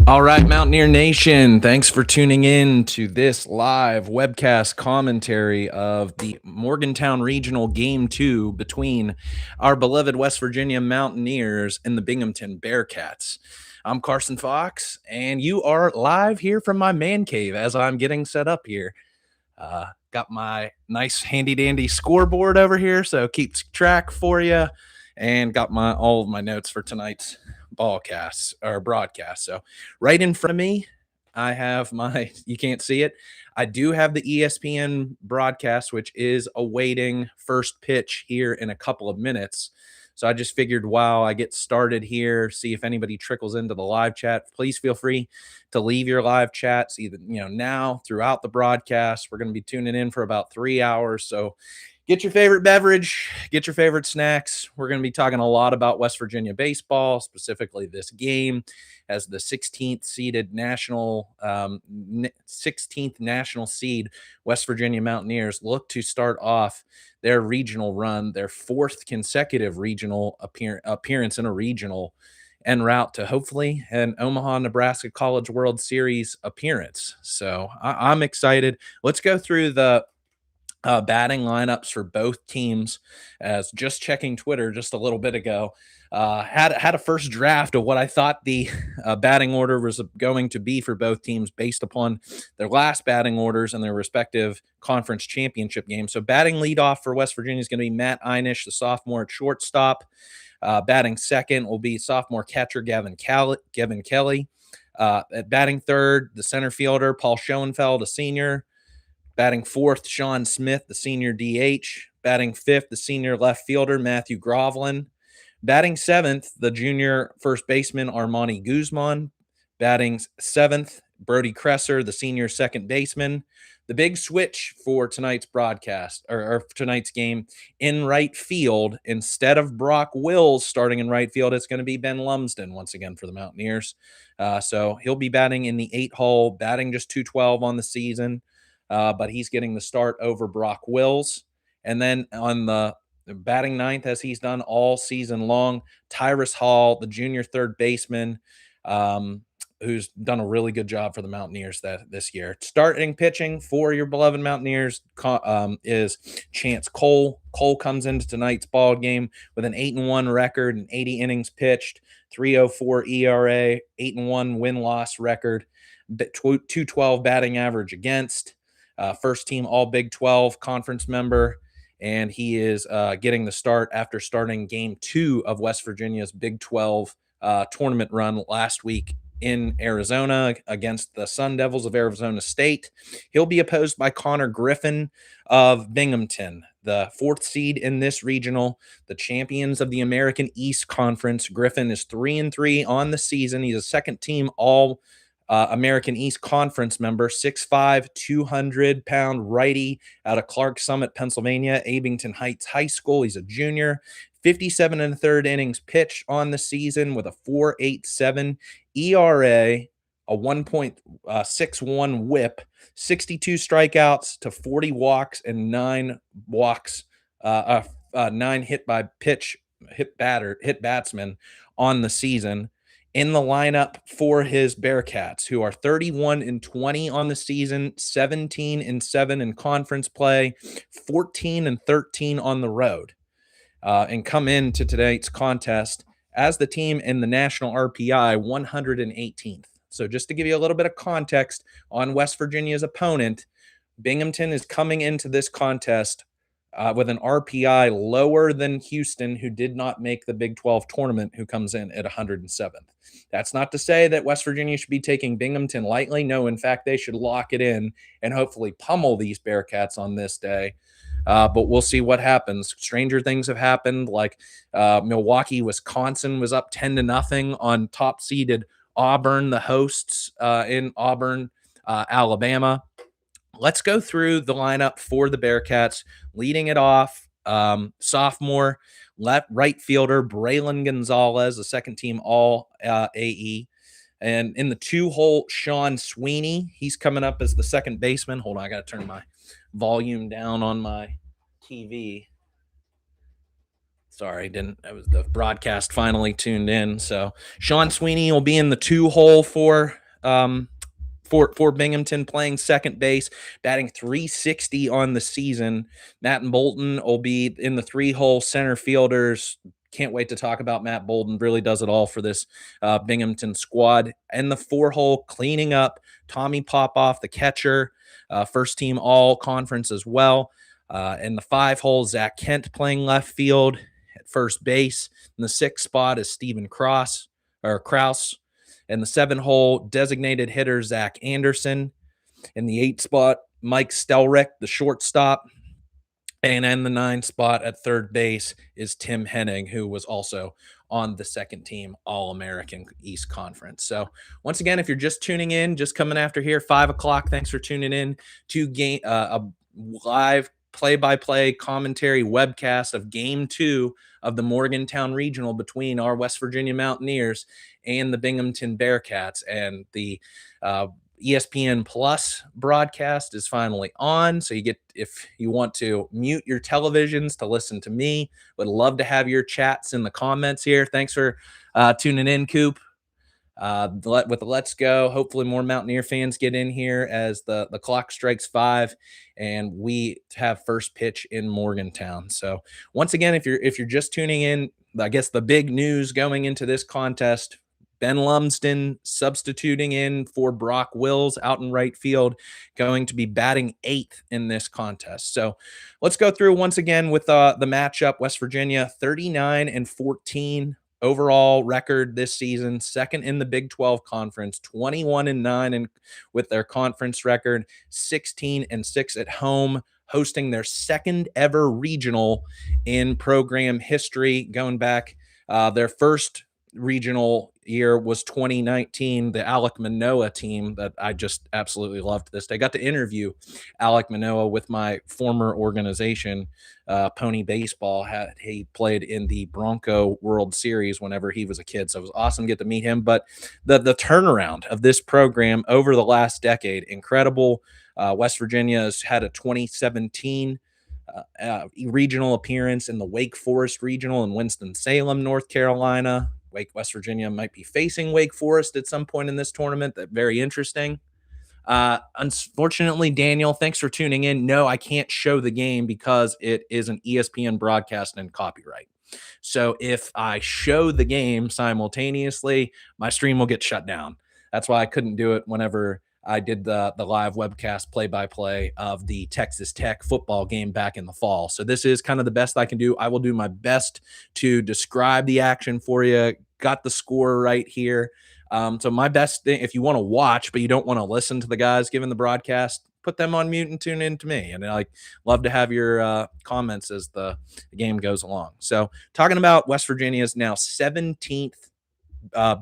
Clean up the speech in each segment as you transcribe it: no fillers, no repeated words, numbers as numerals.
All right, Mountaineer Nation, thanks for tuning in to this live webcast commentary of the Morgantown Regional Game 2 between our beloved West Virginia Mountaineers and the Binghamton Bearcats. I'm Carson Fox, and you are live here from my man cave as I'm getting set up here. Got my nice handy-dandy scoreboard over here, so keeps track for you, and got all of my notes for tonight's broadcast. So right in front of me, I have you can't see it. I do have the ESPN broadcast, which is awaiting first pitch here in a couple of minutes. So I just figured while I get started here, see if anybody trickles into the live chat. Please feel free to leave your live chats either, now throughout the broadcast. We're going to be tuning in for about 3 hours. So get your favorite beverage, get your favorite snacks. We're going to be talking a lot about West Virginia baseball, specifically this game as the 16th national seed West Virginia Mountaineers look to start off their regional run, their fourth consecutive regional appearance in a regional, en route to hopefully an Omaha, Nebraska College World Series appearance. So I'm excited. Let's go through the batting lineups for both teams. As just checking Twitter just a little bit ago, had a first draft of what I thought the batting order was going to be for both teams based upon their last batting orders and their respective conference championship games. So batting leadoff for West Virginia is going to be Matt Einish, the sophomore at shortstop. Batting second will be sophomore catcher Gavin Kelly. At batting third, the center fielder Paul Schoenfeld, a senior. Batting fourth, Sean Smith, the senior DH. Batting fifth, the senior left fielder, Matthew Groveland. Batting seventh, the junior first baseman, Armani Guzman. Batting seventh, Brody Kresser, the senior second baseman. The big switch for tonight's broadcast, or tonight's game, in right field, instead of Brock Wills starting in right field, it's going to be Ben Lumsden once again for the Mountaineers. So he'll be batting in the 8-hole, batting just 212 on the season. But he's getting the start over Brock Wills. And then on the batting ninth, as he's done all season long, Tyrus Hall, the junior third baseman, who's done a really good job for the Mountaineers this year. Starting pitching for your beloved Mountaineers is Chance Cole. Cole comes into tonight's ball game with an 8-1 record and 80 innings pitched, 3.04 ERA, 8-1 win-loss record, 212 batting average against. First team All Big 12 conference member, and he is getting the start after starting game 2 of West Virginia's Big 12 tournament run last week in Arizona against the Sun Devils of Arizona State. He'll be opposed by Connor Griffin of Binghamton, the fourth seed in this regional, the champions of the American East Conference. Griffin is 3-3 on the season. He's a second team All American East Conference member, 6'5", 200-pound righty out of Clark Summit, Pennsylvania, Abington Heights High School. He's a junior. 57 1/3 innings pitched on the season with a 4.87 ERA, a 1.61 whip, 62 strikeouts to 40 walks, and 9 walks, 9 hit batsmen on the season. In the lineup for his Bearcats, who are 31-20 on the season, 17-7 in conference play, 14-13 on the road, and come into tonight's contest as the team in the national RPI 118th. So just to give you a little bit of context on West Virginia's opponent, Binghamton is coming into this contest with an RPI lower than Houston, who did not make the Big 12 tournament, who comes in at 107th. That's not to say that West Virginia should be taking Binghamton lightly. No, in fact, they should lock it in and hopefully pummel these Bearcats on this day. But we'll see what happens. Stranger things have happened, like Milwaukee, Wisconsin was up 10-0 on top-seeded Auburn, the hosts in Auburn, Alabama. Let's go through the lineup for the Bearcats. Leading it off, sophomore right fielder Braylon Gonzalez, a second-team All-AE. And in the 2-hole, Sean Sweeney. He's coming up as the second baseman. Hold on, I got to turn my volume down on my TV. Sorry, didn't. That was the broadcast finally tuned in. So Sean Sweeney will be in the 2 hole for Binghamton, playing second base, batting 360 on the season. Matt and Bolton will be in the 3 hole center fielders. Can't wait to talk about Matt Bolton. Really does it all for this Binghamton squad. And the 4 hole cleaning up, Tommy Popoff, the catcher, first team all conference as well. And the 5 hole, Zach Kent playing left field at first base. In the 6th spot is Stephen Kraus. And the 7 hole, designated hitter Zach Anderson. In the 8th spot, Mike Stelrick, the shortstop. And in the 9th spot at third base is Tim Henning, who was also on the second team All-American East Conference. So once again, if you're just tuning in, just coming after here, 5 o'clock, thanks for tuning in to a live play-by-play commentary webcast of Game 2 of the Morgantown Regional between our West Virginia Mountaineers and the Binghamton Bearcats. And the ESPN Plus broadcast is finally on. So you get, if you want to mute your televisions to listen to me, would love to have your chats in the comments here. Thanks for tuning in, Coop. With the Let's Go, hopefully more Mountaineer fans get in here as the clock strikes 5 and we have first pitch in Morgantown. So once again, if you're just tuning in, I guess the big news going into this contest, Ben Lumsden substituting in for Brock Wills out in right field, going to be batting 8th in this contest. So let's go through once again with the matchup. West Virginia 39-14 overall record this season, second in the Big 12 Conference, 21-9 with their conference record, 16-6 at home, hosting their second ever regional in program history, going back their first regional year was 2019, the Alec Manoa team that I just absolutely loved this day. I got to interview Alec Manoa with my former organization, Pony Baseball. He played in the Bronco World Series whenever he was a kid, so it was awesome to get to meet him. But the turnaround of this program over the last decade, incredible. West Virginia has had a 2017 regional appearance in the Wake Forest Regional in Winston-Salem, North Carolina. West Virginia might be facing Wake Forest at some point in this tournament. That's very interesting. Unfortunately, Daniel, thanks for tuning in. No, I can't show the game because it is an ESPN broadcast and copyright. So if I show the game simultaneously, my stream will get shut down. That's why I couldn't do it whenever I did the live webcast play-by-play of the Texas Tech football game back in the fall. So this is kind of the best I can do. I will do my best to describe the action for you. Got the score right here. So my best thing, if you want to watch, but you don't want to listen to the guys giving the broadcast, put them on mute and tune in to me. And I love to have your comments as the game goes along. So talking about West Virginia's now 17th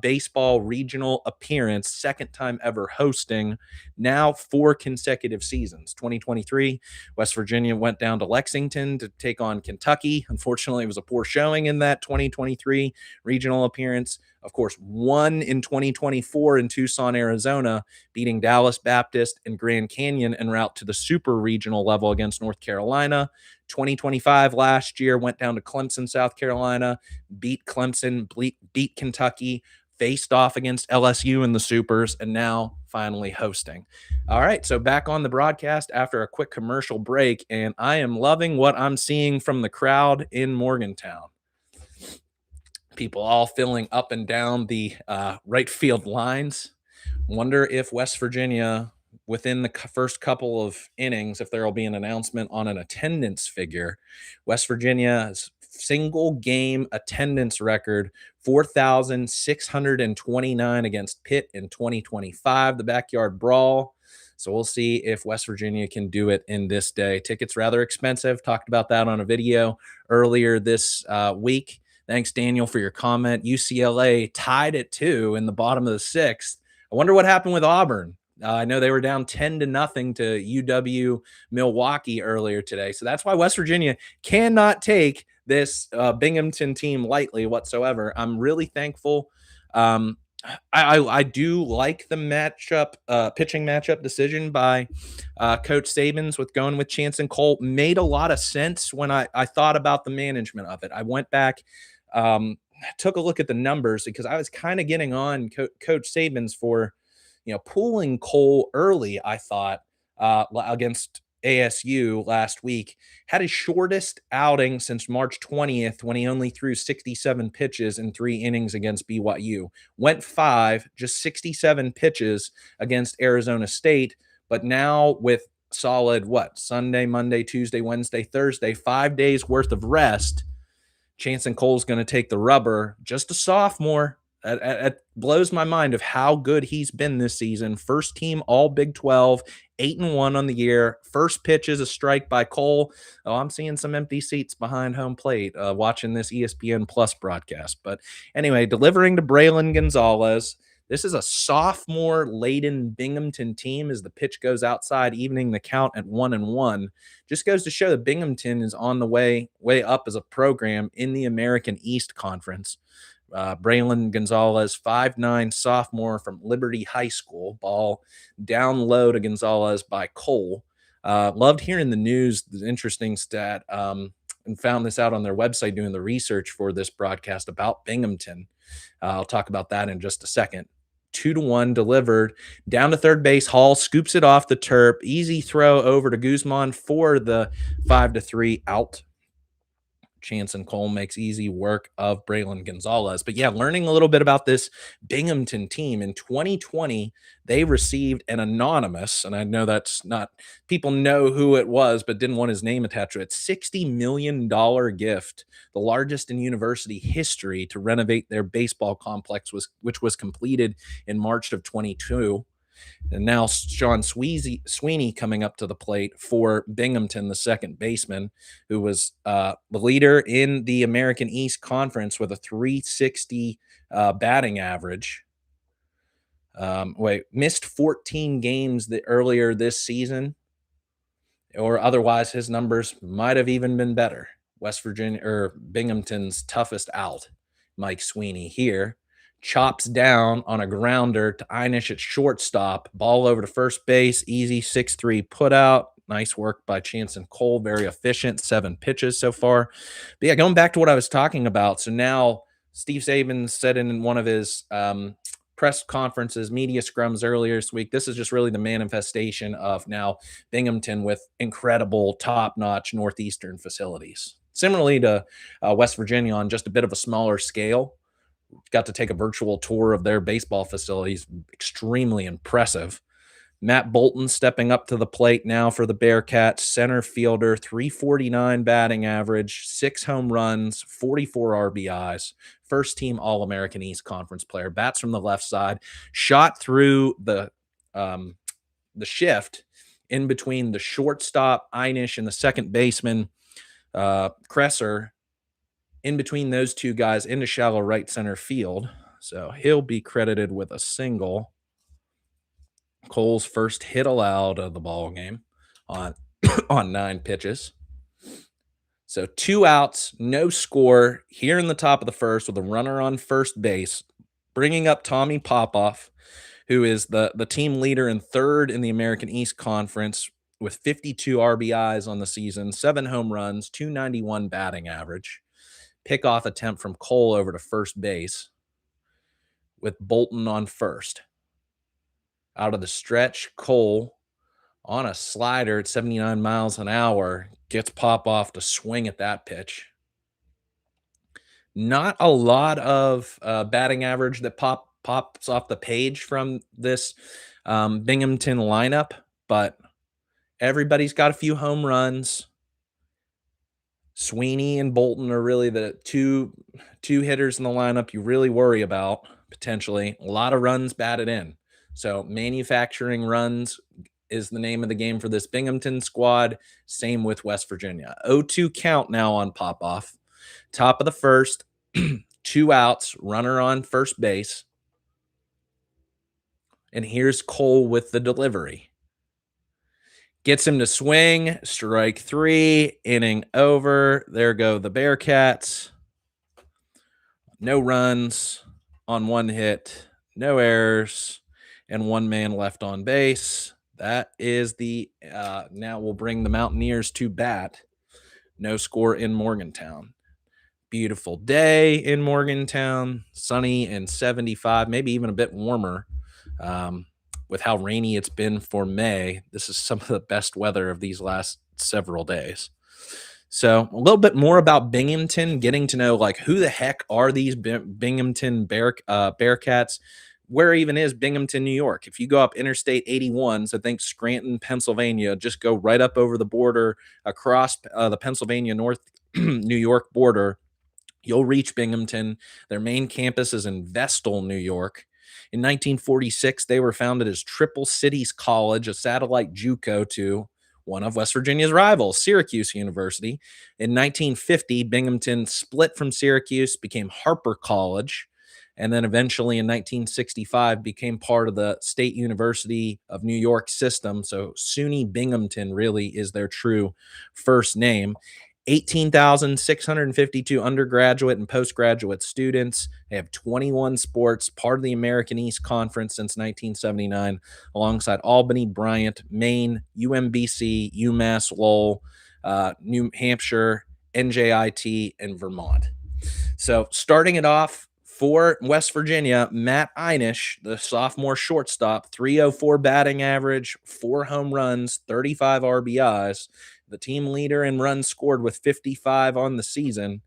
baseball regional appearance, second time ever hosting, now 4 consecutive seasons. 2023, West Virginia went down to Lexington to take on Kentucky. Unfortunately, it was a poor showing in that 2023 regional appearance. Of course, won in 2024 in Tucson, Arizona, beating Dallas Baptist and Grand Canyon en route to the super regional level against North Carolina. 2025 last year went down to Clemson, South Carolina, beat Clemson, beat Kentucky, faced off against LSU in the supers, and now finally hosting. All right, so back on the broadcast after a quick commercial break, and I am loving what I'm seeing from the crowd in Morgantown. People all filling up and down the right field lines. Wonder if West Virginia, within the first couple of innings, if there will be an announcement on an attendance figure. West Virginia's single game attendance record, 4,629 against Pitt in 2025, the Backyard Brawl. So we'll see if West Virginia can do it in this day. Tickets rather expensive. Talked about that on a video earlier this week. Thanks, Daniel, for your comment. UCLA tied at 2 in the bottom of the 6th. I wonder what happened with Auburn. I know they were down 10-0 to UW Milwaukee earlier today. So that's why West Virginia cannot take this Binghamton team lightly whatsoever. I'm really thankful. I do like the pitching matchup decision by Coach Sabins with going with Chance and Cole. Made a lot of sense when I thought about the management of it. I went back, took a look at the numbers because I was kind of getting on Coach Sabins for, pulling Cole early. I thought against ASU last week, had his shortest outing since March 20th when he only threw 67 pitches in 3 innings against BYU. Went 5, just 67 pitches against Arizona State, but now with solid Sunday, Monday, Tuesday, Wednesday, Thursday, 5 days worth of rest, Chance and Cole's going to take the rubber. Just a sophomore. It blows my mind of how good he's been this season. First team all Big 12, 8-1 on the year. First pitch is a strike by Cole. Oh, I'm seeing some empty seats behind home plate watching this ESPN Plus broadcast. But anyway, delivering to Braylon Gonzalez. This is a sophomore-laden Binghamton team as the pitch goes outside, evening the count at 1-1. Just goes to show that Binghamton is on the way up as a program in the American East Conference. Braylon Gonzalez, 5'9", sophomore from Liberty High School. Ball down low to Gonzalez by Cole. Loved hearing the news, the interesting stat, and found this out on their website doing the research for this broadcast about Binghamton. I'll talk about that in just a second. 2-1 delivered down to third base. Hall scoops it off the turf. Easy throw over to Guzman for the 5-3 out. Chance and Cole makes easy work of Braylon Gonzalez. But yeah, learning a little bit about this Binghamton team. In 2020, they received an anonymous, and I know that's not, people know who it was, but didn't want his name attached to it, $60 million gift, the largest in university history, to renovate their baseball complex, which was completed in March of 22. And now Sean Sweeney coming up to the plate for Binghamton, the second baseman, who was the leader in the American East Conference with a 360 batting average. Missed 14 games earlier this season, or otherwise his numbers might have even been better. West Virginia or Binghamton's toughest out, Mike Sweeney here. Chops down on a grounder to Einish at shortstop. Ball over to first base. Easy 6-3 put out. Nice work by Chance and Cole. Very efficient. 7 pitches so far. But yeah, going back to what I was talking about. So now Steve Saban said in one of his press conferences, media scrums earlier this week, this is just really the manifestation of now Binghamton with incredible top-notch Northeastern facilities. Similarly to West Virginia on just a bit of a smaller scale. Got to take a virtual tour of their baseball facilities. Extremely impressive. Matt Bolton stepping up to the plate now for the Bearcats. Center fielder, 349 batting average, 6 home runs, 44 RBIs. First team All-American East Conference player. Bats from the left side. Shot through the shift in between the shortstop, Einish, and the second baseman, Kresser. In between those two guys into shallow right center field. So he'll be credited with a single. Cole's first hit allowed of the ball game on 9 pitches. So 2 outs, no score here in the top of the first with a runner on first base, bringing up Tommy Popoff, who is the team leader and third in the American East Conference with 52 RBIs on the season, 7 home runs, 291 batting average. Pickoff attempt from Cole over to first base with Bolton on first. Out of the stretch, Cole on a slider at 79 miles an hour gets Popoff to swing at that pitch. Not a lot of batting average that pops off the page from this Binghamton lineup, but everybody's got a few home runs. Sweeney and Bolton are really the two hitters in the lineup you really worry about, potentially. A lot of runs batted in. So manufacturing runs is the name of the game for this Binghamton squad. Same with West Virginia. 0-2 count now on Popoff. Top of the first, 2 outs, runner on first base. And here's Cole with the delivery. Gets him to swing, strike 3, inning over. There go the Bearcats. No runs on 1 hit, no errors, and one man left on base. That is the now we'll bring the Mountaineers to bat. No score in Morgantown. Beautiful day in Morgantown, sunny and 75, maybe even a bit warmer. Um, with how rainy it's been for May, this is some of the best weather of these last several days. So, a little bit more about Binghamton, getting to know like who the heck are these Binghamton Bearcats? Where even is Binghamton, New York? If you go up Interstate 81, so think Scranton, Pennsylvania, just go right up over the border across the Pennsylvania North New York border, you'll reach Binghamton. Their main campus is in Vestal, New York. In 1946, they were founded as Triple Cities College, a satellite JUCO to one of West Virginia's rivals, Syracuse University. In 1950, Binghamton split from Syracuse, became Harper College, and then eventually in 1965 became part of the State University of New York system. So SUNY Binghamton really is their true first name. 18,652 undergraduate and postgraduate students. They have 21 sports, part of the American East Conference since 1979, alongside Albany, Bryant, Maine, UMBC, UMass Lowell, New Hampshire, NJIT, and Vermont. So starting it off for West Virginia, Matt Einish, the sophomore shortstop, 304 batting average, 4 home runs, 35 RBIs, the team leader in runs scored with 55 on the season.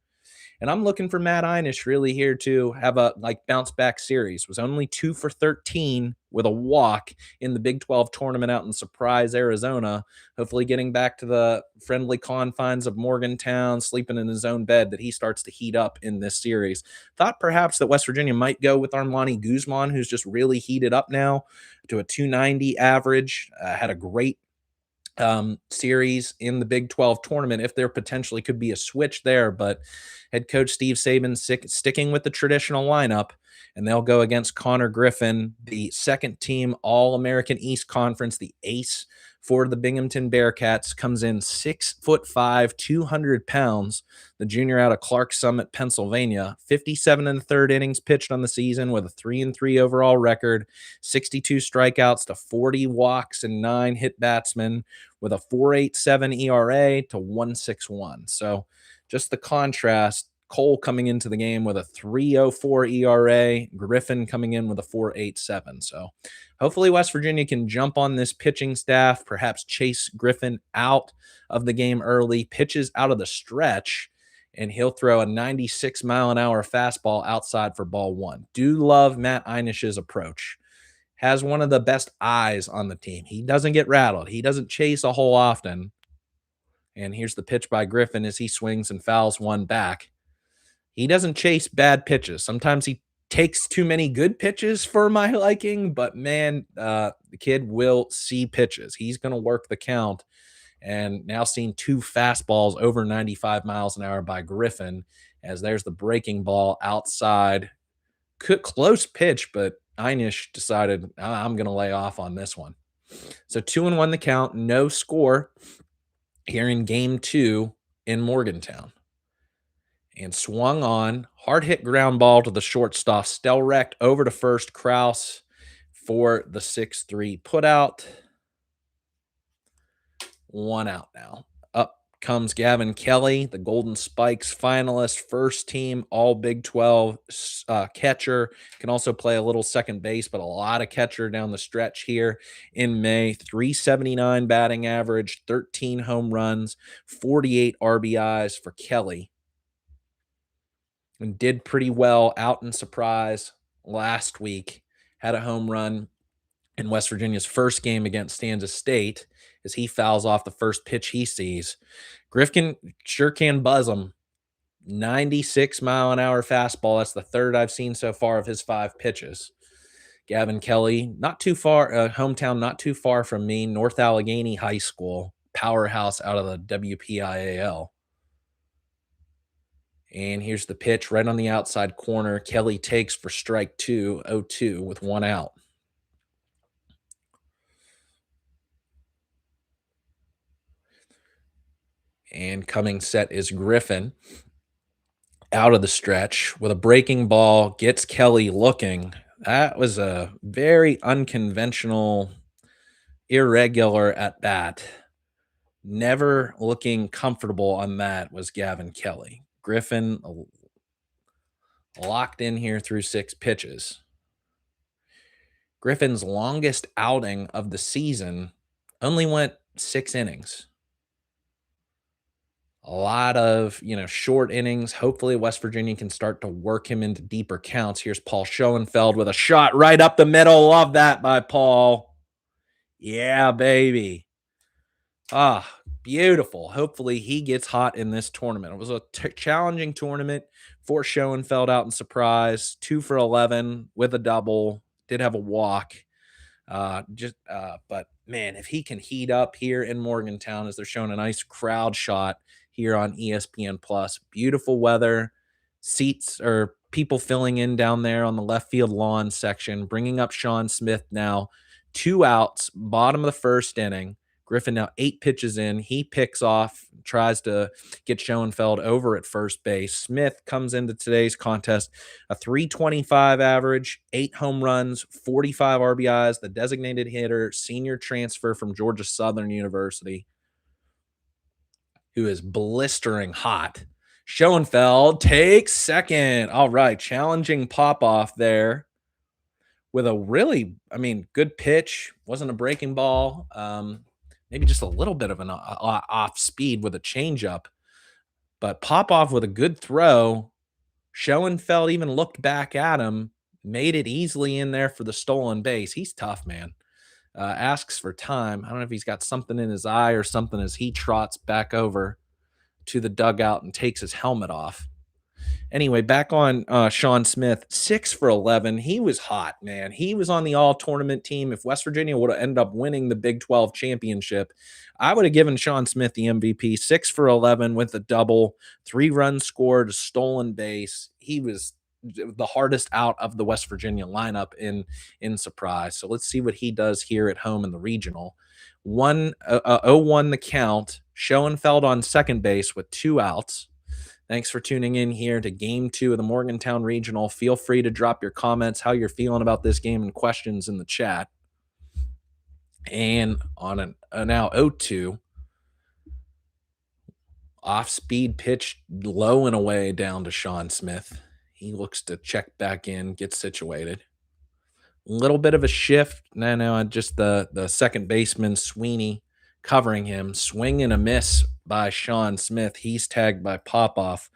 And I'm looking for Matt Einish really here to have a like bounce back series. Was only 2 for 13 with a walk in the Big 12 tournament out in Surprise, Arizona. Hopefully getting back to the friendly confines of Morgantown, sleeping in his own bed, that he starts to heat up in this series. Thought perhaps that West Virginia might go with Armani Guzman, who's just really heated up now to a 290 average. Had a great series in the Big 12 tournament if there potentially could be a switch there. But head coach Steve Saban sticking with the traditional lineup, and they'll go against Connor Griffin, the second team All-American East Conference, the ace for the Binghamton Bearcats, comes in 6'5", 200 pounds. The junior out of Clark Summit, Pennsylvania, 57 and a third innings pitched on the season with a 3-3 overall record, 62 strikeouts to 40 walks and 9 hit batsmen, with a 4.87 ERA to 1.61. So just the contrast. Cole coming into the game with a 3.04 ERA, Griffin coming in with a 4.87. So hopefully West Virginia can jump on this pitching staff, perhaps chase Griffin out of the game early, pitches out of the stretch, and he'll throw a 96-mile-an-hour fastball outside for ball 1. Do love Matt Einish's approach. Has one of the best eyes on the team. He doesn't get rattled. He doesn't chase a hole often. And here's the pitch by Griffin as he swings and fouls one back. He doesn't chase bad pitches. Sometimes he takes too many good pitches for my liking, but man, the kid will see pitches. He's going to work the count. And now seeing 2 fastballs over 95 miles an hour by Griffin, as there's the breaking ball outside. Close pitch, but Einish decided, I'm going to lay off on this one. So 2-1 the count, no score here in game 2 in Morgantown. And swung on, hard hit ground ball to the shortstop, Stelrecht over to first, Kraus for the 6-3 putout. 1 out now. Up comes Gavin Kelly, the Golden Spikes finalist, first team All Big 12 catcher. Can also play a little second base, but a lot of catcher down the stretch here in May. 379 batting average, 13 home runs, 48 RBIs for Kelly. And did pretty well out in Surprise last week. Had a home run in West Virginia's first game against Kansas State as he fouls off the first pitch he sees. Griffin sure can buzz him. 96-mile-an-hour fastball. That's the third I've seen so far of his 5 pitches. Gavin Kelly, not too far, hometown not too far from me, North Allegheny High School, powerhouse out of the WPIAL. And here's the pitch right on the outside corner. Kelly takes for strike 2, 0-2 with 1 out. And coming set is Griffin out of the stretch with a breaking ball, gets Kelly looking. That was a very unconventional, irregular at bat. Never looking comfortable on that was Gavin Kelly. Griffin locked in here through 6 pitches. Griffin's longest outing of the season only went 6 innings. A lot of, short innings. Hopefully West Virginia can start to work him into deeper counts. Here's Paul Schoenfeld with a shot right up the middle. Love that by Paul. Yeah, baby. Beautiful. Hopefully he gets hot in this tournament. It was a challenging tournament for Schoenfeld out in surprise. 2 for 11 with a double. Did have a walk. But man, if he can heat up here in Morgantown, as they're showing a nice crowd shot here on ESPN Plus, beautiful weather, seats or people filling in down there on the left field lawn section, bringing up Sean Smith now, 2 outs, bottom of the first inning. Griffin now 8 pitches in. He picks off, tries to get Schoenfeld over at first base. Smith comes into today's contest, a 325 average, 8 home runs, 45 RBIs, the designated hitter, senior transfer from Georgia Southern University, who is blistering hot. Schoenfeld takes second. All right, challenging pop-off there with a really, good pitch. Wasn't a breaking ball. Maybe just a little bit of an off speed with a changeup, but pop-off with a good throw. Schoenfeld even looked back at him, made it easily in there for the stolen base. He's tough, man. Asks for time. I don't know if he's got something in his eye or something as he trots back over to the dugout and takes his helmet off. Anyway, back on Sean Smith, 6 for 11. He was hot, man. He was on the all-tournament team. If West Virginia would have ended up winning the Big 12 championship, I would have given Sean Smith the MVP. 6 for 11 with a double, 3 runs scored, a stolen base. He was the hardest out of the West Virginia lineup in surprise. So let's see what he does here at home in the regional. 0-1 the count. Schoenfeld on second base with 2 outs. Thanks for tuning in here to Game 2 of the Morgantown Regional. Feel free to drop your comments, how you're feeling about this game, and questions in the chat. And on a now 0-2, off-speed pitch low and away down to Sean Smith. He looks to check back in, get situated. A little bit of a shift. Now just the second baseman, Sweeney, covering him. Swing and a miss by Sean Smith. He's tagged by Popoff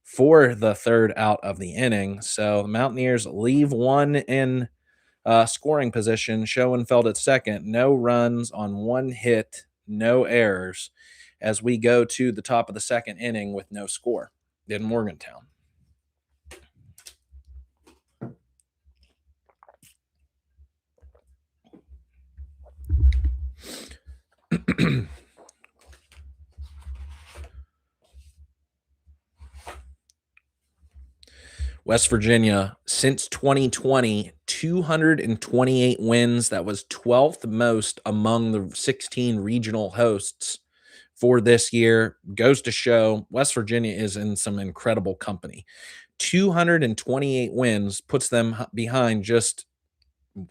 for the third out of the inning. So the Mountaineers leave one in scoring position. Schoenfeld at second. No runs on 1 hit, no errors, as we go to the top of the second inning with no score in Morgantown. West Virginia, since 2020, 228 wins. That was 12th most among the 16 regional hosts for this year. Goes to show West Virginia is in some incredible company. 228 wins puts them behind just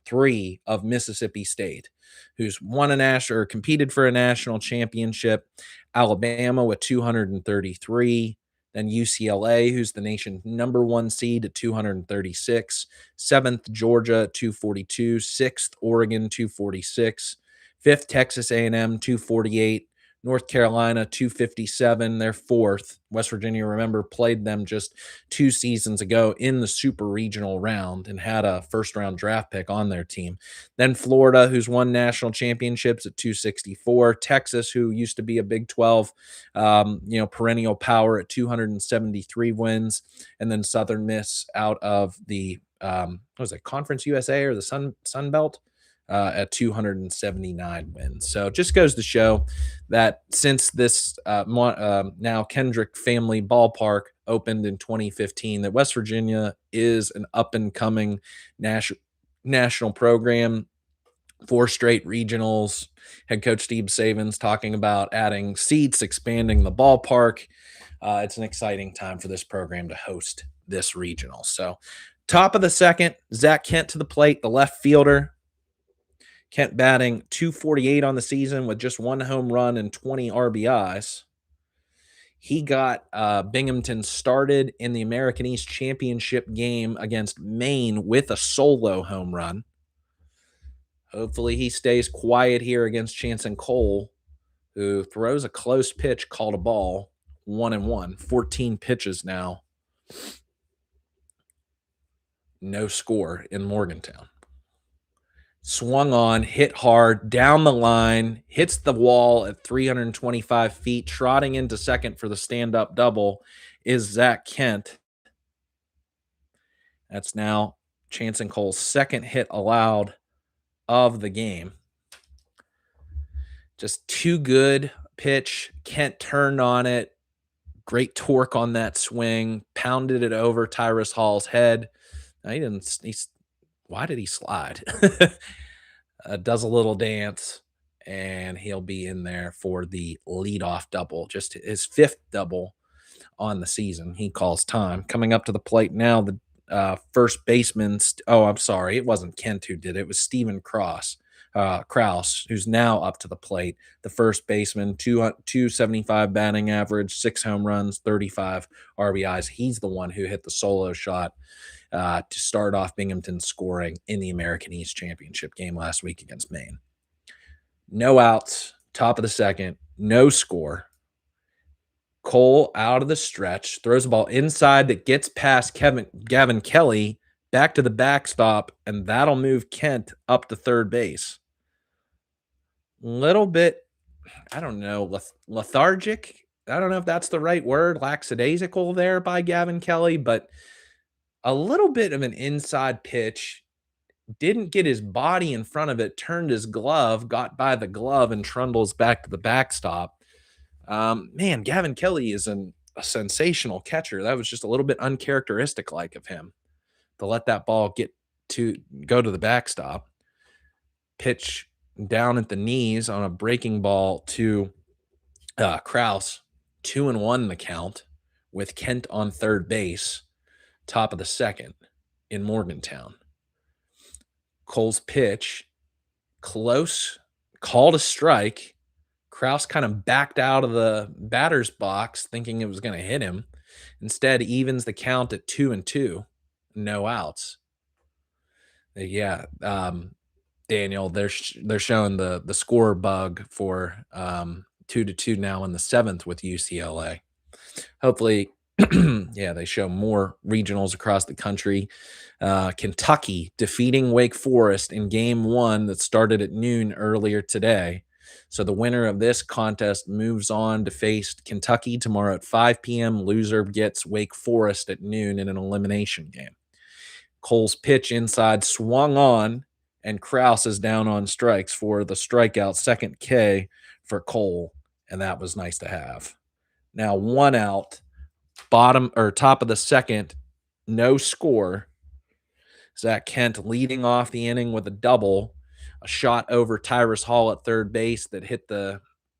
3 of Mississippi State, who's won a national or competed for a national championship. Alabama with 233. Then UCLA, who's the nation's number 1 seed at 236. 7th, Georgia, 242. 6th, Oregon, 246. 5th, Texas A&M, 248. North Carolina, 257. They're 4th. West Virginia, remember, played them just 2 seasons ago in the super regional round and had a first-round draft pick on their team. Then Florida, who's won national championships at 264. Texas, who used to be a Big 12, perennial power at 273 wins. And then Southern Miss out of the, Conference USA or the Sun Belt? At 279 wins. So it just goes to show that since this now Kendrick Family Ballpark opened in 2015, that West Virginia is an up-and-coming national program. 4 straight regionals. Head coach Steve Savins talking about adding seats, expanding the ballpark. It's an exciting time for this program to host this regional. So Top of the second, Zach Kent to the plate, the left fielder. Kent batting 248 on the season with just 1 home run and 20 RBIs. He got Binghamton started in the American East Championship game against Maine with a solo home run. Hopefully he stays quiet here against Chanson Cole, who throws a close pitch, called a ball, 1-1, 14 pitches now. No score in Morgantown. Swung on, hit hard, down the line, hits the wall at 325 feet, trotting into second for the stand-up double is Zach Kent. That's now Chanson Cole's second hit allowed of the game. Just too good pitch. Kent turned on it. Great torque on that swing. Pounded it over Tyrus Hall's head. Why did he slide? Does a little dance, and he'll be in there for the leadoff double, just his 5th double on the season. He calls time. Coming up to the plate now, the first baseman. I'm sorry, it wasn't Kent who did it. It was Steven Krause, who's now up to the plate. The first baseman, 275 batting average, 6 home runs, 35 RBIs. He's the one who hit the solo shot to start off Binghamton scoring in the American East Championship game last week against Maine. No outs, top of the second, no score. Cole out of the stretch, throws the ball inside that gets past Gavin Kelly back to the backstop, and that'll move Kent up to third base. Little bit, I don't know, lethargic. I don't know if that's the right word, lackadaisical there by Gavin Kelly, but a little bit of an inside pitch, didn't get his body in front of it, turned his glove, got by the glove, and trundles back to the backstop. Man, Gavin Kelly is a sensational catcher. That was just a little bit uncharacteristic-like of him to let that ball go to the backstop. Pitch down at the knees on a breaking ball to Krause. 2-1 the count with Kent on third base. Top of the second in Morgantown. Cole's pitch, close, called a strike. Krause kind of backed out of the batter's box thinking it was going to hit him. Instead, evens the count at 2-2. No outs. Yeah, Daniel, they're showing the score bug for 2-2 now in the 7th with UCLA. Hopefully, yeah, they show more regionals across the country. Kentucky defeating Wake Forest in game 1 that started at noon earlier today. So the winner of this contest moves on to face Kentucky tomorrow at 5 p.m. Loser gets Wake Forest at noon in an elimination game. Cole's pitch inside swung on, and Krause is down on strikes for the strikeout, second K for Cole, and that was nice to have. Now 1 out, top of the second, no score. Zach Kent leading off the inning with a double, a shot over Tyrus Hall at third base that hit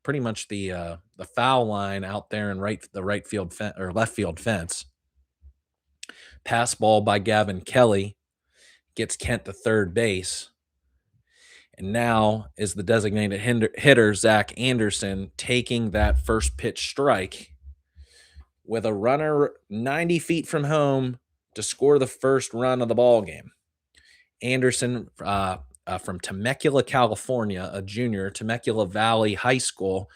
pretty much the foul line out there in the left field fence. Pass ball by Gavin Kelly gets Kent to third base. And now is the designated hitter, Zach Anderson, taking that first pitch strike with a runner 90 feet from home to score the first run of the ball game. Anderson from Temecula, California, a junior, Temecula Valley High School.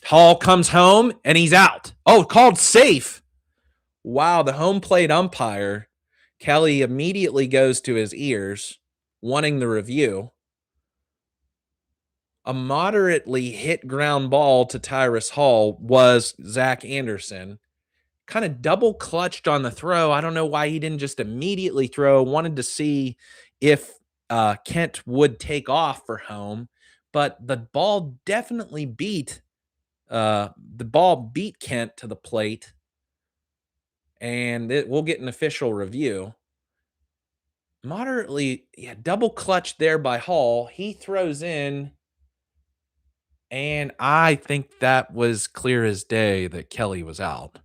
Hall comes home, and he's out. Oh, called safe. Wow, the home plate umpire, Kelly, immediately goes to his ears, wanting the review. A moderately hit ground ball to Tyrus Hall was Zach Anderson. Kind of double clutched on the throw. I don't know why he didn't just immediately throw. Wanted to see if Kent would take off for home, but the ball definitely beat Kent to the plate, and we'll get an official review. Moderately, double clutched there by Hall. He throws in, and I think that was clear as day that Kelly was out.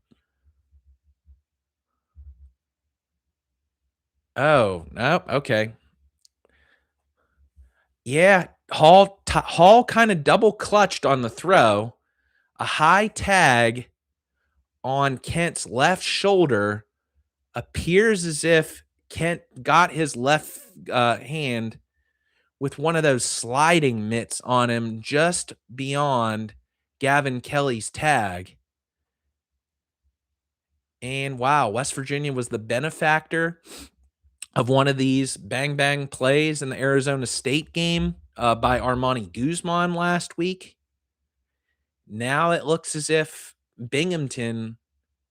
Oh, no, okay. Yeah, Hall kinda double clutched on the throw, a high tag on Kent's left shoulder, appears as if Kent got his left, hand with one of those sliding mitts on him just beyond Gavin Kelly's tag, and wow, West Virginia was the benefactor of one of these bang bang plays in the Arizona State game, by Armani Guzman last week. Now it looks as if Binghamton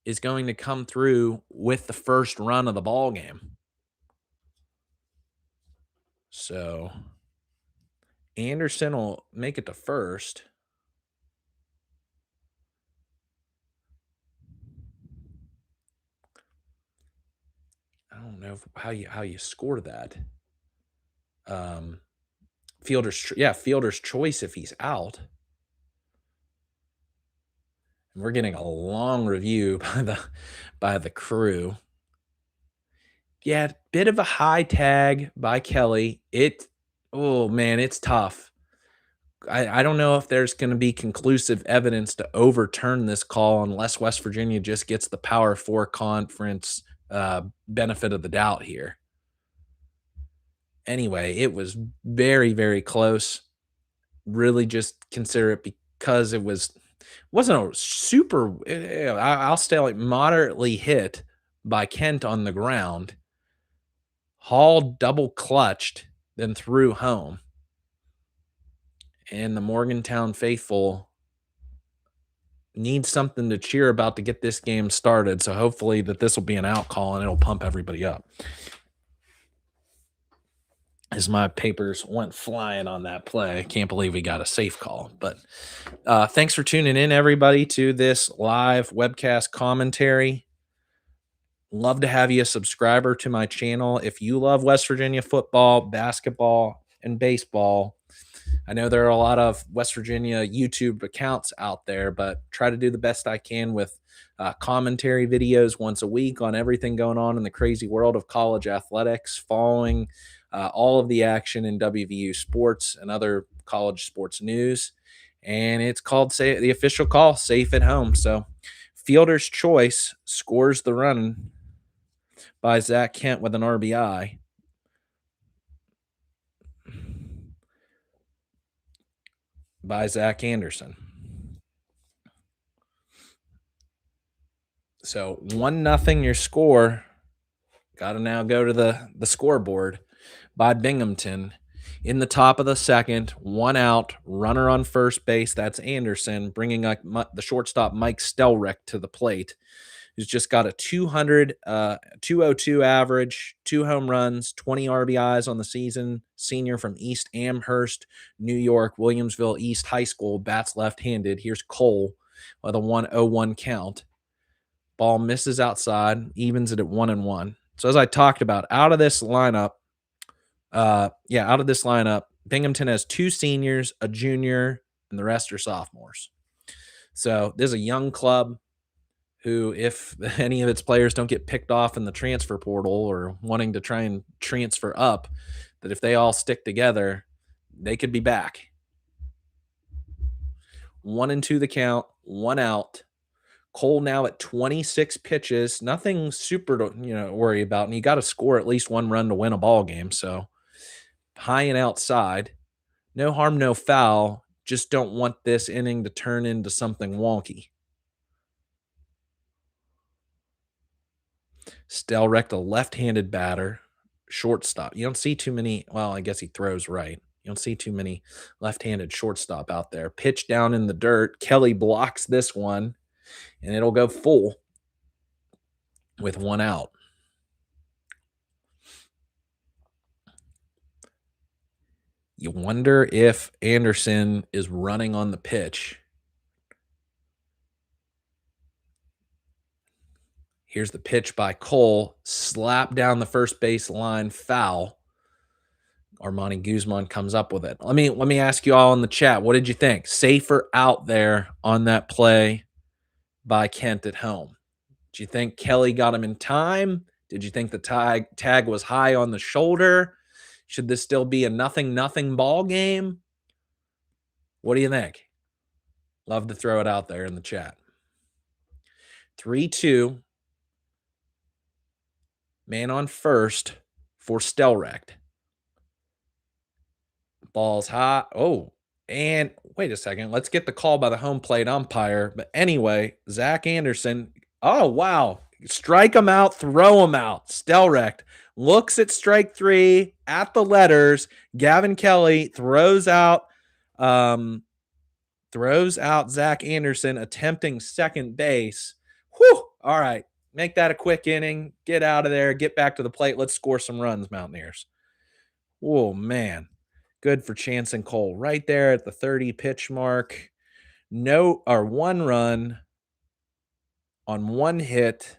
is going to come through with the first run of the ball game. So Anderson will make it to first. I don't know how you score that. Um, fielder's choice if he's out. And we're getting a long review by the crew. Yeah, bit of a high tag by Kelly. Oh man, it's tough. I don't know if there's going to be conclusive evidence to overturn this call unless West Virginia just gets the Power Four conference benefit of the doubt here. Anyway, it was very, very close. Really, just consider it because wasn't a super. I'll say like moderately hit by Kent on the ground. Hall double clutched, then threw home. And the Morgantown faithful need something to cheer about to get this game started. So hopefully this will be an out call and it'll pump everybody up. As my papers went flying on that play. Can't believe we got a safe call. But thanks for tuning in, everybody, to this live webcast commentary. Love to have you a subscriber to my channel. If you love West Virginia football, basketball, and baseball, I know there are a lot of West Virginia YouTube accounts out there, but try to do the best I can with commentary videos once a week on everything going on in the crazy world of college athletics, following all of the action in WVU sports and other college sports news. And it's called the official call, Safe at Home. So fielder's choice scores the run by Zach Kent with an RBI. By Zach Anderson. So 1-0 your score. Got to now go to the scoreboard by Binghamton. In the top of the second, 1 out, runner on first base. That's Anderson, bringing the shortstop Mike Stelrick to the plate, who's just got a 202 average, 2 home runs, 20 RBIs on the season. Senior from East Amherst, New York, Williamsville East High School, bats left-handed. Here's Cole with a 1-0-1 count. Ball misses outside, evens it at 1-1. So as I talked about, out of this lineup, Binghamton has 2 seniors, a junior, and the rest are sophomores. So this is a young club who, if any of its players don't get picked off in the transfer portal or wanting to try and transfer up, that if they all stick together, they could be back. 1-2 the count, 1 out. Cole now at 26 pitches, nothing super to worry about, and you got to score at least 1 run to win a ball game. So high and outside, no harm, no foul. Just don't want this inning to turn into something wonky. Stelrick, a left-handed batter, shortstop. You don't see too many. Well, I guess he throws right. You don't see too many left-handed shortstop out there. Pitch down in the dirt. Kelly blocks this one, and it'll go full with 1 out. You wonder if Anderson is running on the pitch. Here's the pitch by Cole. Slap down the first base line, foul. Armani Guzman comes up with it. Let me ask you all in the chat, what did you think? Safer out there on that play by Kent at home. Do you think Kelly got him in time? Did you think the tag was high on the shoulder? Should this still be a 0-0 ball game? What do you think? Love to throw it out there in the chat. 3-2. Man on first for Stelrecht. Ball's hot. Oh, and wait a second. Let's get the call by the home plate umpire. But anyway, Zach Anderson. Oh, wow. Strike him out, throw him out. Stelrecht looks at strike 3 at the letters. Gavin Kelly throws out Zach Anderson attempting second base. Whew. All right. Make that a quick inning. Get out of there. Get back to the plate. Let's score some runs, Mountaineers. Oh, man. Good for Chance and Cole right there at the 30 pitch mark. One run on one hit.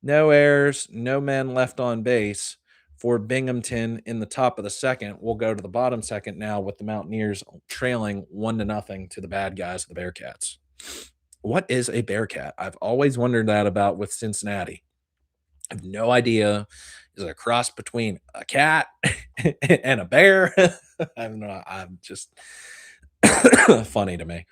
No errors, no men left on base for Binghamton in the top of the second. We'll go to the bottom second now with the Mountaineers trailing 1-0 to the bad guys, the Bearcats. What is a Bearcat? I've always wondered that about with Cincinnati. I have no idea. Is it a cross between a cat and a bear? I don't know. I'm just funny to me.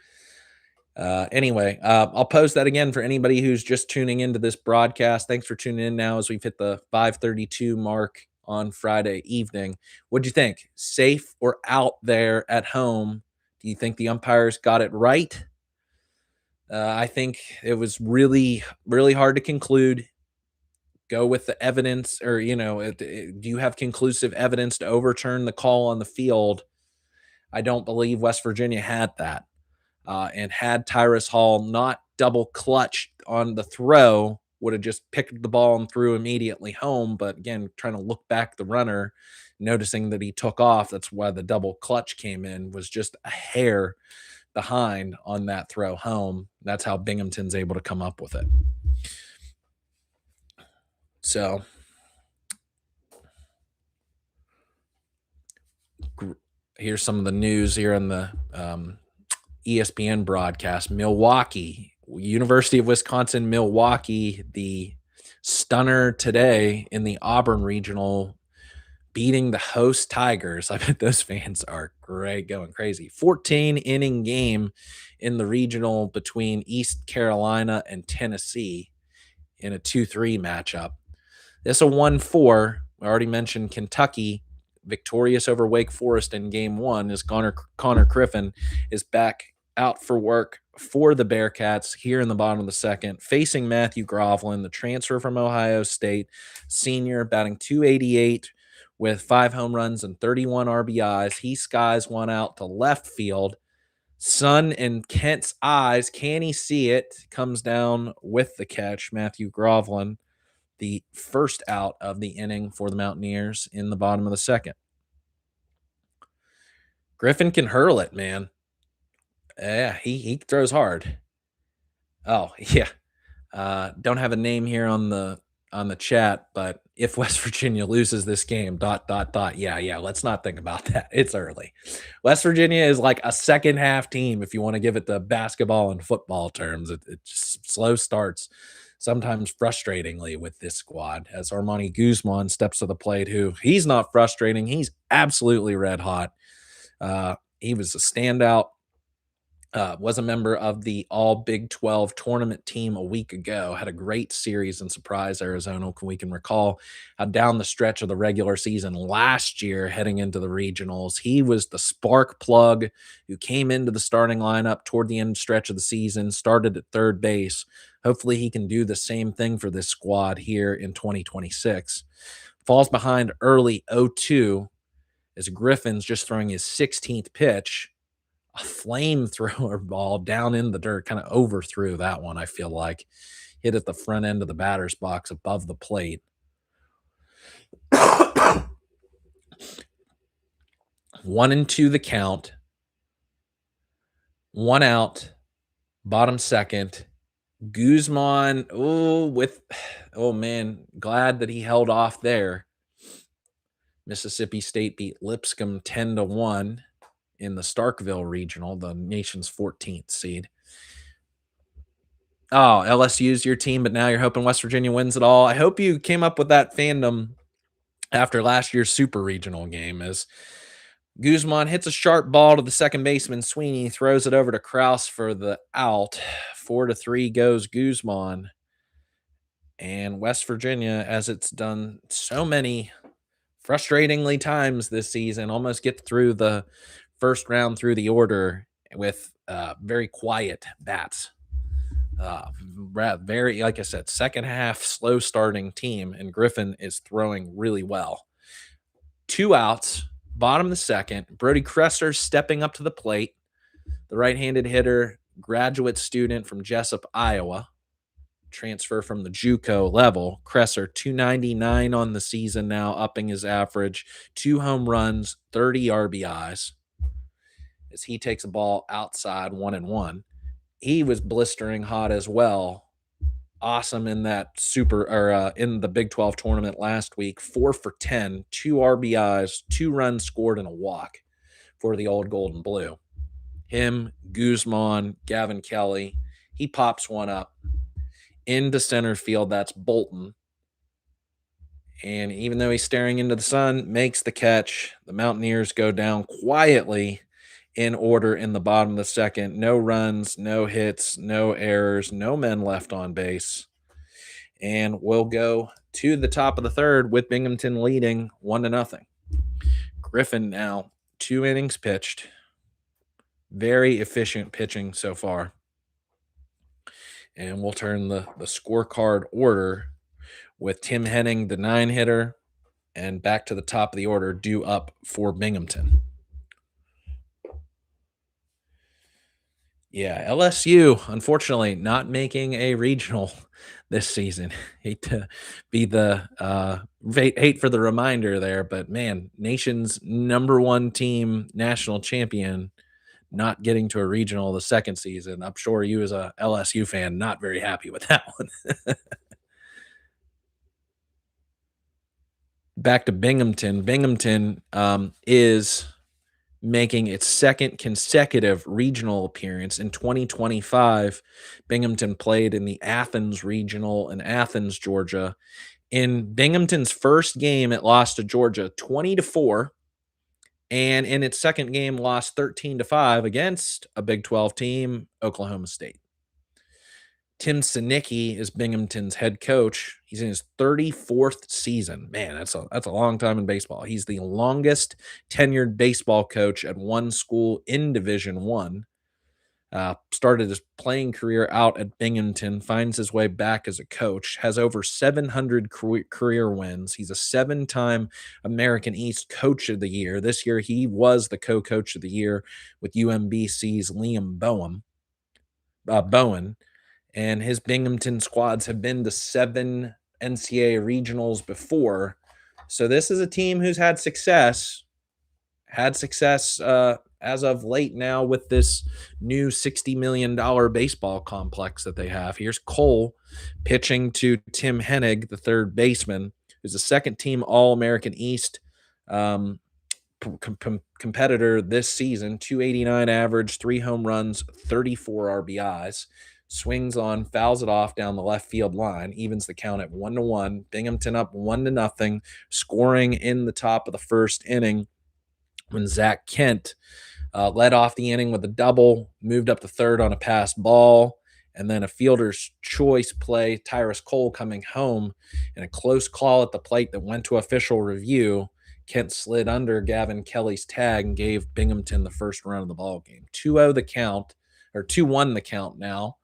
Anyway, I'll post that again for anybody who's just tuning into this broadcast. Thanks for tuning in now as we've hit the 5:32 mark on Friday evening. What'd you think? Safe or out there at home? Do you think the umpires got it right? I think it was really, really hard to conclude. Go with the evidence, or, do you have conclusive evidence to overturn the call on the field? I don't believe West Virginia had that. And had Tyrus Hall not double clutched on the throw, would have just picked the ball and threw immediately home. But again, trying to look back the runner, noticing that he took off. That's why the double clutch came in, was just a hair behind on that throw home. That's how Binghamton's able to come up with it. So here's some of the news here on the ESPN broadcast. Milwaukee, University of Wisconsin, Milwaukee, the stunner today in the Auburn Regional, beating the host Tigers. I bet those fans are great, going crazy. 14-inning game in the regional between East Carolina and Tennessee in a 2-3 matchup. This a 1-4. I already mentioned Kentucky victorious over Wake Forest in game 1 as Connor Griffin is back out for work for the Bearcats here in the bottom of the second, facing Matthew Groveland, the transfer from Ohio State, senior, batting .288 with 5 home runs and 31 RBIs. He skies one out to left field. Sun in Kent's eyes, can he see it? Comes down with the catch. Matthew Groveland, the first out of the inning for the Mountaineers in the bottom of the second. Griffin can hurl it, man. Yeah, he throws hard. Oh, yeah. Don't have a name here on the chat, but if West Virginia loses this game, ... Yeah, let's not think about that. It's early. West Virginia is like a second half team if you want to give it the basketball and football terms. It just slow starts, sometimes frustratingly with this squad, as Armani Guzman steps to the plate, who he's not frustrating. He's absolutely red hot. He was a standout. Was a member of the All Big 12 tournament team a week ago, had a great series and surprised Arizona. We can recall how down the stretch of the regular season last year, heading into the regionals, he was the spark plug who came into the starting lineup toward the end stretch of the season, started at third base. Hopefully he can do the same thing for this squad here in 2026. Falls behind early 0-2 as Griffin's just throwing his 16th pitch. A flamethrower ball down in the dirt, kind of overthrew that one, I feel like. Hit at the front end of the batter's box above the plate. 1-2 the count. 1 out, bottom second. Guzman, glad that he held off there. Mississippi State beat Lipscomb 10-1. In the Starkville Regional, the nation's 14th seed. Oh, LSU's your team, but now you're hoping West Virginia wins it all. I hope you came up with that fandom after last year's super regional game as Guzman hits a sharp ball to the second baseman. Sweeney throws it over to Kraus for the out. 4-3 goes Guzman. And West Virginia, as it's done so many frustratingly times this season, almost get through the first round through the order with very quiet bats. Very, like I said, second half slow starting team, and Griffin is throwing really well. 2 outs, bottom of the second. Brody Kresser stepping up to the plate. The right-handed hitter, graduate student from Jessup, Iowa, transfer from the JUCO level. Kresser, 299 on the season now, upping his average. 2 home runs, 30 RBIs. As he takes a ball outside 1-1. He was blistering hot as well. Awesome in that in the Big 12 tournament last week. 4 for 10, 2 RBIs, 2 runs scored, and a walk for the old Golden Blue. Him, Guzman, Gavin Kelly. He pops one up into center field. That's Bolton. And even though he's staring into the sun, makes the catch. The Mountaineers go down quietly in order in the bottom of the second. No runs, no hits, no errors, no men left on base. And we'll go to the top of the third with Binghamton leading 1-0. Griffin now 2 innings pitched. Very efficient pitching so far. And we'll turn the scorecard order with Tim Henning, the 9-hitter, and back to the top of the order, due up for Binghamton. Yeah, LSU, unfortunately, not making a regional this season. Hate to be the hate for the reminder there, but man, nation's number 1 team, national champion, not getting to a regional the second season. I'm sure you, as a LSU fan, not very happy with that one. Back to Binghamton. Binghamton is making its second consecutive regional appearance. In 2025, Binghamton played in the Athens Regional in Athens, Georgia. In Binghamton's first game, it lost to Georgia 20-4, and in its second game, lost 13-5 against a Big 12 team, Oklahoma State. Tim Sinicki is Binghamton's head coach. He's in his 34th season. Man, that's a long time in baseball. He's the longest tenured baseball coach at one school in Division One. Started his playing career out at Binghamton, finds his way back as a coach, has over 700 career wins. He's a 7-time American East Coach of the Year. This year, he was the co-coach of the year with UMBC's Liam Bowen. And his Binghamton squads have been to 7 NCAA regionals before. So this is a team who's had success as of late now with this new $60 million baseball complex that they have. Here's Cole pitching to Tim Hennig, the third baseman, who's a second-team All-American East competitor this season. 289 average, 3 home runs, 34 RBIs. Swings on, fouls it off down the left field line, evens the count at 1-1. Binghamton up 1-0, scoring in the top of the first inning when Zach Kent led off the inning with a double, moved up to third on a passed ball, and then a fielder's choice play, Tyrus Cole coming home, and a close call at the plate that went to official review. Kent slid under Gavin Kelly's tag and gave Binghamton the first run of the ball game. 2-0 the count, or 2-1 the count now.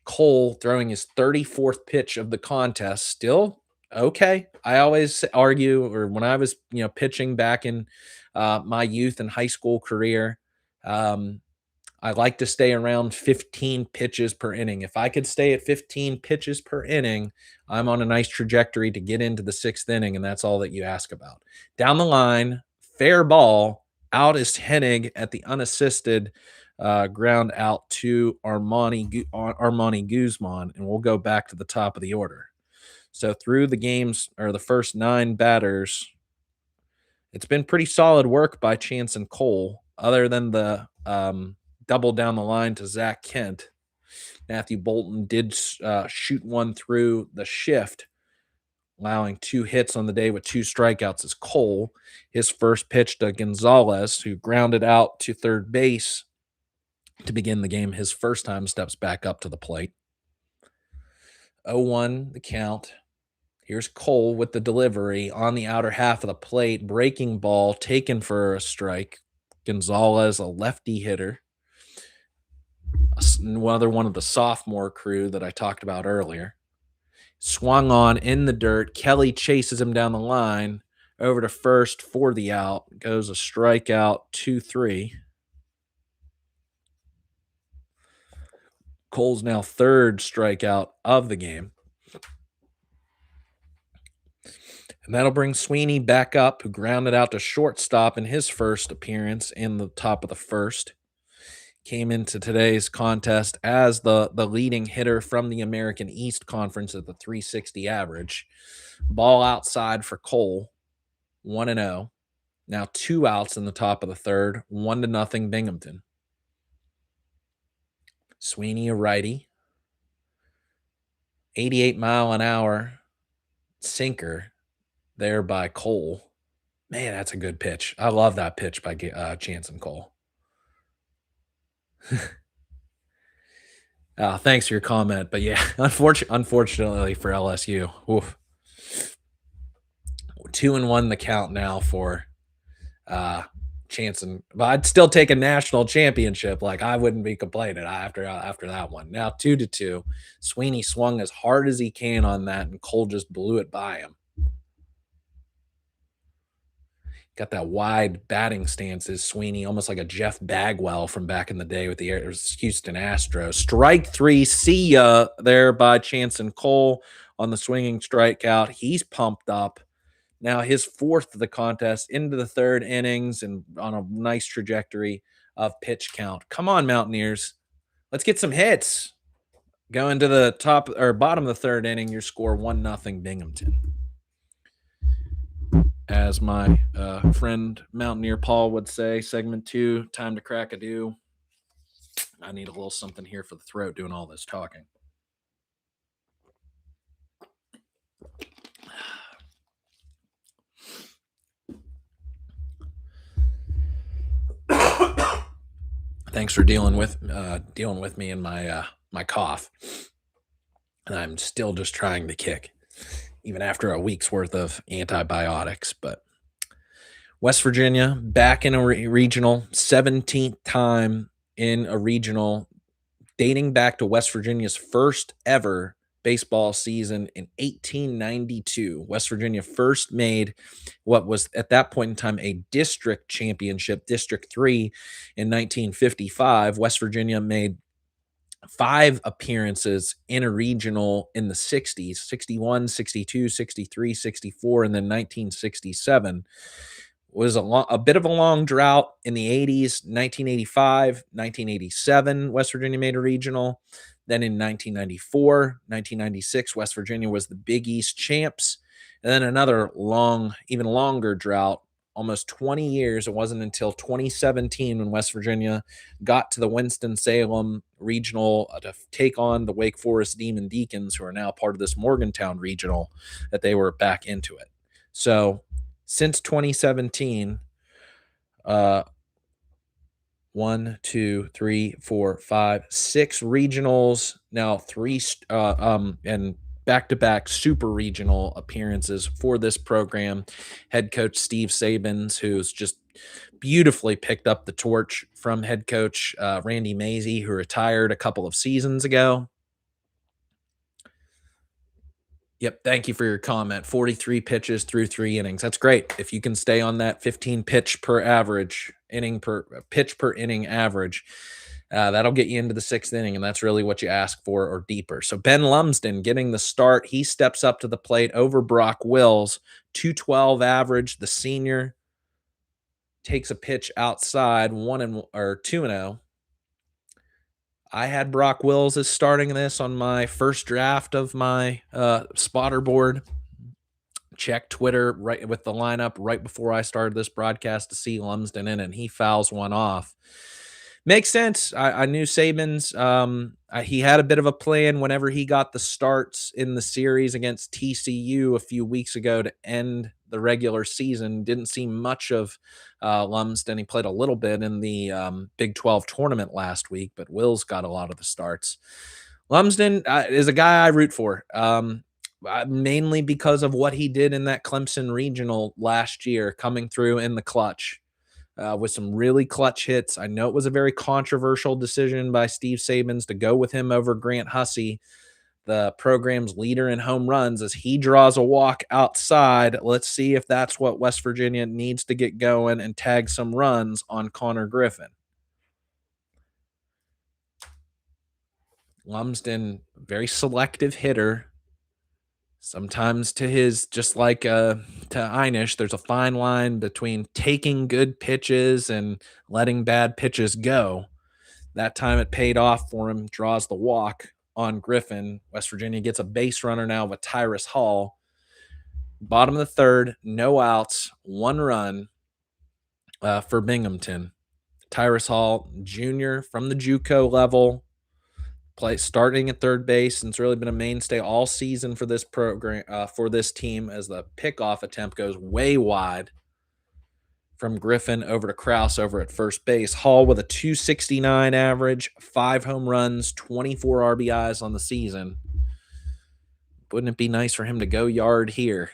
Cole throwing his 34th pitch of the contest, still okay. I always argue, or when I was pitching back in my youth and high school career, I like to stay around 15 pitches per inning. If I could stay at 15 pitches per inning, I'm on a nice trajectory to get into the 6th inning, and that's all that you ask about. Down the line, fair ball, out is Hennig at the unassisted ground out to Armani Guzman, and we'll go back to the top of the order. So through the games, or the first 9 batters, it's been pretty solid work by Chance and Cole, other than the double down the line to Zach Kent. Matthew Bolton did shoot one through the shift, allowing 2 hits on the day with 2 strikeouts as Cole. His first pitch to Gonzalez, who grounded out to third base to begin the game. His first time steps back up to the plate. 0-1 the count. Here's Cole with the delivery on the outer half of the plate. Breaking ball taken for a strike. Gonzalez, a lefty hitter. Another one of the sophomore crew that I talked about earlier. Swung on in the dirt. Kelly chases him down the line. Over to first for the out. Goes a strikeout, 2-3. Cole's now third strikeout of the game. And that'll bring Sweeney back up, who grounded out to shortstop in his first appearance in the top of the first. Came into today's contest as the leading hitter from the American East Conference at the 360 average. Ball outside for Cole, 1-0. Now 2 outs in the top of the third, 1-0 Binghamton. Sweeney, a righty. 88-mile-an-hour sinker there by Cole. Man, that's a good pitch. I love that pitch by Chance and Cole. Thanks for your comment. But yeah, unfortunately for LSU. Oof. 2-1 the count now for Chance. But I'd still take a national championship. Like, I wouldn't be complaining after that one. Now 2-2. Sweeney swung as hard as he can on that, and Cole just blew it by him. Got that wide batting stance is Sweeney, almost like a Jeff Bagwell from back in the day with the Houston Astros. Strike 3, see ya there by Chance and Cole on the swinging strikeout. He's pumped up. Now his 4th of the contest into the 3rd innings and on a nice trajectory of pitch count. Come on, Mountaineers. Let's get some hits. Going to the top or bottom of the 3rd inning, your score 1-0 Binghamton. As my friend Mountaineer Paul would say, segment 2, time to crack a dew. I need a little something here for the throat doing all this talking. Thanks for dealing with me and my cough. And I'm still just trying to kick, even after a week's worth of antibiotics. But West Virginia back in a regional, 17th time in a regional, dating back to West Virginia's first ever baseball season in 1892. West Virginia first made what was at that point in time a district championship, District 3 in 1955. West Virginia made 5 appearances in a regional in the 60s, 61, 62, 63, 64, and then 1967. Was a bit of a long drought in the 80s, 1985, 1987, West Virginia made a regional. Then in 1994, 1996, West Virginia was the Big East champs. And then another long, even longer drought, almost 20 years. It wasn't until 2017 when West Virginia got to the Winston-Salem regional to take on the Wake Forest Demon Deacons, who are now part of this Morgantown regional, that they were back into it. So since 2017, 1, 2, 3, 4, 5, 6 regionals, now 3 and back-to-back super regional appearances for this program. Head coach Steve Sabins, who's just beautifully picked up the torch from head coach Randy Mazey, who retired a couple of seasons ago. Yep, thank you for your comment. 43 pitches through 3 innings. That's great. If you can stay on that 15 pitch per inning average, that'll get you into the 6th inning, and that's really what you ask for or deeper. So Ben Lumsden getting the start. He steps up to the plate over Brock Wills. 212 average. The senior takes a pitch outside, 2-0. I had Brock Wills as starting this on my first draft of my spotter board. Check Twitter right with the lineup right before I started this broadcast to see Lumsden in, and he fouls one off. Makes sense. I knew Saban's. He had a bit of a plan whenever he got the starts in the series against TCU a few weeks ago to end the regular season. Didn't see much of Lumsden. He played a little bit in the Big 12 tournament last week, but Will's got a lot of the starts. Lumsden is a guy I root for, mainly because of what he did in that Clemson regional last year, coming through in the clutch with some really clutch hits. I know it was a very controversial decision by Steve Sabins to go with him over Grant Hussey, the program's leader in home runs, as he draws a walk outside. Let's see if that's what West Virginia needs to get going and tag some runs on Connor Griffin. Lumsden, very selective hitter. Sometimes to his, just like to Einish, there's a fine line between taking good pitches and letting bad pitches go. That time it paid off for him, draws the walk on Griffin. West Virginia gets a base runner now with Tyrus Hall. Bottom of the third, no outs, 1 run for Binghamton. Tyrus Hall, junior from the JUCO level, starting at third base, and it's really been a mainstay all season for this program, for this team, as the pickoff attempt goes way wide from Griffin over to Krause over at first base. Hall with a 269 average, 5 home runs, 24 RBIs on the season. Wouldn't it be nice for him to go yard here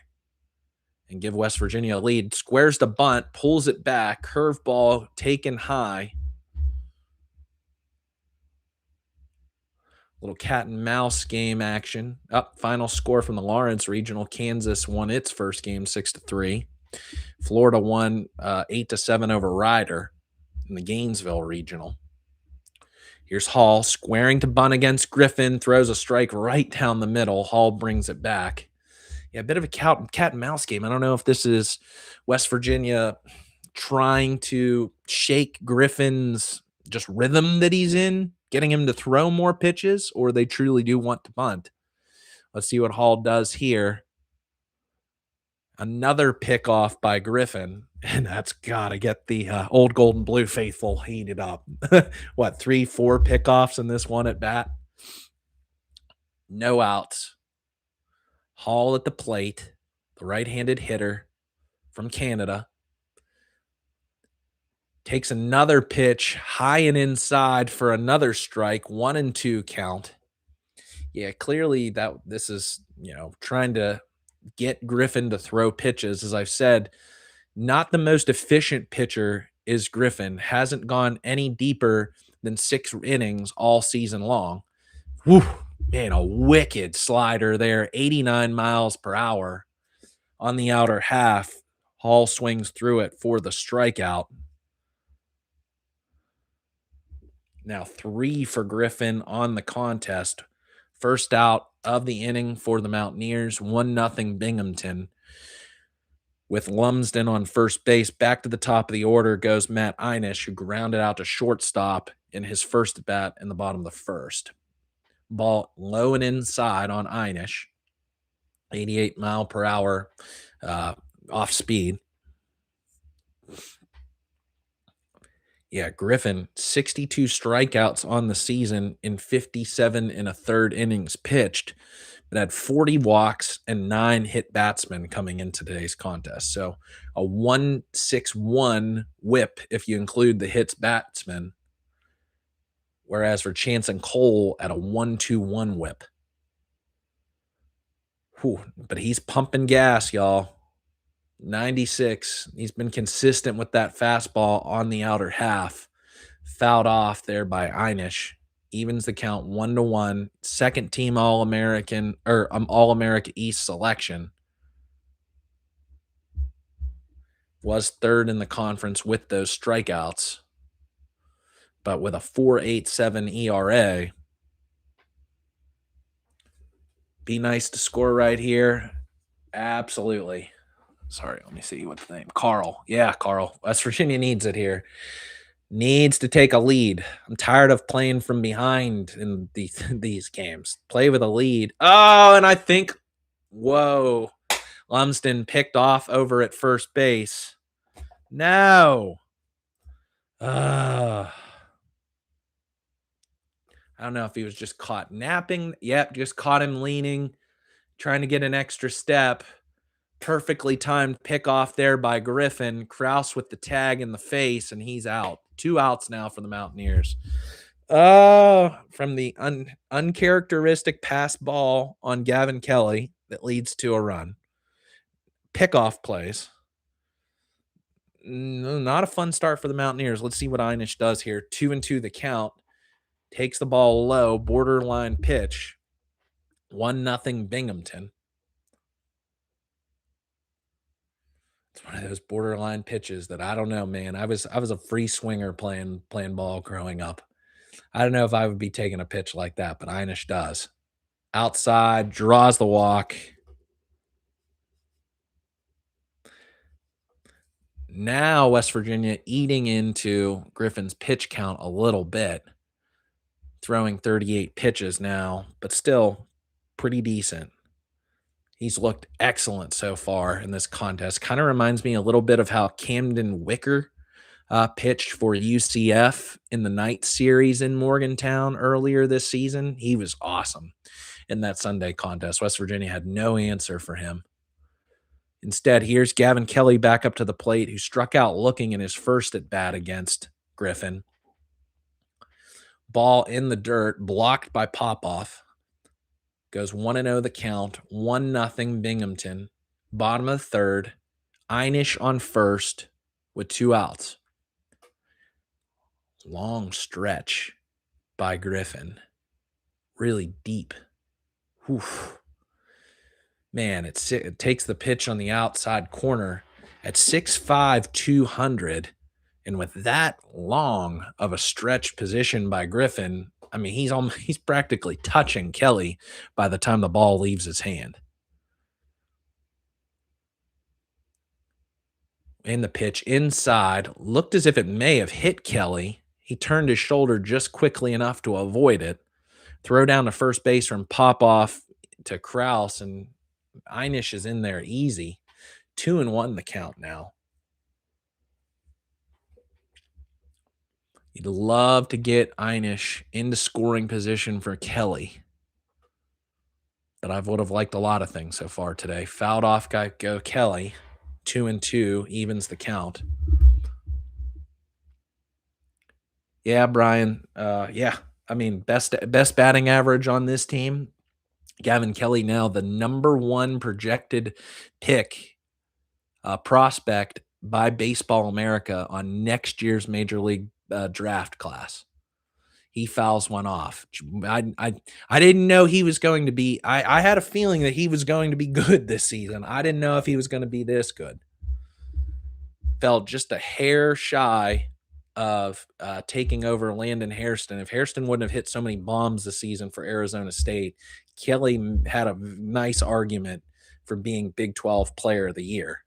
and give West Virginia a lead? Squares the bunt, pulls it back, curveball taken high. Little cat and mouse game action. Final score from the Lawrence Regional. Kansas won its first game 6-3. Florida won 8-7 over Ryder in the Gainesville Regional. Here's Hall squaring to bunt against Griffin, throws a strike right down the middle. Hall brings it back. Yeah, a bit of a cat and mouse game. I don't know if this is West Virginia trying to shake Griffin's just rhythm that he's in, getting him to throw more pitches, or they truly do want to bunt. Let's see what Hall does here. Another pickoff by Griffin, and that's got to get the old gold and blue faithful heated up. 3-4 pickoffs in this one at bat? No outs. Hall at the plate, the right-handed hitter from Canada, takes another pitch high and inside for another strike, 1-2 count. Yeah, clearly that this is, trying to get Griffin to throw pitches. As I've said, not the most efficient pitcher is Griffin. Hasn't gone any deeper than 6 innings all season long. Whew, man, a wicked slider there, 89 miles per hour on the outer half. Hall swings through it for the strikeout. Now 3 for Griffin on the contest. First out of the inning for the Mountaineers, 1-0 Binghamton. With Lumsden on first base, back to the top of the order goes Matt Einish, who grounded out to shortstop in his first at bat in the bottom of the first. Ball low and inside on Einish, 88 mile per hour off speed. Yeah, Griffin, 62 strikeouts on the season in 57 1/3 innings pitched, but had 40 walks and 9 hit batsmen coming into today's contest. So a 1.61 whip if you include the hits batsmen, whereas for Chance and Cole at a 1.21 whip. Whew, but he's pumping gas, y'all. 96. He's been consistent with that fastball on the outer half. Fouled off there by Einish. Evens the count 1-1. Second team All-American or All-America East selection. Was third in the conference with those strikeouts. But with a 4.87 ERA. Be nice to score right here. Absolutely. Sorry, let me see what's the name. Carl. Yeah, Carl. West Virginia needs it here. Needs to take a lead. I'm tired of playing from behind in these games. Play with a lead. Oh, and I think, whoa, Lumsden picked off over at first base. No. I don't know if he was just caught napping. Yep, just caught him leaning, trying to get an extra step. Perfectly timed pick off there by Griffin. Kraus with the tag in the face, and he's out. 2 outs now for the Mountaineers. From the uncharacteristic pass ball on Gavin Kelly that leads to a run. Pickoff plays. Not a fun start for the Mountaineers. Let's see what Einish does here. 2-2 the count. Takes the ball low, borderline pitch. 1-0 Binghamton. It's one of those borderline pitches that I don't know, man. I was a free swinger playing ball growing up. I don't know if I would be taking a pitch like that, but Einish does. Outside, draws the walk. Now West Virginia eating into Griffin's pitch count a little bit, throwing 38 pitches now, but still pretty decent. He's looked excellent so far in this contest. Kind of reminds me a little bit of how Camden Wicker pitched for UCF in the night series in Morgantown earlier this season. He was awesome in that Sunday contest. West Virginia had no answer for him. Instead, here's Gavin Kelly back up to the plate, who struck out looking in his first at bat against Griffin. Ball in the dirt, blocked by Popoff. Goes 1-0 the count, 1-0 Binghamton. Bottom of the third. Einish on first with 2 outs. Long stretch by Griffin. Really deep. Whew. Man, it takes the pitch on the outside corner at 6'5", 200. And with that long of a stretch position by Griffin, I mean, he's practically touching Kelly by the time the ball leaves his hand. And the pitch inside looked as if it may have hit Kelly. He turned his shoulder just quickly enough to avoid it. Throw down to first base from Popoff to Kraus, and Einish is in there easy. 2-1 the count now. You'd love to get Einish into scoring position for Kelly, but I would have liked a lot of things so far today. Fouled off guy go Kelly. 2-2 evens the count. Yeah, Brian. Yeah. I mean, best batting average on this team. Gavin Kelly now the number 1 projected pick prospect by Baseball America on next year's Major League draft class. He fouls one off. I didn't know he was going to be. I had a feeling that he was going to be good this season. I didn't know if he was going to be this good. Fell just a hair shy of taking over Landon Hairston. If Hairston wouldn't have hit so many bombs this season for Arizona State, Kelly had a nice argument for being Big 12 Player of the Year,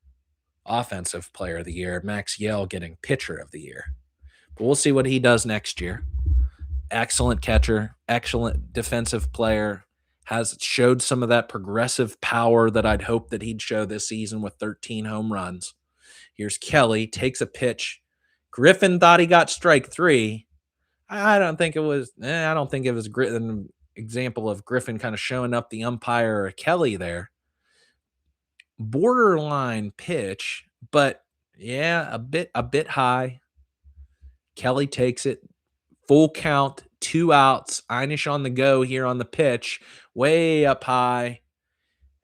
Offensive Player of the Year. Max Yell getting Pitcher of the Year. But we'll see what he does next year. Excellent catcher, excellent defensive player, has showed some of that progressive power that I'd hoped that he'd show this season with 13 home runs. Here's Kelly, takes a pitch. Griffin thought he got strike 3. I don't think it was an example of Griffin kind of showing up the umpire or Kelly there. Borderline pitch, but yeah, a bit high. Kelly takes it. Full count, 2 outs. Einish on the go here on the pitch, way up high.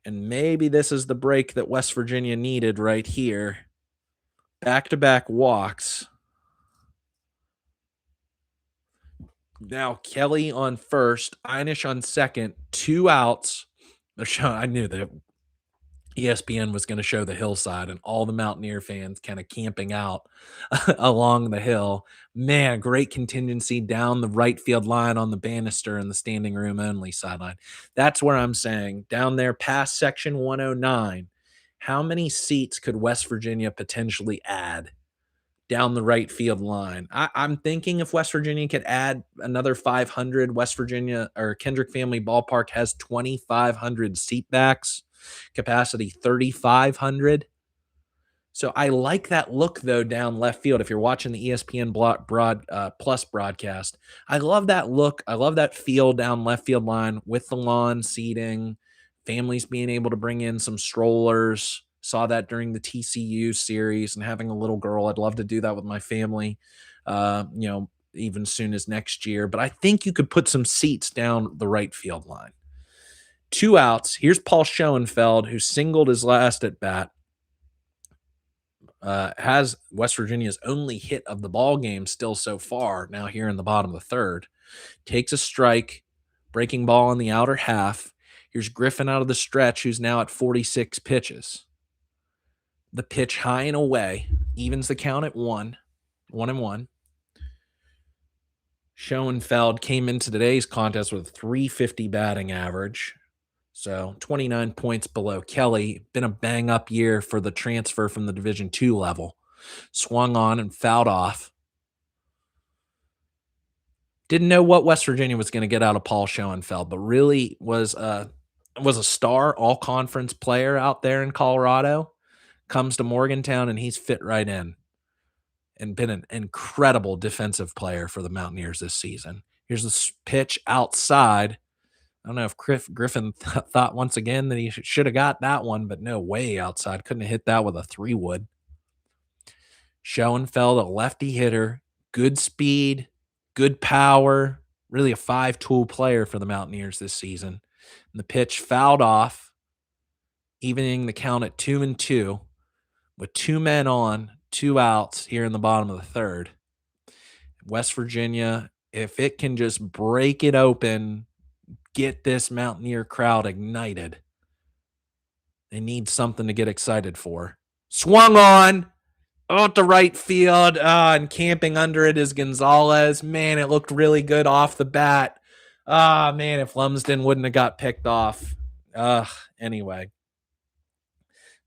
And maybe this is the break that West Virginia needed right here. Back-to-back walks. Now Kelly on first, Einish on second, 2 outs. I knew that ESPN was going to show the hillside and all the Mountaineer fans kind of camping out along the hill. Man, great contingency down the right field line on the banister in the standing room only sideline. That's where I'm saying down there past section 109, how many seats could West Virginia potentially add down the right field line? I'm thinking if West Virginia could add another 500, West Virginia or Kendrick Family Ballpark has 2,500 seat backs. Capacity 3,500. So I like that look though down left field. If you're watching the ESPN plus broadcast, I love that look. I love that field down left field line with the lawn seating, families being able to bring in some strollers. Saw that during the TCU series and having a little girl. I'd love to do that with my family. Even soon as next year. But I think you could put some seats down the right field line. 2 outs. Here's Paul Schoenfeld, who singled his last at bat. Has West Virginia's only hit of the ball game still so far, now here in the bottom of the third. Takes a strike, breaking ball in the outer half. Here's Griffin out of the stretch, who's now at 46 pitches. The pitch high and away, evens the count at 1-1. Schoenfeld came into today's contest with a 350 batting average. So 29 points below Kelly. Been a bang-up year for the transfer from the Division II level. Swung on and fouled off. Didn't know what West Virginia was going to get out of Paul Schoenfeld, but really was a star all-conference player out there in Colorado. Comes to Morgantown, and he's fit right in and been an incredible defensive player for the Mountaineers this season. Here's the pitch outside. I don't know if Griffin thought once again that he should have got that one, but no way outside. Couldn't have hit that with a 3-wood. Schoenfeld, a lefty hitter, good speed, good power, really a 5-tool player for the Mountaineers this season. And the pitch fouled off, evening the count at 2-2 with 2 men on, 2 outs here in the bottom of the third. West Virginia, if it can just break it open, get this Mountaineer crowd ignited. They need something to get excited for. Swung on out to right field, and camping under it is Gonzalez. Man, it looked really good off the bat. Man, if Lumsden wouldn't have got picked off. Anyway,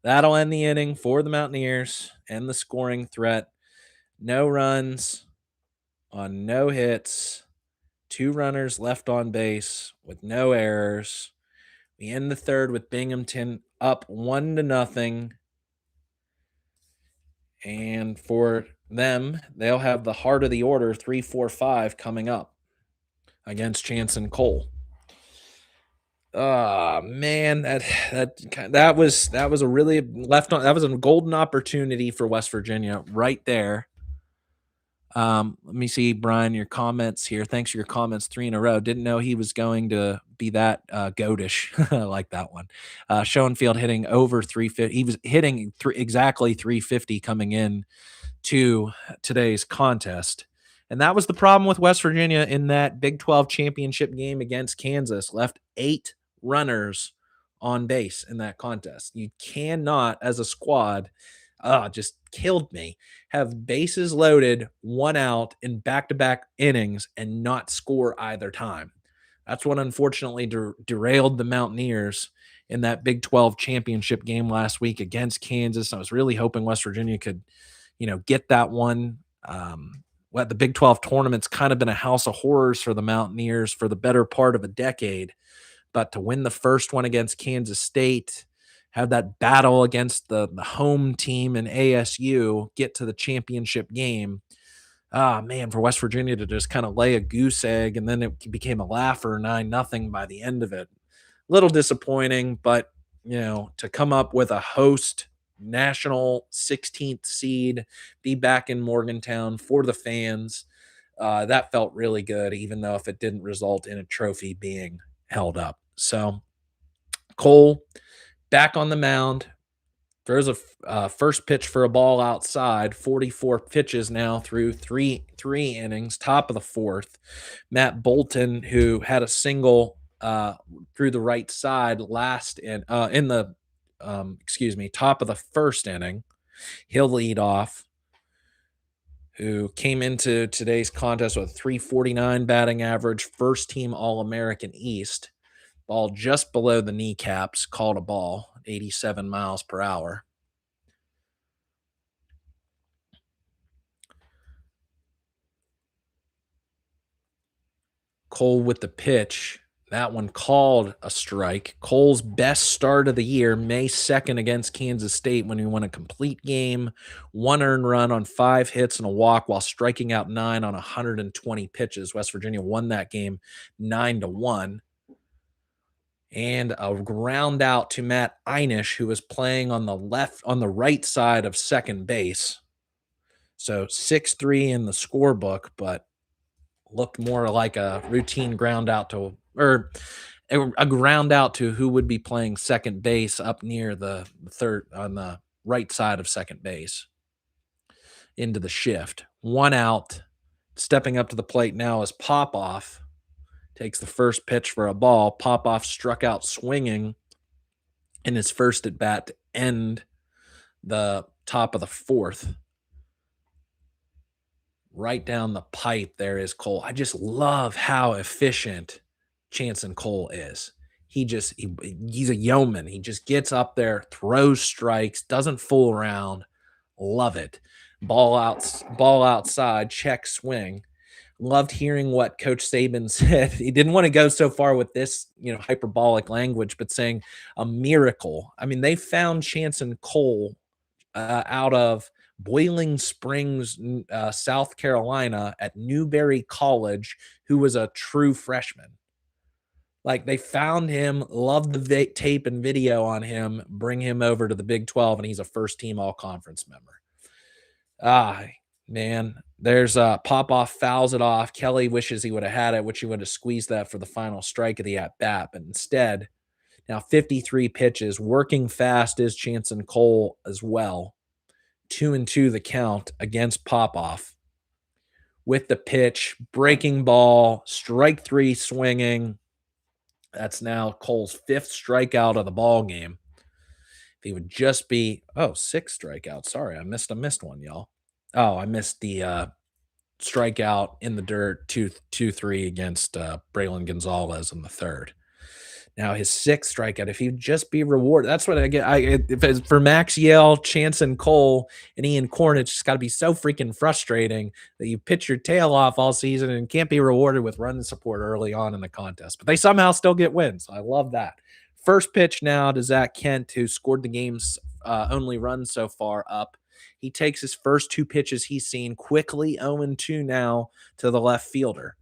that'll end the inning for the Mountaineers and the scoring threat. No runs on no hits. 2 runners left on base with no errors. We end the third with Binghamton up 1-0. And for them, they'll have the heart of the order 3-4-5 coming up against Chance and Cole. Man, that was a really that was a golden opportunity for West Virginia right there. Let me see, Brian, your comments here. Thanks for your comments 3 in a row. Didn't know he was going to be that goatish. I like that one. Schoenfeld hitting over 350. He was hitting exactly 350 coming in to today's contest. And that was the problem with West Virginia in that Big 12 championship game against Kansas. Left 8 runners on base in that contest. You cannot, as a squad, just killed me, have bases loaded, 1 out in back-to-back innings and not score either time. That's what unfortunately derailed the Mountaineers in that Big 12 championship game last week against Kansas. I was really hoping West Virginia could, get that one. The Big 12 tournament's kind of been a house of horrors for the Mountaineers for the better part of a decade. But to win the first one against Kansas State, have that battle against the home team in ASU, get to the championship game. Man, for West Virginia to just kind of lay a goose egg, and then it became a laugher 9-0 by the end of it. A little disappointing, but, to come up with a host national 16th seed, be back in Morgantown for the fans, that felt really good, even though if it didn't result in a trophy being held up. So Cole back on the mound, throws a first pitch for a ball outside. 44 pitches now through three innings, top of the fourth. Matt Bolton, who had a single through the right side top of the first inning, he'll lead off. Who came into today's contest with a 349 batting average, first team All-American East. Ball just below the kneecaps, called a ball, 87 miles per hour. Cole with the pitch, That one called a strike. Cole's best start of the year, May 2nd against Kansas State, when he won a complete game, 1 earned run on 5 hits and a walk while striking out 9 on 120 pitches. West Virginia won that game 9-1. And a ground out to Matt Einish, who was playing on the right side of second base. So 6-3 in the scorebook, but looked more like a routine ground out to, or a ground out to who would be playing second base up near the third on the right side of second base into the shift. 1 out. Stepping up to the plate now is Popoff. Takes the first pitch for a ball. Popoff struck out swinging in his first at bat to end the top of the fourth. Right down the pipe there is Cole. I just love how efficient Chanson Cole is. He's a yeoman. He just gets up there, throws strikes, doesn't fool around. Love it. Ball outside, check swing. Loved hearing what Coach Saban said. He didn't want to go so far with this, hyperbolic language, but saying a miracle. I mean, they found Chanson Cole out of Boiling Springs, South Carolina at Newberry College, who was a true freshman. Like, they found him, loved the tape and video on him, bring him over to the Big 12, and he's a first-team all-conference member. Man, there's Popoff fouls it off. Kelly wishes he would have had it, which he would have squeezed that for the final strike of the at-bat, but instead, now 53 pitches, working fast is Chanson Cole as well. 2-2 the count against Popoff. With the pitch, breaking ball, strike 3 swinging. That's now Cole's 5th strikeout of the ball game. If he would just be 6 strikeouts. Sorry, I missed one, y'all. Oh, I missed the strikeout in the dirt 2-3 against Braylon Gonzalez in the third. Now his 6th strikeout, if he'd just be rewarded, that's what I get. If it's for Max Yell, Chanson Cole, and Ian Corn, it's just got to be so freaking frustrating that you pitch your tail off all season and can't be rewarded with run support early on in the contest. But they somehow still get wins. I love that. First pitch now to Zach Kent, who scored the game's only run so far up. He takes his first 2 pitches he's seen quickly, 0-2 now to the left fielder.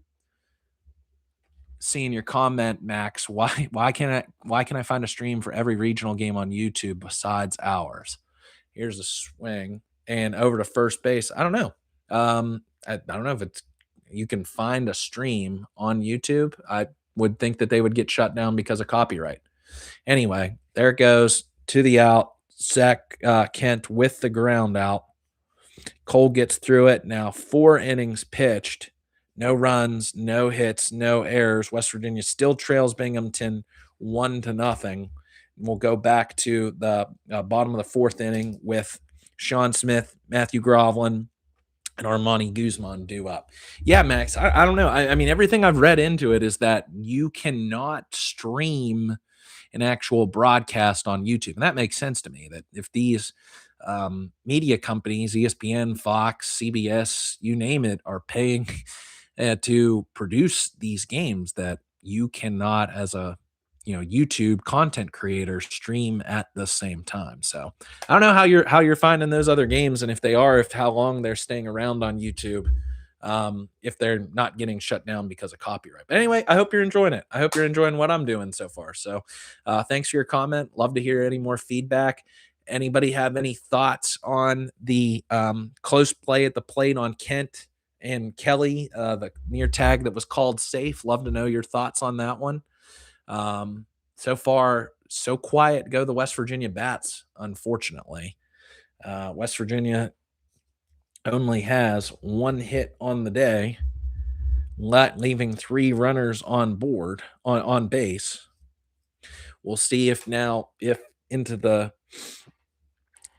Seeing your comment, Max, why can't I find a stream for every regional game on YouTube besides ours? Here's a swing and over to first base. I don't know. I don't know if you can find a stream on YouTube. I would think that they would get shut down because of copyright. Anyway, there it goes to the out. Zach Kent with the ground out. Cole gets through it. Now 4 innings pitched. No runs, no hits, no errors. West Virginia still trails Binghamton 1-0. We'll go back to the bottom of the 4th inning with Sean Smith, Matthew Groveland, and Armani Guzman due up. Yeah, Max, I don't know. I mean, everything I've read into it is that you cannot stream an actual broadcast on YouTube. And that makes sense to me, that if these media companies, ESPN, Fox, CBS, you name it, are paying to produce these games, that you cannot, as a YouTube content creator, stream at the same time. So I don't know how you're finding those other games, and if they are, how long they're staying around on YouTube, if they're not getting shut down because of copyright. But anyway, I hope you're enjoying it. I hope you're enjoying what I'm doing so far. So thanks for your comment. Love to hear any more feedback. Anybody have any thoughts on the close play at the plate on Kent and Kelly, the near tag that was called safe? Love to know your thoughts on that one. So far, so quiet go the West Virginia bats, unfortunately. West Virginia only has 1 hit on the day, leaving 3 runners on board, on base. We'll see if into the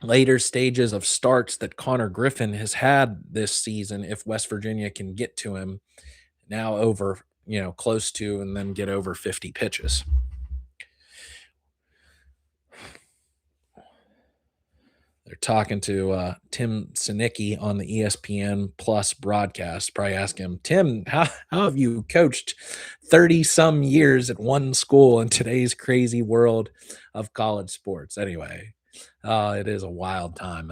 later stages of starts that Connor Griffin has had this season, if West Virginia can get to him now over, close to, and then get over 50 pitches. They're talking to Tim Sinicki on the ESPN Plus broadcast, probably asking him, Tim, how have you coached 30 some years at one school in today's crazy world of college sports? Anyway, it is a wild time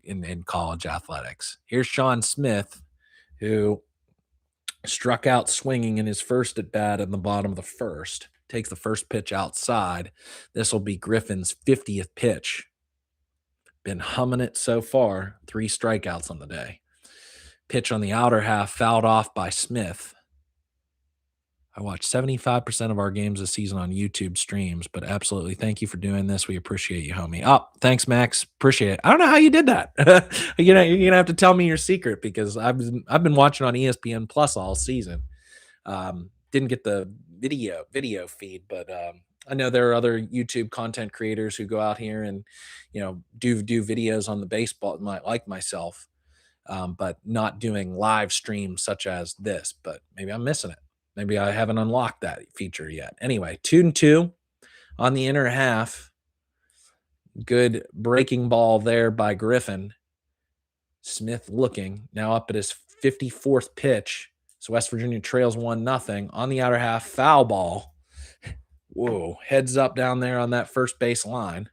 in college athletics. Here's Sean Smith, who struck out swinging in his first at bat in the bottom of the first. Takes the first pitch outside. This will be Griffin's 50th pitch. Been humming it so far. 3 strikeouts on the day. Pitch on the outer half, fouled off by Smith. I watch 75% of our games this season on YouTube streams, but absolutely thank you for doing this. We appreciate you, homie. Oh, thanks, Max. Appreciate it. I don't know how you did that. You're gonna have to tell me your secret, because I've been watching on ESPN Plus all season. Didn't get the video feed, but I know there are other YouTube content creators who go out here and do videos on the baseball, like myself, but not doing live streams such as this. But maybe I'm missing it. Maybe I haven't unlocked that feature yet. Anyway, 2-2 on the inner half. Good breaking ball there by Griffin. Smith looking, now up at his 54th pitch. So West Virginia trails 1-0 on the outer half. Foul ball. Whoa, heads up down there on that first base line.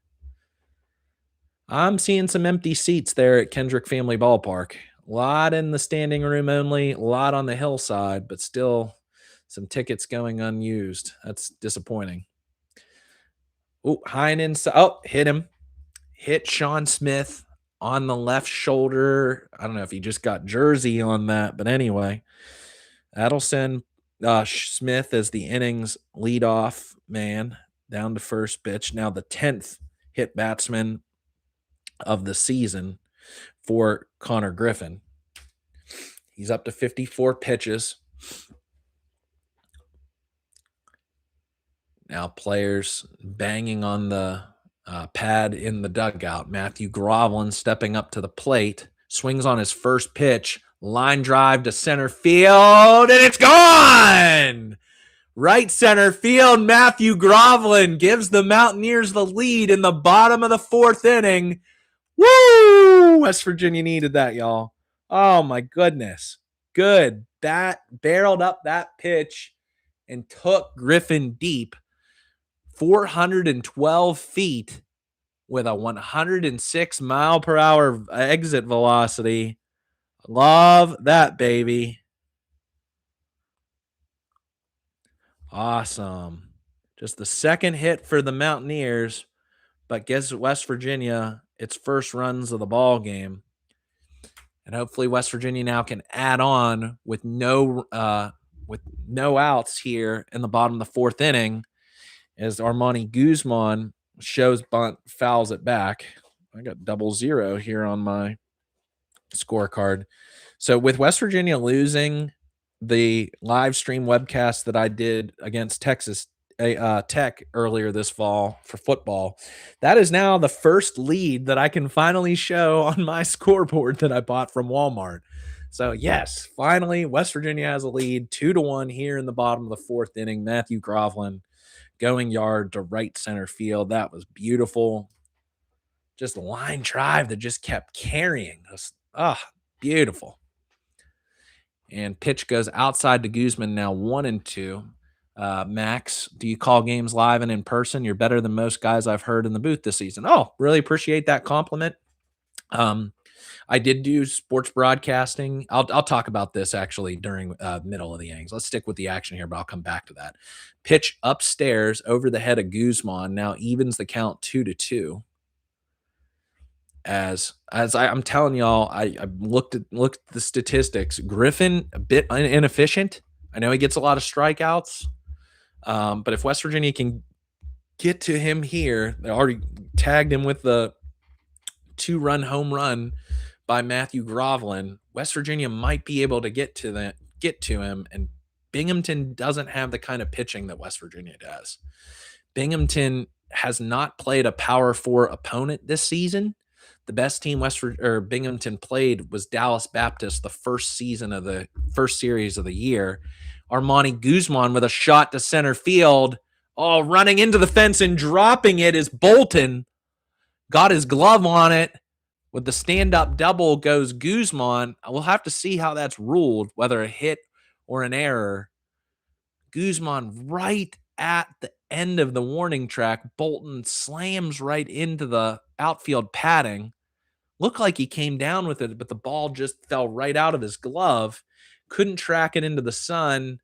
I'm seeing some empty seats there at Kendrick Family Ballpark. A lot in the standing room only, a lot on the hillside, but still some tickets going unused. That's disappointing. Oh, high and inside. Oh, hit him. Hit Sean Smith on the left shoulder. I don't know if he just got jersey on that, but anyway, that'll send Smith as the innings leadoff man down to first pitch. Now the 10th hit batsman of the season for Connor Griffin. He's up to 54 pitches. Now players banging on the pad in the dugout. Matthew Groveland stepping up to the plate, swings on his first pitch, line drive to center field, and it's gone! Right center field, Matthew Groveland gives the Mountaineers the lead in the bottom of the 4th inning. Woo! West Virginia needed that, y'all. Oh, my goodness. Good. That barreled up that pitch and took Griffin deep. 412 feet with a 106 mile per hour exit velocity. Love that, baby. Awesome. Just the second hit for the Mountaineers, but gives West Virginia its first runs of the ball game. And hopefully West Virginia now can add on with no outs here in the bottom of the 4th inning, as Armani Guzman shows bunt, fouls it back. I got 0-0 here on my scorecard. So with West Virginia losing the live stream webcast that I did against Texas Tech earlier this fall for football, that is now the first lead that I can finally show on my scoreboard that I bought from Walmart. So yes, finally West Virginia has a lead, 2-1 here in the bottom of the 4th inning. Matthew Groveland going yard to right center field. That was beautiful. Just a line drive that just kept carrying us. Beautiful. And pitch goes outside to Guzman, now 1-2. Max, do you call games live and in person? You're better than most guys I've heard in the booth this season. Oh, really appreciate that compliment. I did do sports broadcasting. I'll talk about this actually during middle of the innings. Let's stick with the action here, but I'll come back to that. Pitch upstairs over the head of Guzman, now evens the count 2-2. As I'm telling y'all, I looked at the statistics. Griffin a bit inefficient. I know he gets a lot of strikeouts, but if West Virginia can get to him here, they already tagged him with the 2-run home run by Matthew Groveland. West Virginia might be able to get to him, and Binghamton doesn't have the kind of pitching that West Virginia does. Binghamton has not played a Power 4 opponent this season. The best team Binghamton played was Dallas Baptist the first series of the year. Armani Guzman with a shot to center field. Oh, running into the fence and dropping it is Bolton. got his glove on it. With the stand-up double goes Guzman. We'll have to see how that's ruled, whether a hit or an error. Guzman right at the end of the warning track. Bolton slams right into the outfield padding. Looked like he came down with it, but the ball just fell right out of his glove. Couldn't track it into the sun.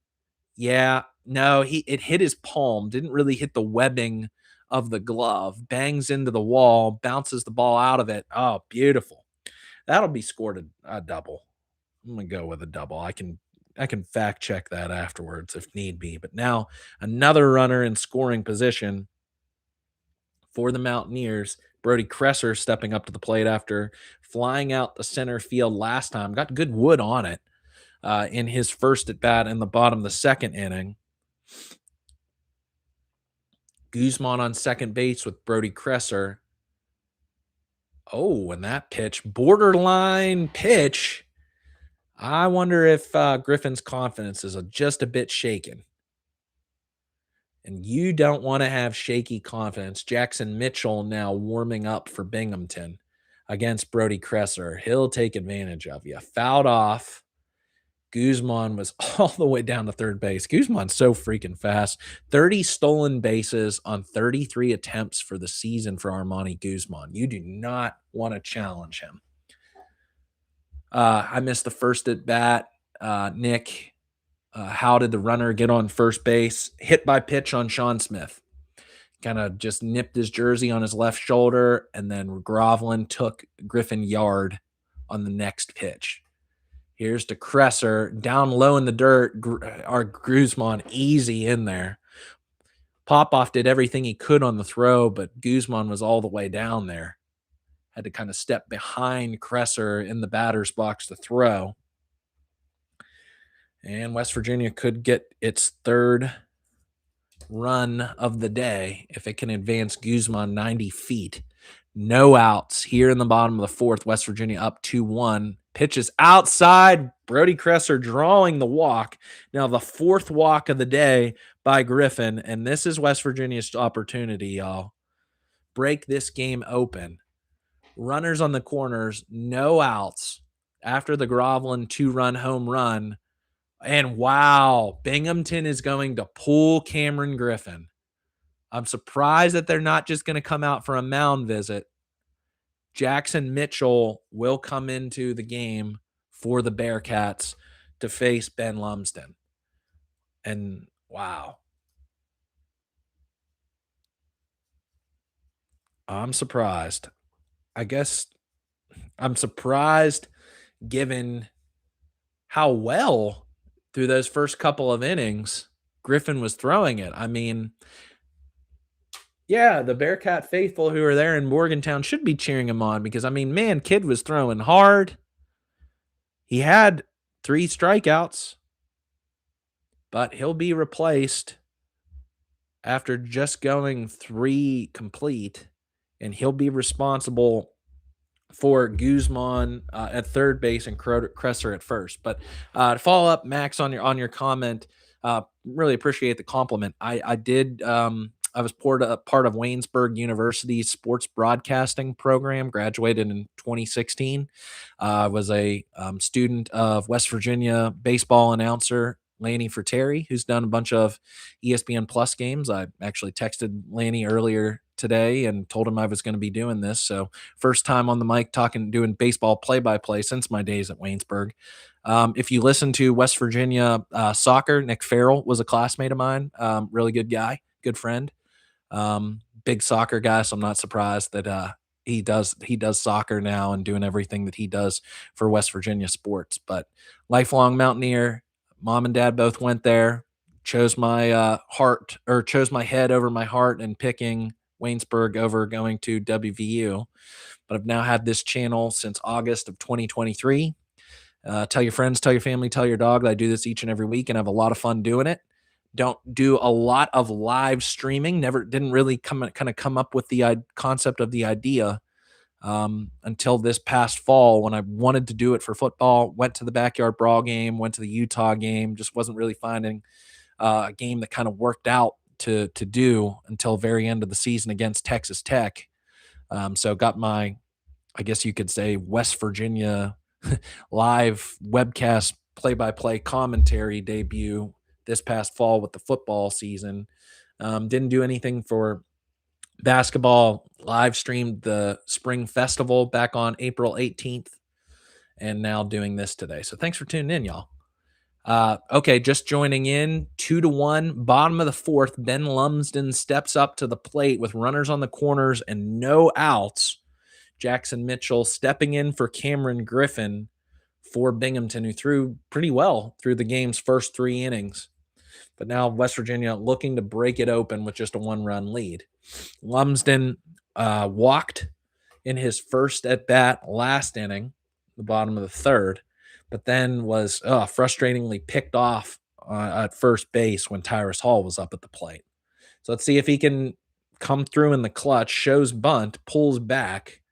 Yeah, no, it hit his palm, didn't really hit the webbing of the glove. Bangs into the wall, bounces the ball out of it. Oh, beautiful. That'll be scored a double. I'm gonna go with a double. I can fact check that afterwards if need be. But now another runner in scoring position for the Mountaineers. Brody Kresser stepping up to the plate after flying out the center field last time. Got good wood on it in his first at bat in the bottom of the second inning. Guzman on second base with Brody Kresser. Oh, and that pitch, borderline pitch. I wonder if Griffin's confidence is just a bit shaken. And you don't want to have shaky confidence. Jackson Mitchell now warming up for Binghamton against Brody Kresser. He'll take advantage of you. Fouled off. Guzman was all the way down to third base. Guzman's so freaking fast. 30 stolen bases on 33 attempts for the season for Armani Guzman. You do not want to challenge him. I missed the first at bat. Nick, how did the runner get on first base? Hit by pitch on Sean Smith. Kind of just nipped his jersey on his left shoulder, and then Groveland took Griffin yard on the next pitch. Here's to Kresser, down low in the dirt. Our Guzman easy in there. Popoff did everything he could on the throw, but Guzman was all the way down there. Had to kind of step behind Kresser in the batter's box to throw. And West Virginia could get its third run of the day if it can advance Guzman 90 feet. No outs here in the bottom of the fourth. West Virginia up 2-1. Pitches outside. Brody Kresser drawing the walk. Now the fourth walk of the day by Griffin. And this is West Virginia's opportunity, y'all. Break this game open. Runners on the corners. No outs after the Groveland 2-run home run. And wow, Binghamton is going to pull Cameron Griffin. I'm surprised that they're not just going to come out for a mound visit. Jackson Mitchell will come into the game for the Bearcats to face Ben Lumsden. And wow. I'm surprised. I guess I'm surprised given how well through those first couple of innings Griffin was throwing it. I mean, yeah, the Bearcat faithful who are there in Morgantown should be cheering him on because, I mean, man, kid was throwing hard. He had 3 strikeouts, but he'll be replaced after just going 3 complete, and he'll be responsible for Guzman at third base and Kresser at first. But to follow up, Max, on your comment, really appreciate the compliment. I was part of Waynesburg University's sports broadcasting program, graduated in 2016. Was a student of West Virginia baseball announcer Lanny Fratteri, who's done a bunch of ESPN Plus games. I actually texted Lanny earlier today and told him I was going to be doing this. So first time on the mic doing baseball play-by-play since my days at Waynesburg. If you listen to West Virginia soccer, Nick Farrell was a classmate of mine. Really good guy, good friend. Big soccer guy, so I'm not surprised that he does soccer now and doing everything that he does for West Virginia sports. But lifelong Mountaineer, mom and dad both went there. Chose my chose my head over my heart and picking Waynesburg over going to WVU. But I've now had this channel since August of 2023. Tell your friends, tell your family, tell your dog that I do this each and every week and have a lot of fun doing it. Don't do a lot of live streaming. Didn't really come up with the concept of the idea until this past fall when I wanted to do it for football. Went to the backyard brawl game, went to the Utah game. Just wasn't really finding a game that kind of worked out to do until very end of the season against Texas Tech. So got my, I guess you could say, West Virginia live webcast play-by-play commentary debut this past fall with the football season. Didn't do anything for basketball. Live streamed the spring festival back on April 18th, and now doing this today. So thanks for tuning in, y'all. Okay, just joining in, 2-1, bottom of the fourth. Ben Lumsden steps up to the plate with runners on the corners and no outs. Jackson Mitchell stepping in for Cameron Griffin for Binghamton, who threw pretty well through the game's first 3 innings. But now West Virginia looking to break it open with just a 1-run lead. Lumsden walked in his first at bat last inning, the bottom of the third, but then was frustratingly picked off at first base when Tyrus Hall was up at the plate. So let's see if he can come through in the clutch, shows bunt, pulls back,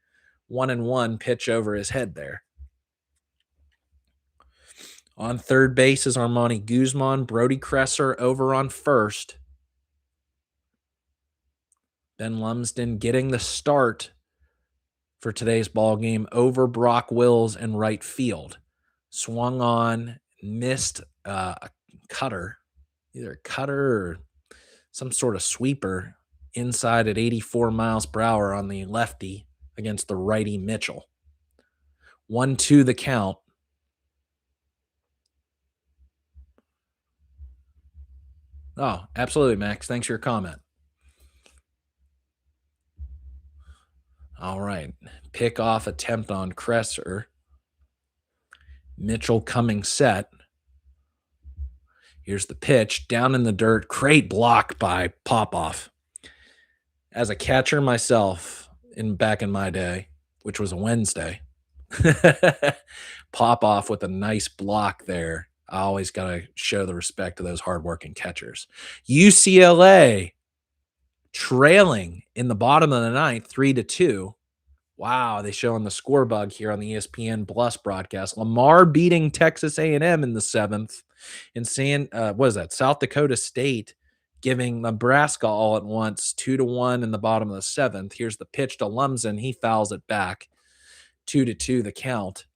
1-1 pitch over his head there. On third base is Armani Guzman, Brody Kresser over on first. Ben Lumsden getting the start for today's ball game over Brock Wills in right field. Swung on, missed a cutter, either a cutter or some sort of sweeper inside at 84 miles per hour on the lefty against the righty Mitchell. 1-2 the count. Oh, absolutely, Max. Thanks for your comment. All right. Pick-off attempt on Kresser. Mitchell coming set. Here's the pitch. Down in the dirt. Great block by Popoff. As a catcher myself, back in my day, which was a Wednesday, Popoff with a nice block there. I always got to show the respect to those hardworking catchers. UCLA trailing in the bottom of the ninth, 3-2. Wow, they show on the score bug here on the ESPN Plus broadcast. Lamar beating Texas A&M in the seventh, and South Dakota State giving Nebraska all at once 2-1 in the bottom of the seventh. Here's the pitch to Lumsden. He fouls it back. 2-2 the count.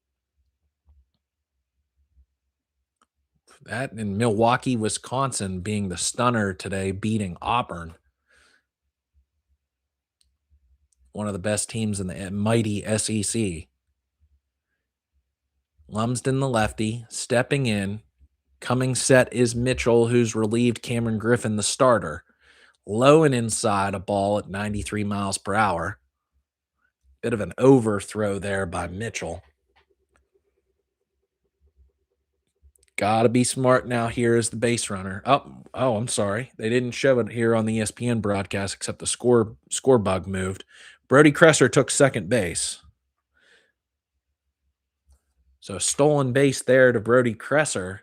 That in Milwaukee, Wisconsin being the stunner today, beating Auburn. One of the best teams in the mighty SEC. Lumsden, the lefty, stepping in. Coming set is Mitchell, who's relieved Cameron Griffin, the starter. Low and inside, a ball at 93 miles per hour. Bit of an overthrow there by Mitchell. Gotta be smart now. Here is the base runner. Oh, I'm sorry. They didn't show it here on the ESPN broadcast, except the score bug moved. Brody Kresser took second base. So stolen base there to Brody Kresser.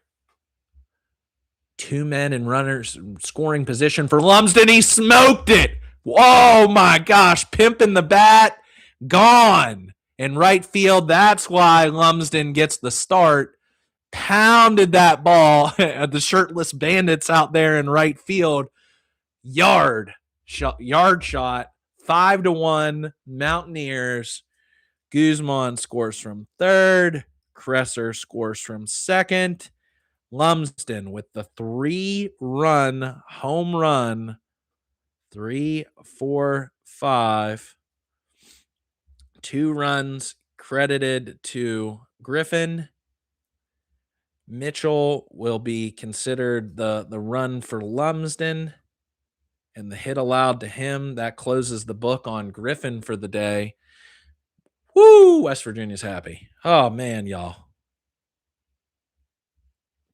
2 men and runners scoring position for Lumsden. He smoked it. Oh my gosh. Pimping the bat. Gone in right field. That's why Lumsden gets the start. Pounded that ball at the shirtless bandits out there in right field. Yard shot. 5-1 Mountaineers. Guzman scores from third. Kresser scores from second. Lumsden with the 3-run home run. 3, 4, 5. 2 runs credited to Griffin. Mitchell will be considered the run for Lumsden, and the hit allowed to him. That closes the book on Griffin for the day. Woo! West Virginia's happy. Oh, man, y'all.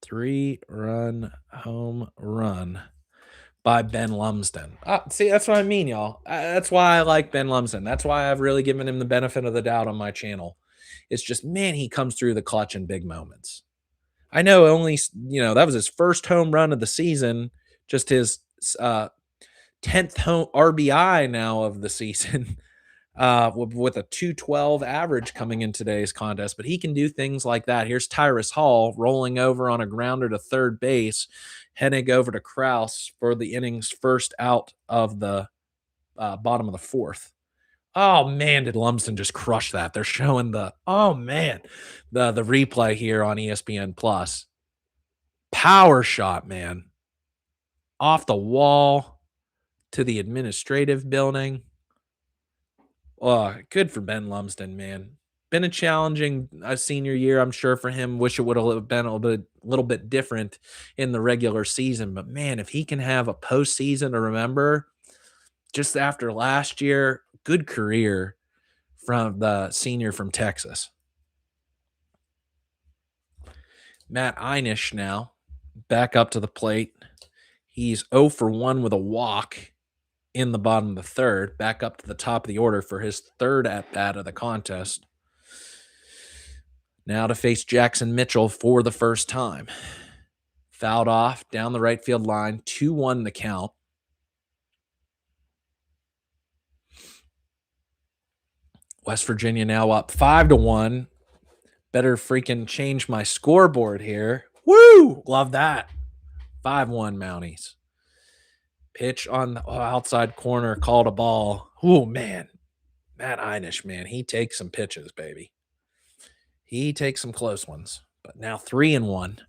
3-run home run by Ben Lumsden. See, that's what I mean, y'all. That's why I like Ben Lumsden. That's why I've really given him the benefit of the doubt on my channel. It's just, man, he comes through the clutch in big moments. I know only, that was his first home run of the season, just his 10th home RBI now of the season, with a 212 average coming in today's contest. But he can do things like that. Here's Tyrus Hall rolling over on a grounder to third base, heading over to Krause for the inning's first out of the bottom of the fourth. Oh man, did Lumsden just crush that? They're showing the replay here on ESPN Plus. Power shot, man. Off the wall to the administrative building. Oh, good for Ben Lumsden, man. Been a challenging senior year, I'm sure, for him. Wish it would have been little bit different in the regular season. But man, if he can have a postseason to remember, just after last year, good career from the senior from Texas. Matt Einish now back up to the plate. He's 0 for 1 with a walk in the bottom of the third, back up to the top of the order for his third at-bat of the contest. Now to face Jackson Mitchell for the first time. Fouled off down the right field line, 2-1 the count. West Virginia now up 5-1. Better freaking change my scoreboard here. Woo! Love that. 5-1 Mounties. Pitch on the outside corner, called a ball. Oh, man. Matt Einish, man, he takes some pitches, baby. He takes some close ones. But now 3-1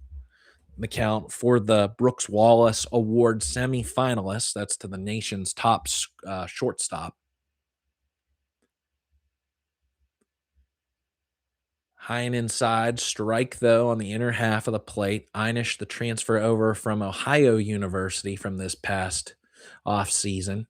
the count for the Brooks Wallace Award semifinalists. That's to the nation's top shortstop. High and inside, strike though on the inner half of the plate. Einish, the transfer over from Ohio University from this past offseason.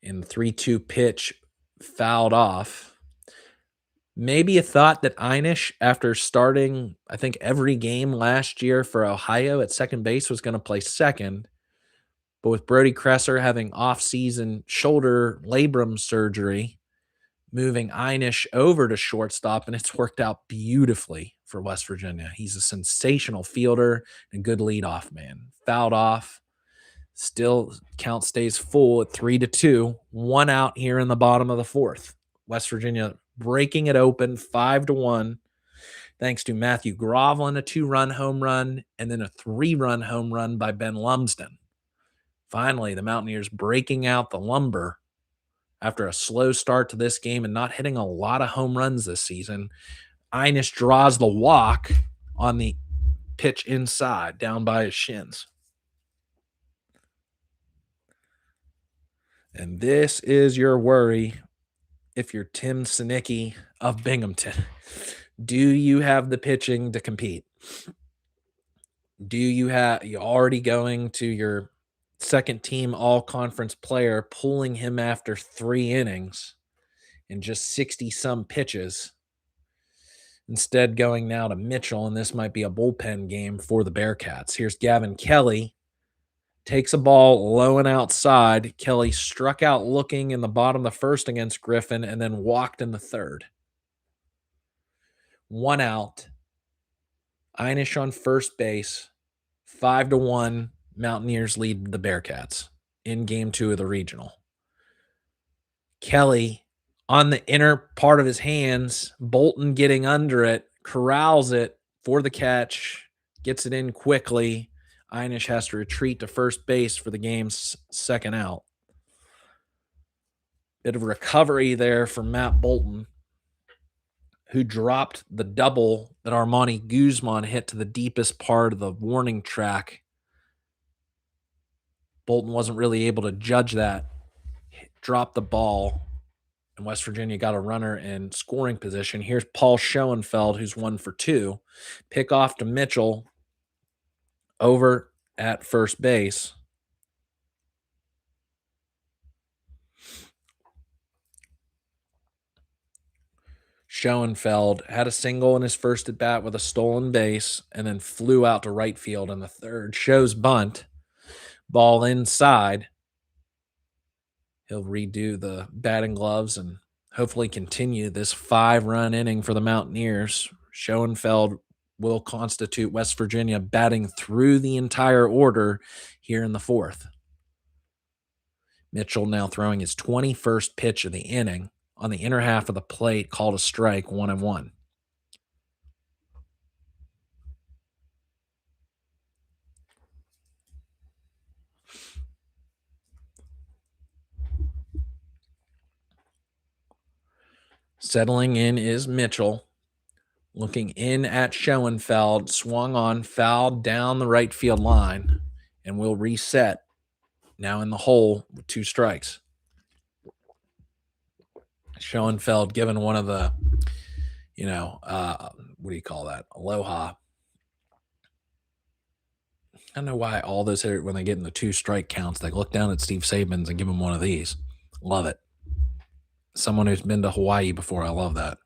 In the 3-2 pitch, fouled off. Maybe a thought that Einish, after starting, I think, every game last year for Ohio at second base, was going to play second. But with Brody Kresser having off-season shoulder labrum surgery, moving Einish over to shortstop, and it's worked out beautifully for West Virginia. He's a sensational fielder and good leadoff man. Fouled off. Still, count stays full at 3-2. 1 out here in the bottom of the fourth. West Virginia breaking it open 5-1, thanks to Matthew Groveland, a 2-run home run, and then a 3-run home run by Ben Lumsden. Finally, the Mountaineers breaking out the lumber after a slow start to this game and not hitting a lot of home runs this season. Einish draws the walk on the pitch inside, down by his shins. And this is your worry if you're Tim Sinicki of Binghamton. Do you have the pitching to compete? You already going to your second team all-conference player, pulling him after 3 innings and just 60-some pitches, instead going now to Mitchell, and this might be a bullpen game for the Bearcats. Here's Gavin Kelly. Takes a ball low and outside. Kelly struck out looking in the bottom of the first against Griffin and then walked in the third. 1 out. Einish on first base. 5-1. Mountaineers lead the Bearcats in game 2 of the regional. Kelly on the inner part of his hands. Bolton getting under it. Corrals it for the catch. Gets it in quickly. Einish has to retreat to first base for the game's second out. Bit of recovery there from Matt Bolton, who dropped the double that Armani Guzman hit to the deepest part of the warning track. Bolton wasn't really able to judge that. Dropped the ball, and West Virginia got a runner in scoring position. Here's Paul Schoenfeld, who's 1 for 2. Pick off to Mitchell over at first base. Schoenfeld had a single in his first at bat with a stolen base and then flew out to right field in the third. Shows bunt. Ball inside. He'll redo the batting gloves and hopefully continue this 5-run inning for the Mountaineers. Schoenfeld will constitute West Virginia batting through the entire order here in the fourth. Mitchell now throwing his 21st pitch of the inning on the inner half of the plate, called a strike, 1-1. Settling in is Mitchell. Looking in at Schoenfeld, swung on, fouled down the right field line, and will reset. Now in the hole with 2 strikes. Schoenfeld given one of the, what do you call that? Aloha. I don't know why all those hitters, when they get in the 2 strike counts, they look down at Steve Sabins and give him one of these. Love it. Someone who's been to Hawaii before, I love that.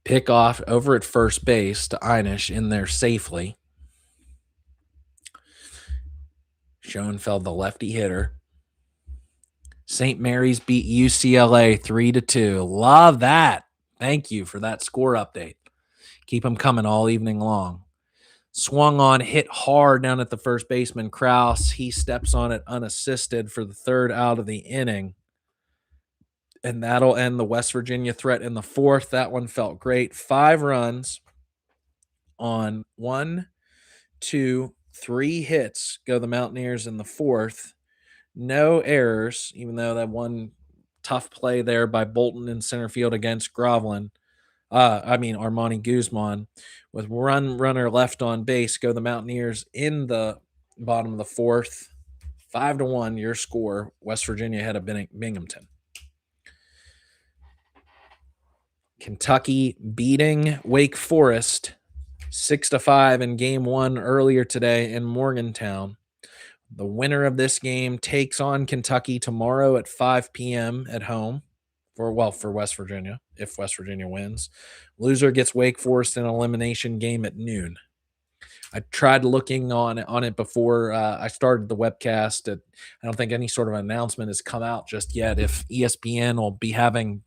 Pick off over at first base to Einish in there safely. Schoenfeld, the lefty hitter. St. Mary's beat UCLA 3-2. Love that. Thank you for that score update. Keep them coming all evening long. Swung on, hit hard down at the first baseman, Krause. He steps on it unassisted for the 3rd out of the inning. And that'll end the West Virginia threat in the 4th. That one felt great. 5 runs on 1, 2, 3 hits go the Mountaineers in the 4th. No errors, even though that one tough play there by Bolton in center field against Armani Guzman. With runner left on base, go the Mountaineers in the bottom of the 4th. 5-1, your score. West Virginia ahead of Binghamton. Kentucky beating Wake Forest 6-5 in game 1 earlier today in Morgantown. The winner of this game takes on Kentucky tomorrow at 5 p.m. at home for West Virginia, if West Virginia wins. Loser gets Wake Forest in an elimination game at noon. I tried looking on it before I started the webcast. I don't think any sort of announcement has come out just yet if ESPN will be having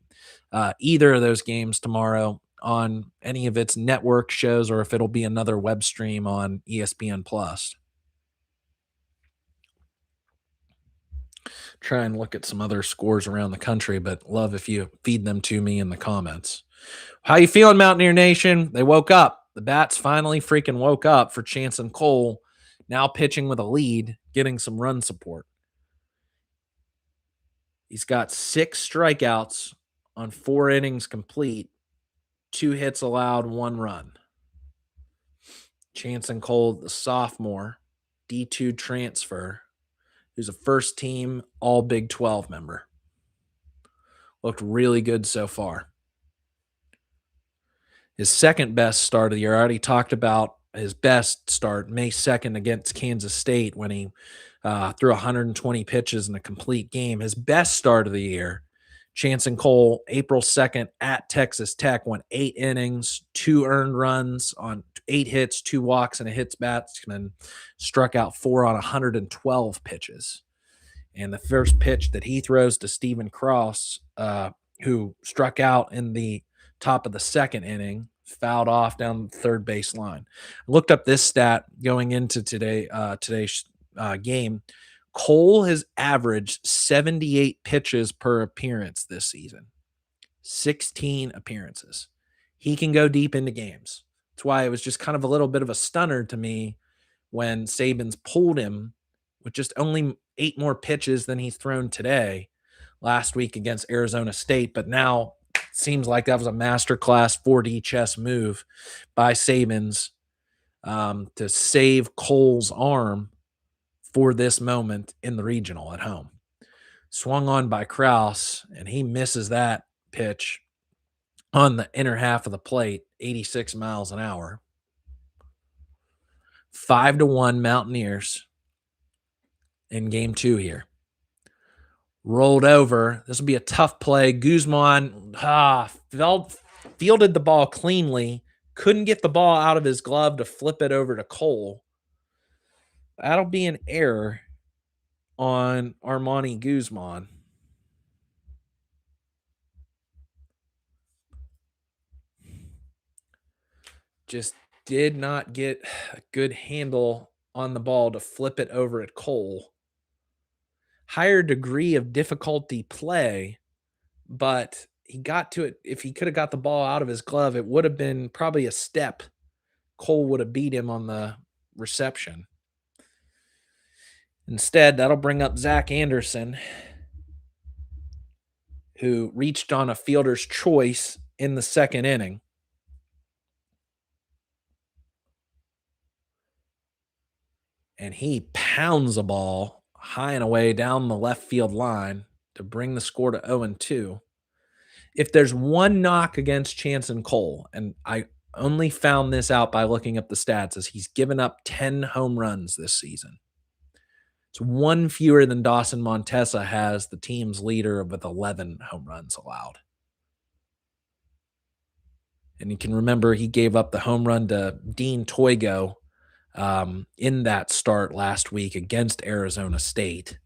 either of those games tomorrow on any of its network shows or if it'll be another web stream on ESPN Plus. Try and look at some other scores around the country, but love if you feed them to me in the comments. How you feeling, Mountaineer Nation? They woke up. The Bats finally freaking woke up for Chance and Cole, now pitching with a lead, getting some run support. He's got 6 strikeouts on 4 innings complete, 2 hits allowed, 1 run. Chance and Cole, the sophomore, D2 transfer, who's a first-team All Big 12 member. Looked really good so far. His second best start of the year, I already talked about his best start, May 2nd against Kansas State when he threw 120 pitches in a complete game. His best start of the year, Chance and Cole, April 2nd at Texas Tech, went 8 innings, 2 earned runs on 8 hits, 2 walks, and a hits batsman, struck out 4 on 112 pitches. And the first pitch that he throws to Stephen Cross, who struck out in the top of the 2nd inning, fouled off down the 3rd base line. I looked up this stat going into today's game. Cole has averaged 78 pitches per appearance this season. 16 appearances. He can go deep into games. That's why it was just kind of a little bit of a stunner to me when Sabins pulled him with just only 8 more pitches than he's thrown today last week against Arizona State. But now it seems like that was a masterclass 4D chess move by Sabins to save Cole's arm for this moment in the regional at home. Swung on by Krause, and he misses that pitch on the inner half of the plate, 86 miles an hour. 5-1 Mountaineers in game 2 here. Rolled over. This will be a tough play. Guzman fielded the ball cleanly, couldn't get the ball out of his glove to flip it over to Cole. That'll be an error on Armani Guzman. Just did not get a good handle on the ball to flip it over at Cole. Higher degree of difficulty play, but he got to it. If he could have got the ball out of his glove, it would have been probably a step. Cole would have beat him on the reception. Instead, that'll bring up Zach Anderson. who reached on a fielder's choice in the second inning. And he pounds a ball high and away down the left field line to bring the score to 0-2. If there's one knock against Chanson Cole, and I only found this out by looking up the stats, is he's given up 10 home runs this season. It's one fewer than Dawson Montesa has, the team's leader, with 11 home runs allowed. And you can remember he gave up the home run to Dean Toigo in that start last week against Arizona State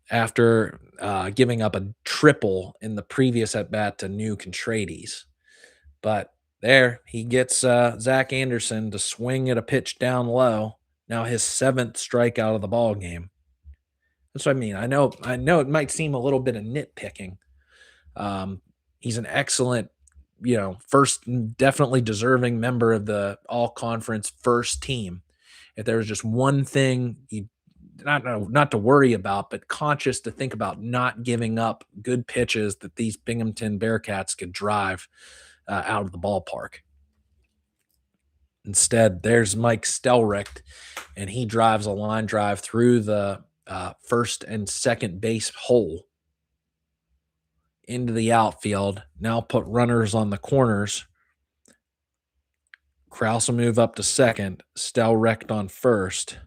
after giving up a triple in the previous at-bat to New Contreras. But there, he gets Zach Anderson to swing at a pitch down low. Now his 7th strikeout of the ball game. That's what I mean. I know it might seem a little bit of nitpicking. He's an excellent, first, definitely deserving member of the all-conference first team. If there was just one thing you not to worry about, but conscious to think about not giving up good pitches that these Binghamton Bearcats could drive out of the ballpark. Instead, there's Mike Stelrecht, and he drives a line drive through the first and second base hole into the outfield. Now put runners on the corners. Krause will move up to second. Stelrecht on first.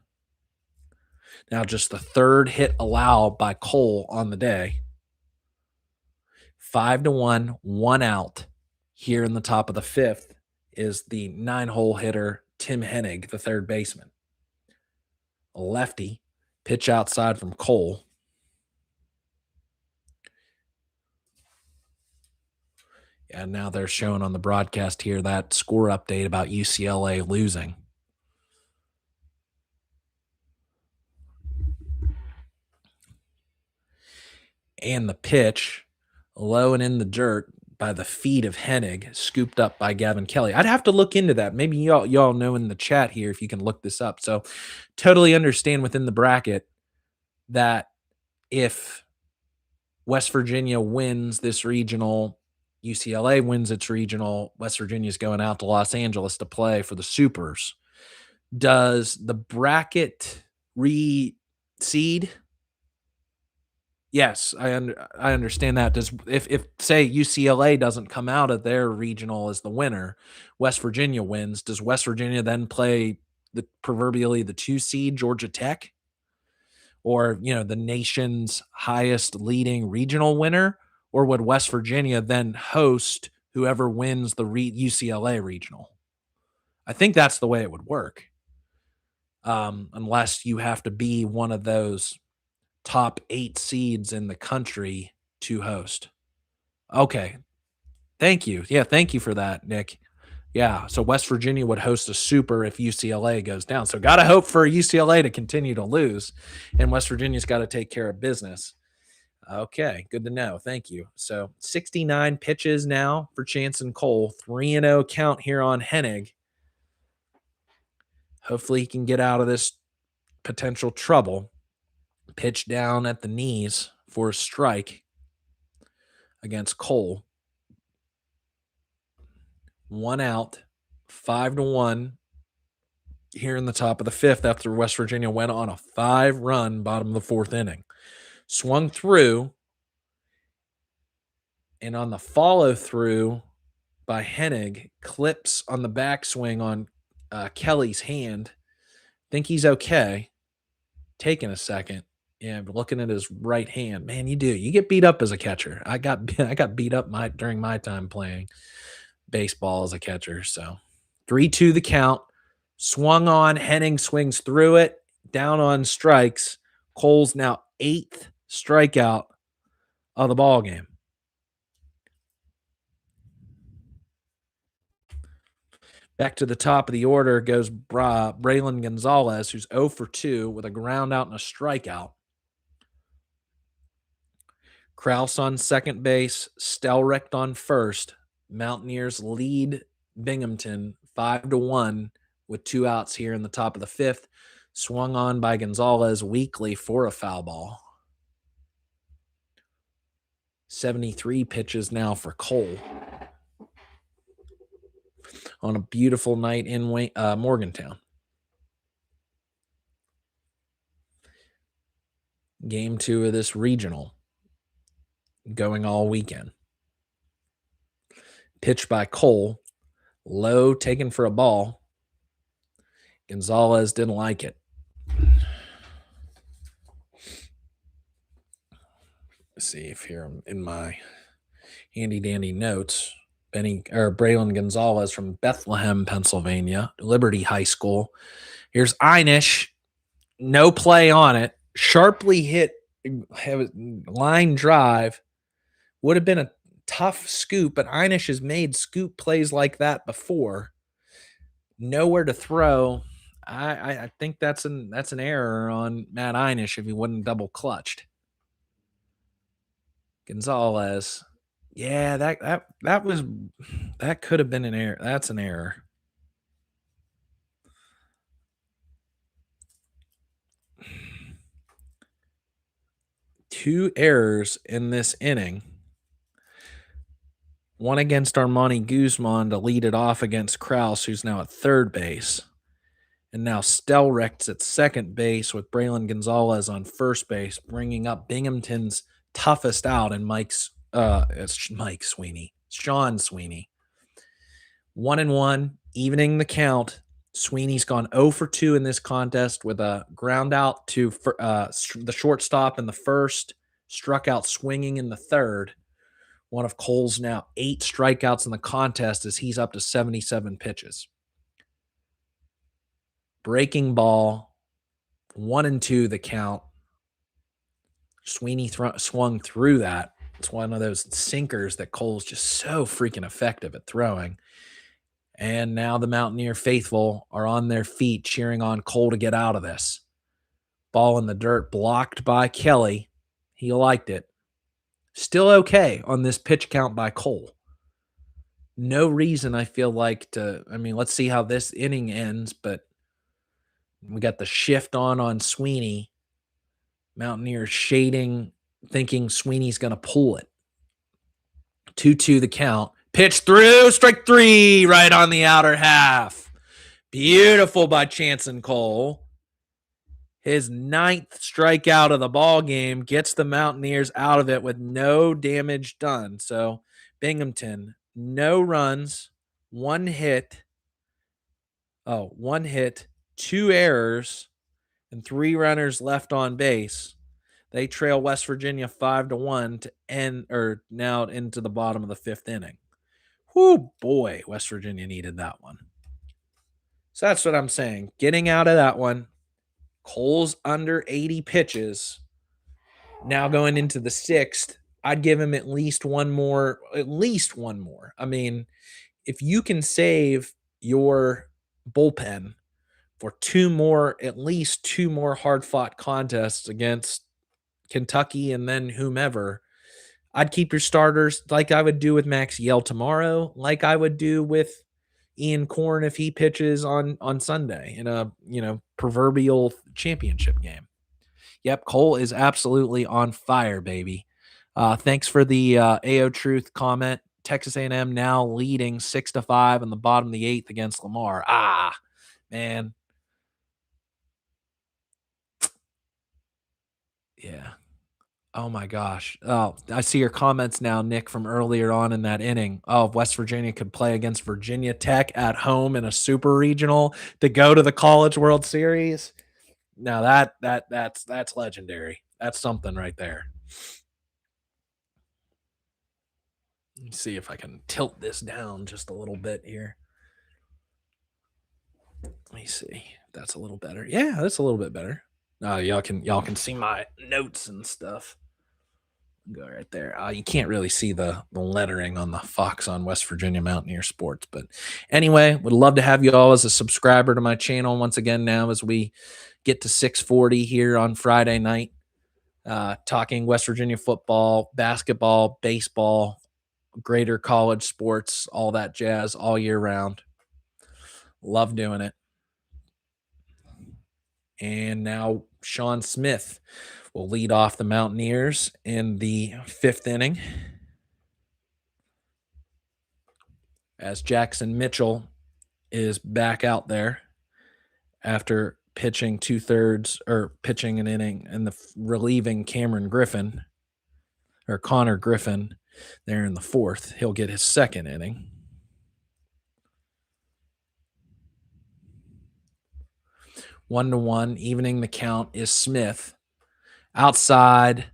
Now just the third hit allowed by Cole on the day. 5-1, 1 out. Here in the top of the 5th is the 9-hole hitter, Tim Hennig, the third baseman. A lefty, pitch outside from Cole. And now they're showing on the broadcast here that score update about UCLA losing. And the pitch, low and in the dirt by the feet of Hennig, scooped up by Gavin Kelly. I'd have to look into that. Maybe y'all know in the chat here if you can look this up. So totally understand within the bracket that if West Virginia wins this regional, UCLA wins its regional, West Virginia's going out to Los Angeles to play for the Supers. Does the bracket reseed? Yes, I understand that. Does if say UCLA doesn't come out of their regional as the winner, West Virginia wins, does West Virginia then play the proverbially the 2 seed Georgia Tech? Or, the nation's highest leading regional winner? Or would West Virginia then host whoever wins the UCLA regional? I think that's the way it would work. Unless you have to be one of those top 8 seeds in the country to host. Okay. Thank you. Yeah, thank you for that, Nick. Yeah, so West Virginia would host a super if UCLA goes down. So got to hope for UCLA to continue to lose, and West Virginia's got to take care of business. Okay, good to know. Thank you. So 69 pitches now for Chanson Cole, 3-0 count here on Hennig. Hopefully he can get out of this potential trouble. Pitch down at the knees for a strike against Cole. 1 out, 5-1 here in the top of the 5th after West Virginia went on a 5-run bottom of the 4th inning. Swung through, and on the follow-through by Hennig, clips on the backswing on Kelly's hand. Think he's okay. Taking a second. Yeah, but looking at his right hand. Man, you do. You get beat up as a catcher. I got beat up during my time playing baseball as a catcher. So 3-2 the count. Swung on. Hennig swings through it. Down on strikes. Cole's now 8th strikeout of the ball game. Back to the top of the order goes Braylon Gonzalez, who's 0 for 2 with a ground out and a strikeout. Krause on second base, Stelrecht on first. Mountaineers lead Binghamton 5-1 with 2 outs here in the top of the 5th. Swung on by Gonzalez weakly for a foul ball. 73 pitches now for Cole on a beautiful night in Morgantown. Game 2 of this regional going all weekend. Pitched by Cole, low, taken for a ball. Gonzalez didn't like it. Let's see if here I'm in my handy dandy notes. Braylon Gonzalez from Bethlehem, Pennsylvania, Liberty High School. Here's Einish, no play on it, sharply hit, line drive. Would have been a tough scoop, but Einish has made scoop plays like that before. Nowhere to throw. I think that's an error on Matt Einish if he wasn't double clutched. Gonzalez. Yeah, that could have been an error. That's an error. Two errors in this inning. One against Armani Guzman to lead it off against Krause, who's now at third base. And now Stelrecht's at second base with Braylon Gonzalez on first base, bringing up Binghamton's toughest out and it's Mike Sweeney. Sean Sweeney. 1-1, evening the count. Sweeney's gone 0 for 2 in this contest with a ground out to the shortstop in the first, struck out swinging in the third. One of Cole's now 8 strikeouts in the contest as he's up to 77 pitches. Breaking ball, 1-2 the count. Sweeney swung through that. It's one of those sinkers that Cole's just so freaking effective at throwing. And now the Mountaineer faithful are on their feet cheering on Cole to get out of this. Ball in the dirt blocked by Kelly. He liked it. Still okay on this pitch count by Cole. No reason I feel like let's see how this inning ends, but we got the shift on Sweeney. Mountaineer shading, thinking Sweeney's going to pull it. 2-2 the count. Pitch through, strike 3, right on the outer half. Beautiful by Chanson Cole. His 9th strikeout of the ball game gets the Mountaineers out of it with no damage done. So Binghamton, no runs, 1 hit, 2 errors, and 3 runners left on base. They trail West Virginia 5-1 to end, or now into the bottom of the 5th inning. Whoo, boy, West Virginia needed that one. So that's what I'm saying. Getting out of that one. Cole's under 80 pitches. Now going into the 6th, I'd give him at least one more. I mean, if you can save your bullpen for at least two more hard-fought contests against Kentucky and then whomever, I'd keep your starters like I would do with Max Yell tomorrow, like I would do with Ian Korn if he pitches on Sunday in a proverbial championship game. Yep, Cole is absolutely on fire, baby. Thanks for the AO Truth comment. Texas A&M now leading 6-5 in the bottom of the 8th against Lamar. Man. Yeah. Oh, my gosh. Oh, I see your comments now, Nick, from earlier on in that inning. Oh, if West Virginia could play against Virginia Tech at home in a super regional to go to the College World Series. Now that's legendary. That's something right there. Let me see if I can tilt this down just a little bit here. Let me see. That's a little better. Yeah, that's a little bit better. Y'all can see my notes and stuff. Go right there. You can't really see the lettering on the Fox on West Virginia Mountaineer Sports. But anyway, would love to have you all as a subscriber to my channel once again now as we get to 6:40 here on Friday night, talking West Virginia football, basketball, baseball, greater college sports, all that jazz all year round. Love doing it. And now Sean Smith will lead off the Mountaineers in the 5th inning as Jackson Mitchell is back out there after pitching pitching an inning and relieving Connor Griffin there in the 4th. He'll get his 2nd inning. One to one, evening the count is Smith. Outside,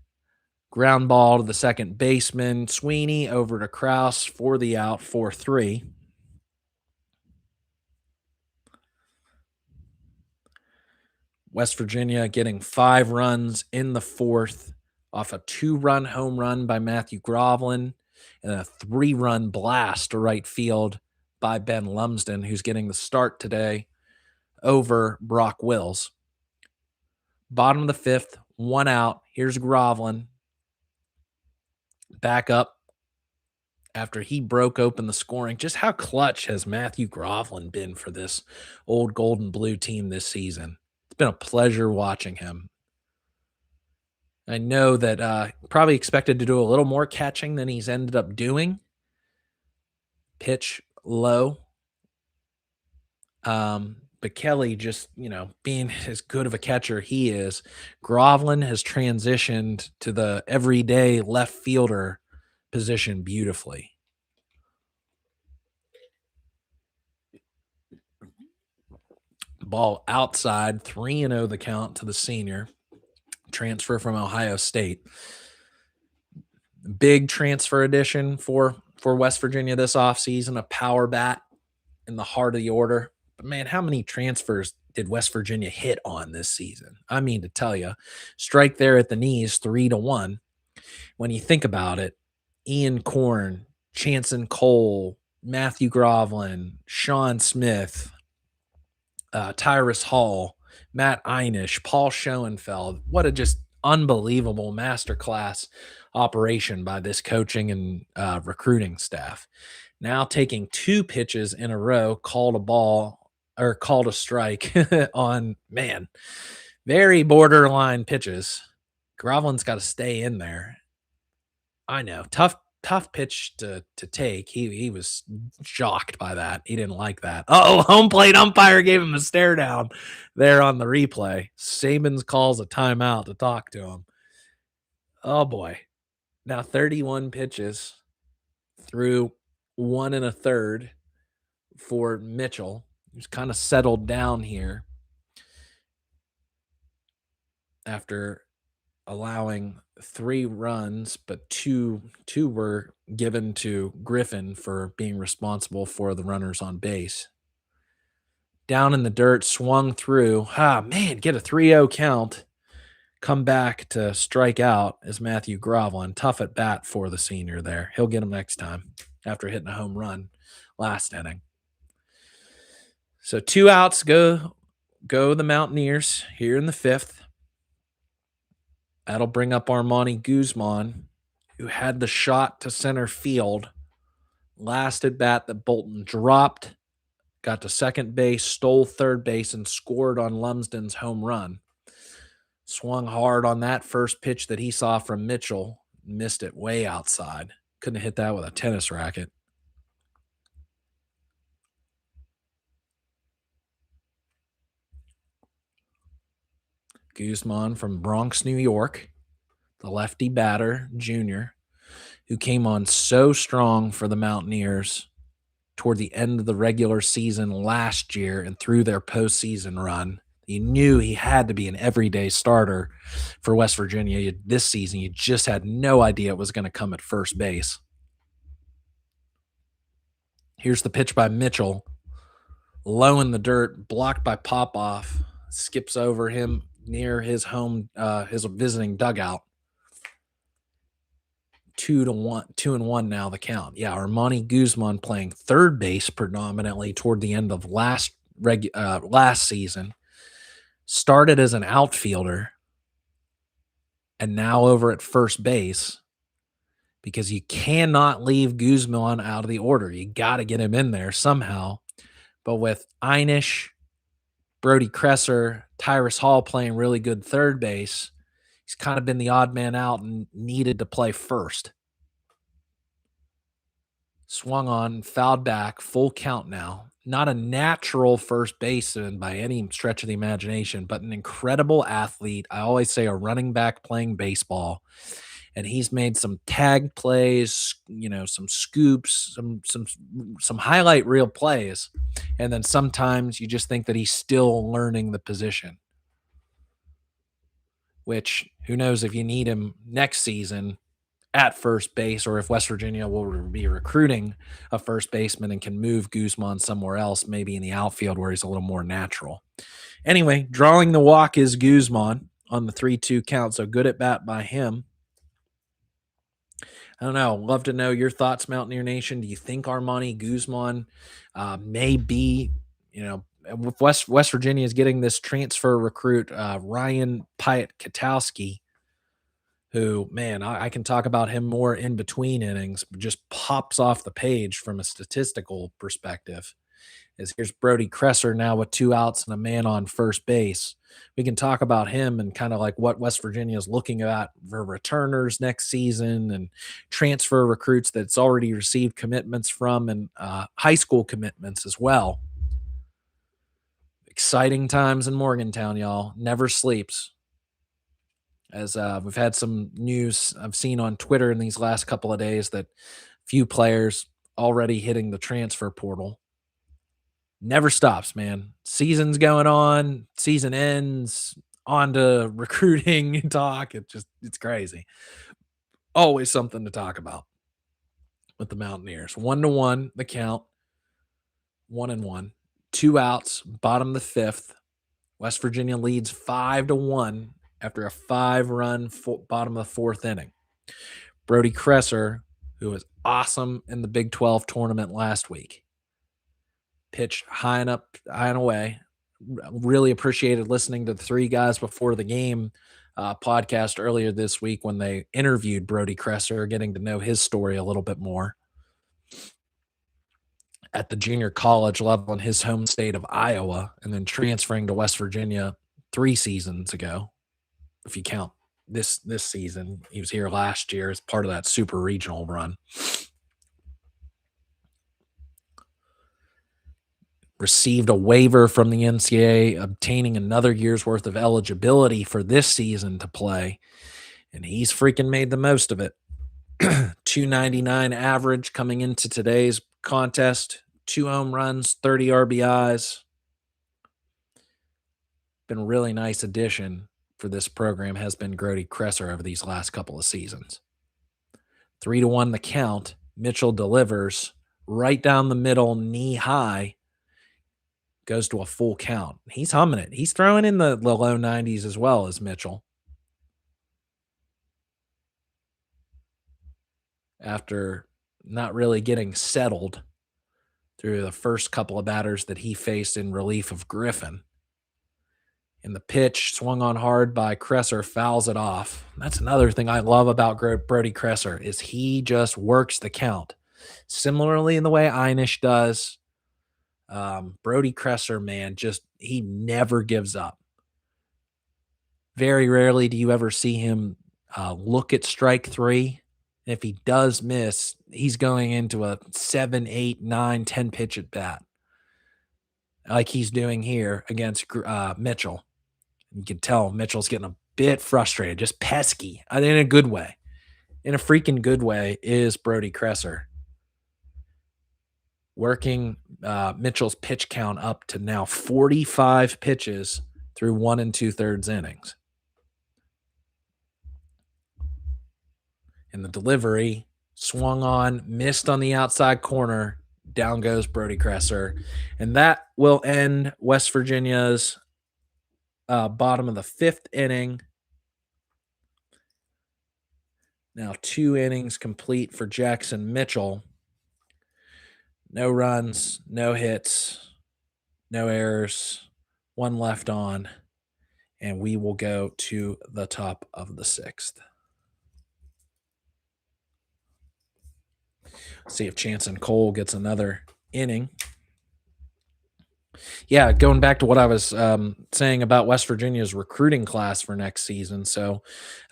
ground ball to the second baseman. Sweeney over to Kraus for the out, 4-3. West Virginia getting 5 runs in the 4th off a 2-run home run by Matthew Groveland and a 3-run blast to right field by Ben Lumsden, who's getting the start today over Brock Wills. Bottom of the 5th, 1 out. Here's Groveland back up after he broke open the scoring. Just how clutch has Matthew Groveland been for this old gold and blue team this season? It's been a pleasure watching him. I know that probably expected to do a little more catching than he's ended up doing. Pitch low. But Kelly just, being as good of a catcher he is, Groveland has transitioned to the everyday left fielder position beautifully. Ball outside, 3-0 the count to the senior. Transfer from Ohio State. Big transfer addition for West Virginia this offseason, a power bat in the heart of the order. But, man, how many transfers did West Virginia hit on this season? I mean to tell you, strike there at the knees, 3-1. When you think about it, Ian Korn, Chanson Cole, Matthew Groveland, Sean Smith, Tyrus Hall, Matt Einish, Paul Schoenfeld. What a just unbelievable masterclass operation by this coaching and recruiting staff. Now taking 2 pitches in a row, called a strike on, man, very borderline pitches. Groveland's got to stay in there. I know, tough pitch to take. He was shocked by that. He didn't like that. Home plate umpire gave him a stare down there on the replay. Sabins calls a timeout to talk to him. Oh boy. Now 31 pitches through 1 1/3 for Mitchell, who's kind of settled down here after allowing 3 runs, but two were given to Griffin for being responsible for the runners on base. Down in the dirt, swung through. Get a 3-0 count. Come back to strike out as Matthew Groveland. Tough at bat for the senior there. He'll get him next time after hitting a home run last inning. So 2 outs go the Mountaineers here in the 5th. That'll bring up Armani Guzman, who had the shot to center field. Last at bat that Bolton dropped, got to second base, stole third base, and scored on Lumsden's home run. Swung hard on that first pitch that he saw from Mitchell. Missed it way outside. Couldn't have hit that with a tennis racket. Guzman from Bronx, New York, the lefty batter, junior, who came on so strong for the Mountaineers toward the end of the regular season last year and through their postseason run. You knew he had to be an everyday starter for West Virginia this season. You just had no idea it was going to come at first base. Here's the pitch by Mitchell. Low in the dirt, blocked by Popoff. Skips over him near his home, his visiting dugout. 2-1 now the count. Yeah, Armani Guzman playing third base predominantly toward the end of last season. Started as an outfielder and now over at first base because you cannot leave Guzman out of the order. You got to get him in there somehow. But with Einish, Brody Kresser, Tyrus Hall playing really good third base. He's kind of been the odd man out and needed to play first. Swung on, fouled back, full count now. Not a natural first baseman by any stretch of the imagination, but an incredible athlete. I always say a running back playing baseball. And he's made some tag plays, some scoops, some highlight reel plays. And then sometimes you just think that he's still learning the position, which who knows if you need him next season at first base, or if West Virginia will be recruiting a first baseman and can move Guzman somewhere else, maybe in the outfield where he's a little more natural. Anyway, drawing the walk is Guzman on the 3-2 count, so good at bat by him. I don't know. Love to know your thoughts, Mountaineer Nation. Do you think Armani Guzman may be, with West Virginia is getting this transfer recruit, Ryan Pyatt-Katowski, who, man, I can talk about him more in between innings, but just pops off the page from a statistical perspective. Here's Brody Kresser now with 2 outs and a man on first base. We can talk about him and kind of like what West Virginia is looking at for returners next season and transfer recruits that's already received commitments from, and high school commitments as well. Exciting times in Morgantown, y'all. Never sleeps. As we've had some news I've seen on Twitter in these last couple of days that few players already hitting the transfer portal. Never stops, man. Season's going on, season ends, on to recruiting talk. It's crazy. Always something to talk about with the Mountaineers. 1-1, the count. 1-1. 2 outs, bottom of the 5th. West Virginia leads 5-1 after a 5-run bottom of the 4th inning. Brody Kresser, who was awesome in the Big 12 tournament last week, pitched high and away. Really appreciated listening to the 3 guys before the game podcast earlier this week when they interviewed Brody Kresser, getting to know his story a little bit more at the junior college level in his home state of Iowa, and then transferring to West Virginia 3 seasons ago, if you count this season. He was here last year as part of that super regional run. Received a waiver from the NCAA, obtaining another year's worth of eligibility for this season to play, and he's freaking made the most of it. 299 average coming into today's contest, 2 home runs, 30 RBIs. Been a really nice addition for this program has been Brody Kresser over these last couple of seasons. 3-1 the count. Mitchell delivers right down the middle, knee high. Goes to a full count. He's humming it. He's throwing in the low 90s as well as Mitchell. After not really getting settled through the first couple of batters that he faced in relief of Griffin. And the pitch swung on hard by Kresser, fouls it off. That's another thing I love about Brody Kresser is he just works the count. Similarly in the way Einish does, Brody Kresser, man, he never gives up. Very rarely do you ever see him look at strike 3. And if he does miss, he's going into a 7, 8, 9, 10 pitch at bat, like he's doing here against Mitchell. You can tell Mitchell's getting a bit frustrated, just pesky, in a good way. In a freaking good way is Brody Kresser. Working Mitchell's pitch count up to now 45 pitches through 1 2/3 innings. And the delivery swung on, missed on the outside corner. Down goes Brody Kresser. And that will end West Virginia's bottom of the 5th inning. Now 2 innings complete for Jackson Mitchell. No runs, no hits, no errors, 1 left on, and we will go to the top of the 6th. See if Chance and Cole gets another inning. Yeah, going back to what I was saying about West Virginia's recruiting class for next season. So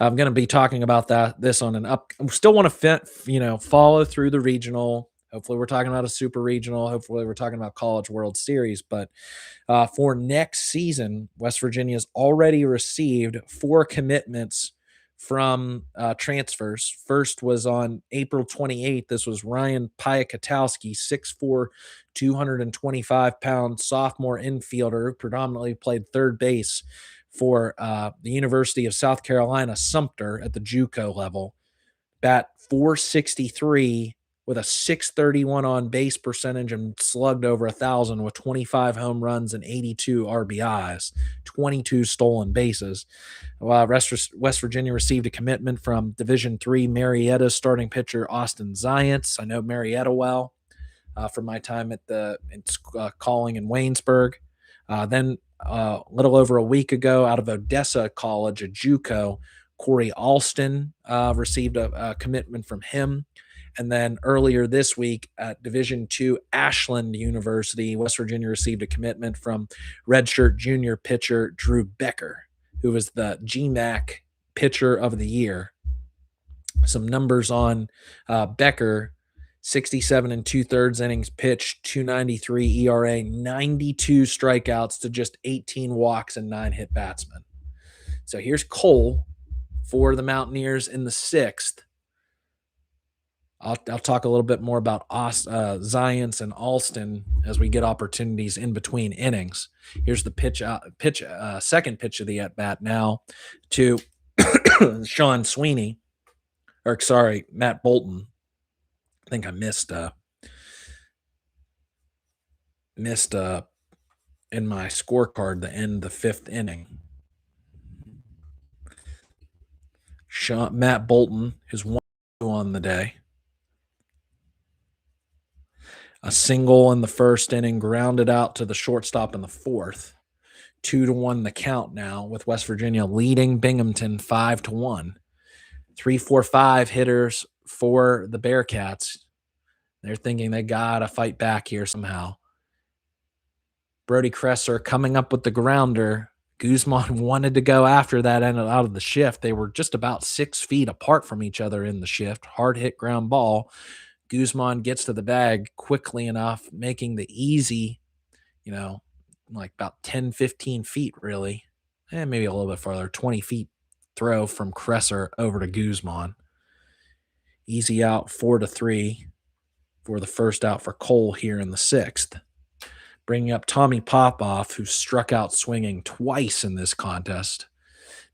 I'm going to be talking about this on an up. Still want to follow through the regional. Hopefully, we're talking about a super regional. Hopefully, we're talking about College World Series. But for next season, West Virginia's already received 4 commitments from transfers. First was on April 28th. This was Ryan Piakatowski, 6'4", 225-pound sophomore infielder who predominantly played third base for the University of South Carolina, Sumter, at the JUCO level. Bat 463 with a 631 on base percentage and slugged over 1,000 with 25 home runs and 82 RBIs, 22 stolen bases. West Virginia received a commitment from Division III Marietta starting pitcher Austin Zients. I know Marietta well from my time at calling in Waynesburg. Then a little over a week ago, out of Odessa College, a JUCO, Corey Alston received a commitment from him. And then earlier this week at Division II Ashland University, West Virginia received a commitment from redshirt junior pitcher Drew Becker, who was the GMAC pitcher of the year. Some numbers on Becker: 67 and 2/3 innings pitched, 293 ERA, 92 strikeouts to just 18 walks and 9 hit batsmen. So here's Cole for the Mountaineers in the 6th. I'll talk a little bit more about Zients and Alston as we get opportunities in between innings. Here's the second pitch of the at bat now to Sean Sweeney, or sorry, Matt Bolton. I think I missed in my scorecard the end of the 5th inning. Matt Bolton, who's 1 on the day. A single in the 1st inning, grounded out to the shortstop in the 4th. 2-1 the count now, with West Virginia leading Binghamton 5-1. 3-4-5 hitters for the Bearcats. They're thinking they gotta fight back here somehow. Brody Kresser coming up with the grounder. Guzman wanted to go after that and out of the shift. They were just about 6 feet apart from each other in the shift. Hard hit ground ball. Guzman gets to the bag quickly enough, making the easy, like about 10, 15 feet really, and maybe a little bit farther, 20 feet throw from Kresser over to Guzman. Easy out, 4-3 for the first out for Cole here in the 6th. Bringing up Tommy Popoff, who struck out swinging twice in this contest.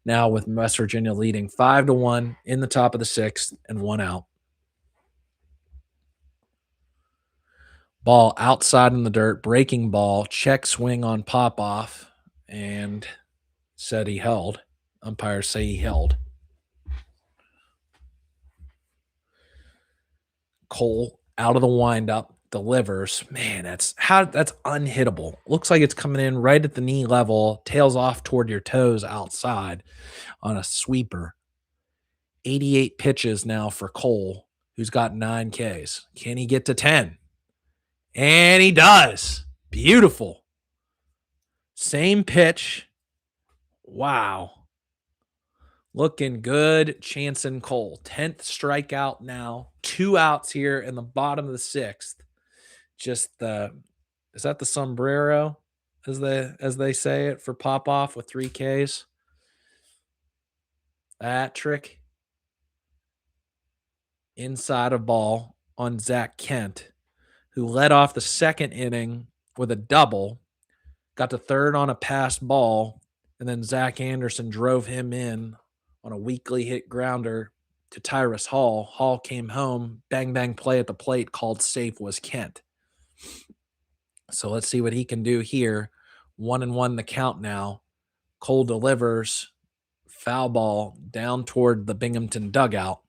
Now with West Virginia leading 5-1 in the top of the 6th and 1 out. Ball outside in the dirt, breaking ball, check swing on Popoff, and said he held. Umpires say he held. Cole out of the windup, delivers. Man, that's unhittable. Looks like it's coming in right at the knee level, tails off toward your toes outside on a sweeper. 88 pitches now for Cole, who's got 9 Ks. Can he get to 10? And he does. Beautiful. Same pitch. Wow. Looking good. Chanson Cole. 10th strikeout now. 2 outs here in the bottom of the 6th. Is that the sombrero, as they say it, for Popoff with 3 Ks? That trick. Inside of ball on Zach Kent, who led off the 2nd inning with a double, got to 3rd on a passed ball, and then Zach Anderson drove him in on a weakly hit grounder to Tyrus Hall. Hall came home, bang, bang play at the plate, called safe was Kent. So let's see what he can do here. 1-1 the count now. Cole delivers, foul ball down toward the Binghamton dugout.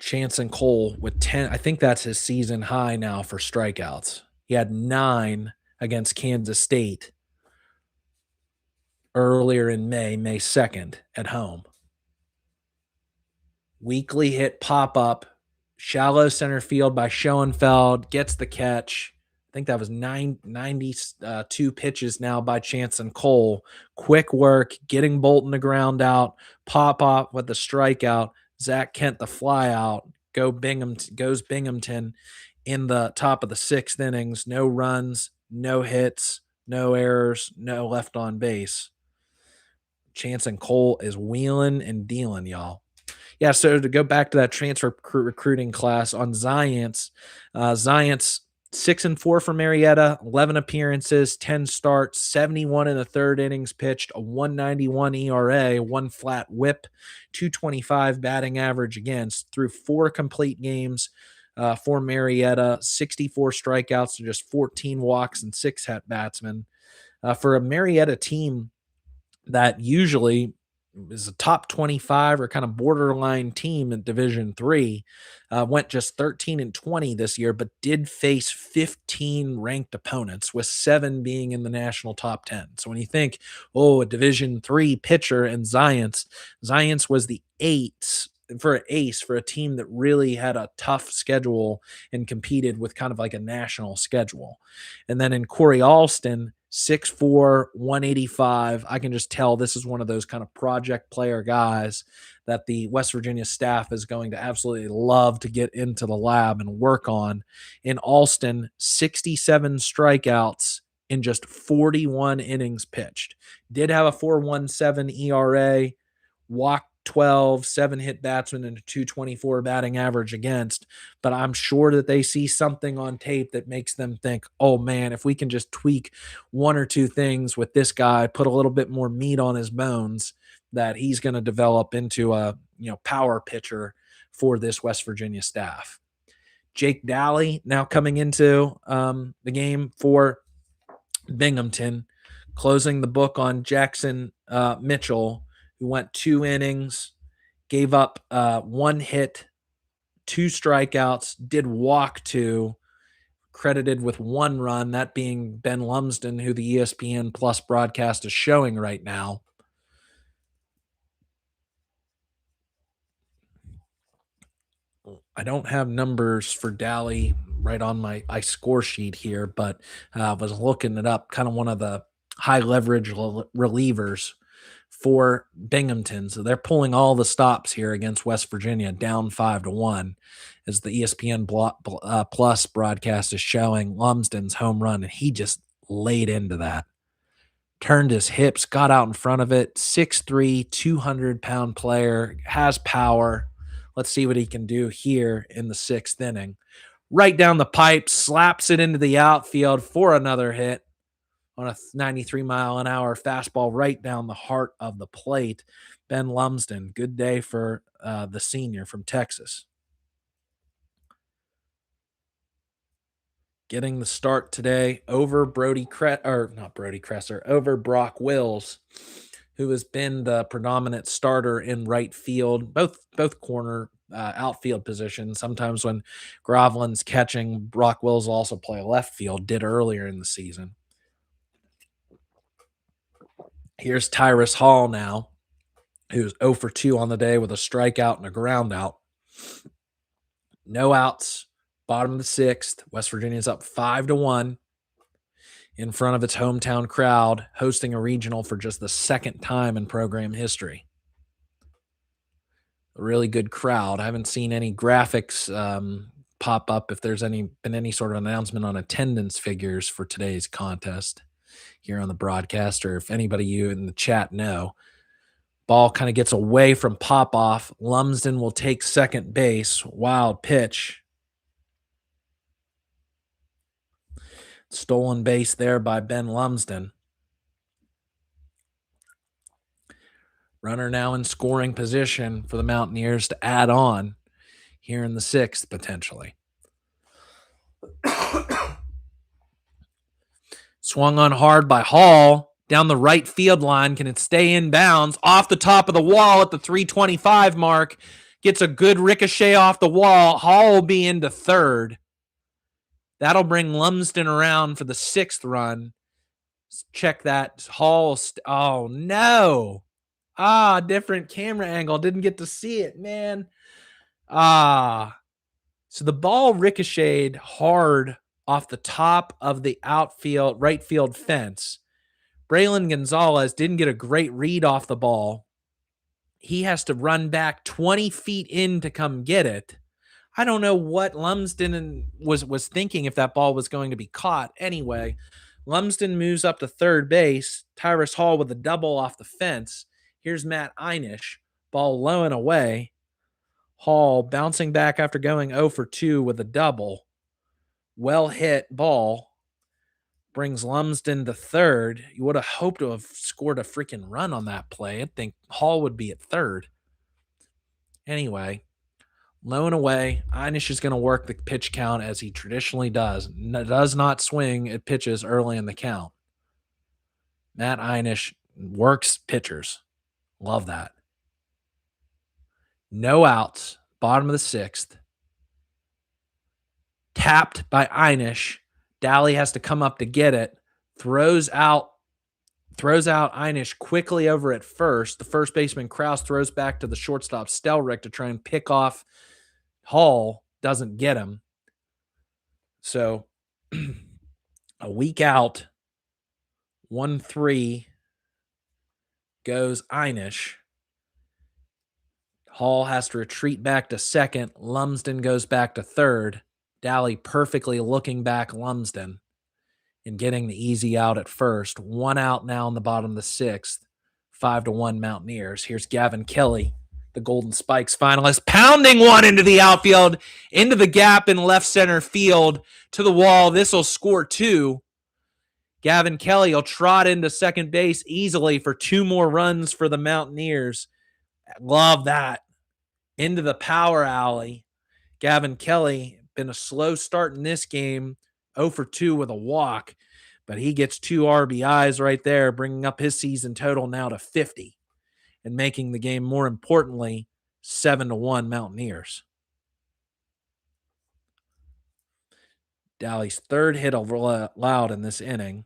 Chanson Cole with 10. I think that's his season high now for strikeouts. He had 9 against Kansas State earlier in May 2nd at home. Weekly hit pop up, shallow center field by Schoenfeld, gets the catch. I think that was 92 pitches now by Chance and Cole. Quick work, getting Bolton the ground out, pop up with the strikeout, Zach Kent the fly out, goes Binghamton in the top of the 6th innings. No runs, no hits, no errors, no left on base. Chance and Cole is wheeling and dealing, y'all. Yeah, so to go back to that transfer recruiting class on Zients, Zients 6-4 for Marietta, 11 appearances, 10 starts, 71 in the 3rd innings pitched, a 191 ERA, one flat whip, 225 batting average against, through 4 complete games for Marietta, 64 strikeouts to just 14 walks and 6 at-batsmen. For a Marietta team that usually is a top 25 or kind of borderline team in Division 3, went just 13-20 this year, but did face 15 ranked opponents, with 7 being in the national top 10. So when you think, a Division 3 pitcher and Zients was the ace for a team that really had a tough schedule and competed with kind of like a national schedule. And then in Corey Alston, 6'4", 185. I can just tell this is one of those kind of project player guys that the West Virginia staff is going to absolutely love to get into the lab and work on. In Alston, 67 strikeouts in just 41 innings pitched. Did have a 4.17 ERA, walked 12, 7 hit batsmen, and a 224 batting average against. But I'm sure that they see something on tape that makes them think, oh man, if we can just tweak 1 or 2 things with this guy, put a little bit more meat on his bones, that he's going to develop into a power pitcher for this West Virginia staff. Jake Daly now coming into the game for Binghamton, closing the book on Jackson Mitchell, who went 2 innings, gave up 1 hit, 2 strikeouts, did walk 2, credited with 1 run, that being Ben Lumsden, who the ESPN Plus broadcast is showing right now. I don't have numbers for Daly right on my score sheet here, but I was looking it up, kind of one of the high leverage relievers for Binghamton. So they're pulling all the stops here against West Virginia, down 5-1, as the ESPN Plus broadcast is showing Lumsden's home run, and he just laid into that. Turned his hips, got out in front of it. 6'3", 200-pound player, has power. Let's see what he can do here in the 6th inning. Right down the pipe, slaps it into the outfield for another hit on a 93-mile-an-hour fastball right down the heart of the plate. Ben Lumsden, good day for the senior from Texas. Getting the start today over over Brock Wills, who has been the predominant starter in right field, both corner outfield positions. Sometimes when Groveland's catching, Brock Wills will also play left field, did earlier in the season. Here's Tyrus Hall now, who's 0 for 2 on the day with a strikeout and a ground out. No outs, bottom of the 6th. West Virginia's up 5-1 in front of its hometown crowd, hosting a regional for just the 2nd time in program history. A really good crowd. I haven't seen any graphics pop up if there's been any sort of announcement on attendance figures for today's contest here on the broadcast, or if anybody you in the chat know. Ball kind of gets away from Popoff. Lumsden will take second base. Wild pitch. Stolen base there by Ben Lumsden. Runner now in scoring position for the Mountaineers to add on here in the 6th, potentially. Swung on hard by Hall down the right field line. Can it stay in bounds? Off the top of the wall at the 325 mark. Gets a good ricochet off the wall. Hall will be into 3rd. That'll bring Lumsden around for the 6th run. Check that. Hall. Oh, no. Different camera angle. Didn't get to see it, man. So the ball ricocheted hard off the top of the outfield, right field fence. Braylon Gonzalez didn't get a great read off the ball. He has to run back 20 feet in to come get it. I don't know what Lumsden was thinking if that ball was going to be caught. Anyway, Lumsden moves up to third base. Tyrus Hall with a double off the fence. Here's Matt Einish. Ball low and away. Hall bouncing back after going 0 for 2 with a double. Well hit ball. Brings Lumsden to third. You would have hoped to have scored a freaking run on that play. I think Hall would be at third. Anyway, low and away. Einish is going to work the pitch count as he traditionally does. Does not swing at pitches early in the count. Matt Einish works pitchers. Love that. No outs. Bottom of the sixth. Tapped by Einish. Daly has to come up to get it. Throws out Einish quickly over at first. The first baseman Krause throws back to the shortstop Stelrick to try and pick off Hall. Doesn't get him. So a week out, 1-3 goes Einish. Hall has to retreat back to second. Lumsden goes back to third. Daly perfectly looking back Lumsden and getting the easy out at first. 1 out now in the bottom of the sixth. 5-1 Mountaineers. Here's Gavin Kelly, the Golden Spikes finalist, pounding one into the outfield, into the gap in left center field, to the wall. This will score 2. Gavin Kelly will trot into second base easily for 2 more runs for the Mountaineers. Love that. Into the power alley. Gavin Kelly, been a slow start in this game, 0 for 2 with a walk, but he gets 2 RBIs right there, bringing up his season total now to 50 and making the game, more importantly, 7-1 Mountaineers. Daly's third hit allowed in this inning.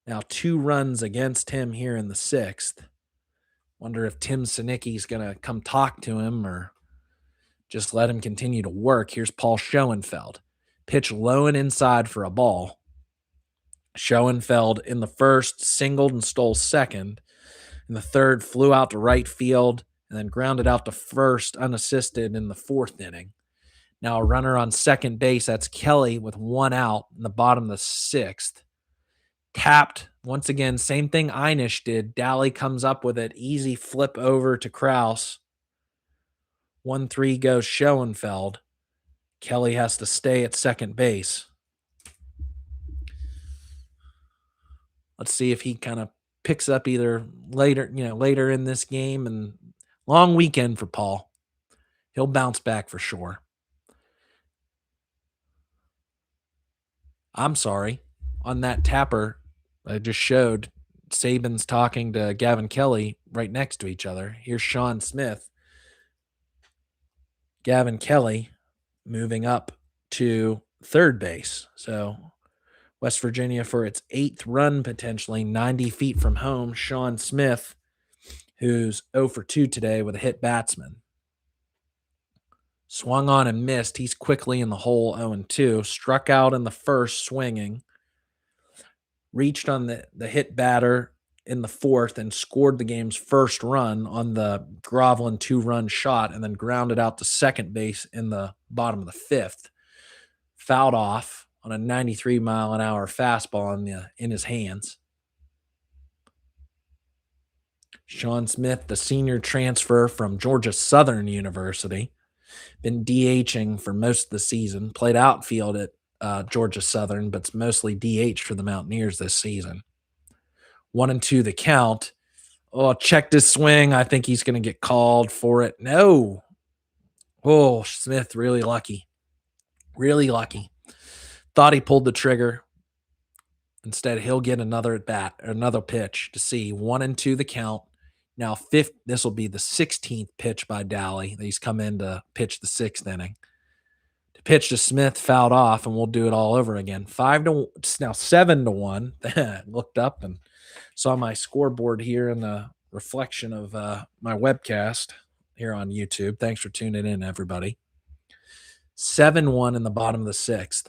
Now 2 runs against him here in the sixth. Wonder if Tim Sinicki's going to come talk to him or just let him continue to work. Here's Paul Schoenfeld. Pitch low and inside for a ball. Schoenfeld in the first singled and stole second. In the third, flew out to right field and then grounded out to first unassisted in the fourth inning. Now a runner on second base. That's Kelly with 1 out in the bottom of the sixth. Tapped once again. Same thing Einish did. Daly comes up with it. Easy flip over to Krause. 1-3 goes Schoenfeld. Kelly has to stay at second base. Let's see if he kind of picks up either later in this game. And long weekend for Paul. He'll bounce back for sure. I'm sorry. On that tapper I just showed, Saban's talking to Gavin Kelly right next to each other. Here's Sean Smith. Gavin Kelly moving up to third base. So West Virginia for its 8th run, potentially 90 feet from home. Sean Smith, who's 0 for 2 today with a hit batsman. Swung on and missed. He's quickly in the hole, 0-2. Struck out in the first swinging. Reached on the hit batter in the fourth and scored the game's first run on the Groveland 2-run shot, and then grounded out to second base in the bottom of the fifth. Fouled off on a 93-mile-an-hour fastball in his hands. Sean Smith, the senior transfer from Georgia Southern University, been DHing for most of the season, played outfield at Georgia Southern, but it's mostly DH for the Mountaineers this season. 1-2 the count. Oh, checked his swing. I think he's going to get called for it. No. Oh, Smith, really lucky. Really lucky. Thought he pulled the trigger. Instead, he'll get another at bat, another pitch to see. 1-2 the count. Now, this will be the 16th pitch by Daly. He's come in to pitch the 6th inning. The pitch to Smith fouled off, and we'll do it all over again. 5-1. It's now 7-1. Looked up and saw my scoreboard here in the reflection of my webcast here on YouTube. Thanks for tuning in, everybody. 7-1 in the bottom of the sixth.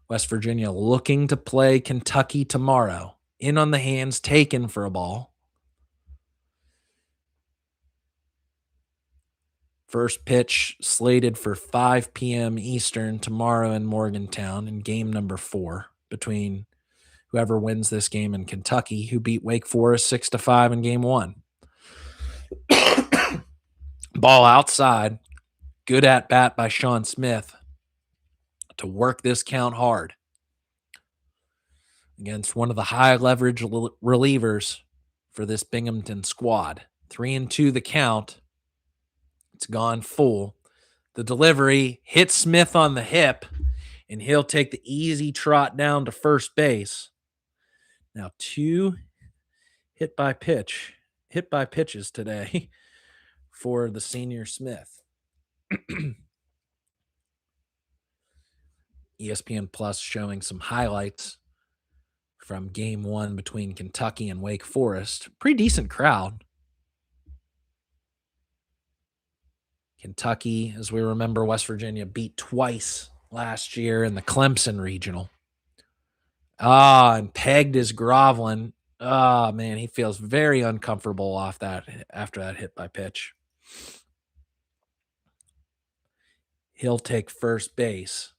West Virginia looking to play Kentucky tomorrow. In on the hands, taken for a ball. First pitch slated for 5 p.m. Eastern tomorrow in Morgantown in game number 4 between whoever wins this game in Kentucky, who beat Wake Forest 6-5 in game 1. Ball outside. Good at bat by Sean Smith to work this count hard against one of the high leverage relievers for this Binghamton squad. 3-2 the count. It's gone full. The delivery hits Smith on the hip, and he'll take the easy trot down to first base. Now 2 hit by pitches today for the senior Smith. ESPN Plus showing some highlights from game 1 between Kentucky and Wake Forest. Pretty decent crowd. Kentucky, as we remember, West Virginia beat twice last year in the Clemson Regional. And pegged his Groveland. Man, he feels very uncomfortable off that after that hit by pitch. He'll take first base,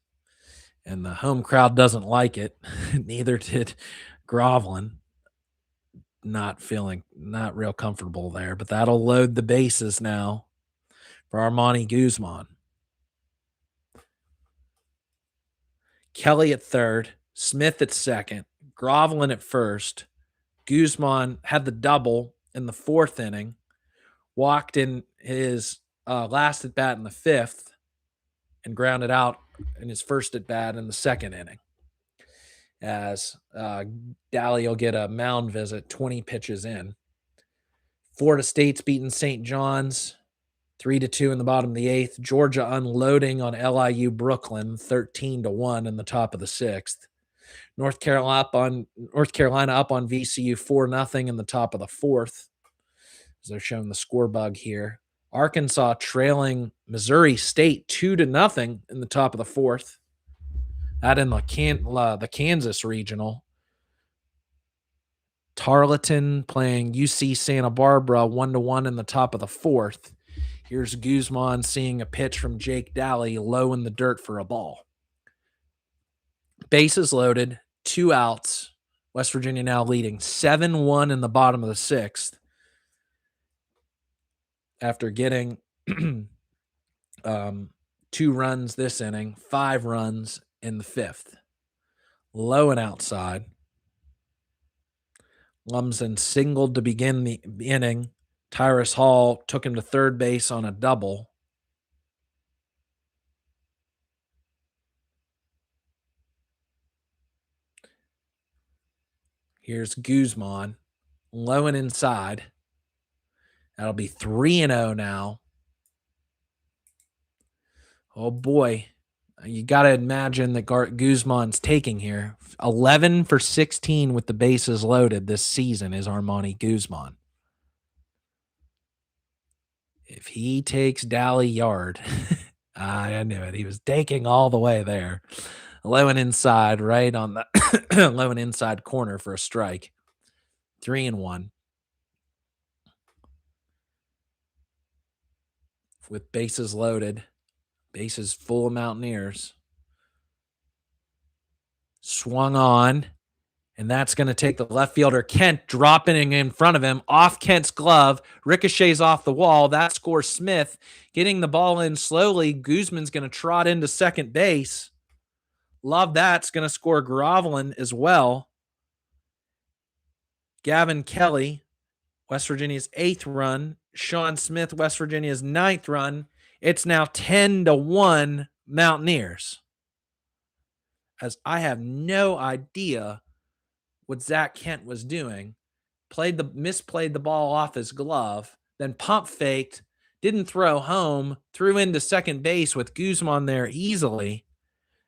and the home crowd doesn't like it. Neither did Groveland. Not real comfortable there, but that'll load the bases now for Armani Guzman. Kelly at third, Smith at second, Groveland at first. Guzman had the double in the 4th inning, walked in his last at bat in the 5th, and grounded out in his first at bat in the 2nd inning. As Daly will get a mound visit 20 pitches in. Florida State's beaten St. John's 3-2 in the bottom of the 8th. Georgia unloading on LIU Brooklyn 13-1 in the top of the 6th. North Carolina up on VCU 4-0 in the top of the 4th. As they're showing the score bug here. Arkansas trailing Missouri State 2-0 in the top of the 4th. That in the Kansas Regional. Tarleton playing UC Santa Barbara 1-1 in the top of the 4th. Here's Guzman seeing a pitch from Jake Daly low in the dirt for a ball. Bases loaded, 2 outs. West Virginia now leading 7-1 in the bottom of the 6th. After getting 2 runs this inning, 5 runs in the 5th. Low and outside. Lumsden singled to begin the inning. Tyrus Hall took him to third base on a double. Here's Guzman, low and inside. That'll be 3-0 now. Oh boy, you got to imagine that Guzman's taking here. 11 for 16 with the bases loaded this season is Armani Guzman. If he takes Daly yard, I knew it. He was taking all the way there. Low and inside, right on the low and inside corner for a strike. 3-1. With bases loaded, bases full of Mountaineers. Swung on, and that's going to take the left fielder, Kent, dropping in front of him, off Kent's glove, ricochets off the wall. That scores Smith, getting the ball in slowly. Guzman's going to trot into second base. Love that's going to score Groveland as well. Gavin Kelly, West Virginia's 8th run. Sean Smith, West Virginia's 9th run. It's now 10-1 Mountaineers. As I have no idea what Zach Kent was doing. Misplayed the ball off his glove, then pump faked, didn't throw home, threw into second base with Guzman there easily.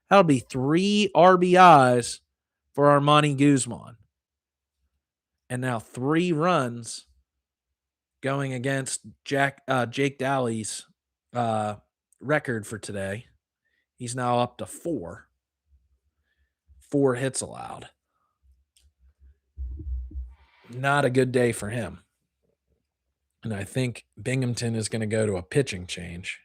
That'll be 3 RBIs for Armani Guzman. And now 3 runs going against Jake Daly's record for today. He's now up to 4. 4 hits allowed. Not a good day for him. And I think Binghamton is going to go to a pitching change.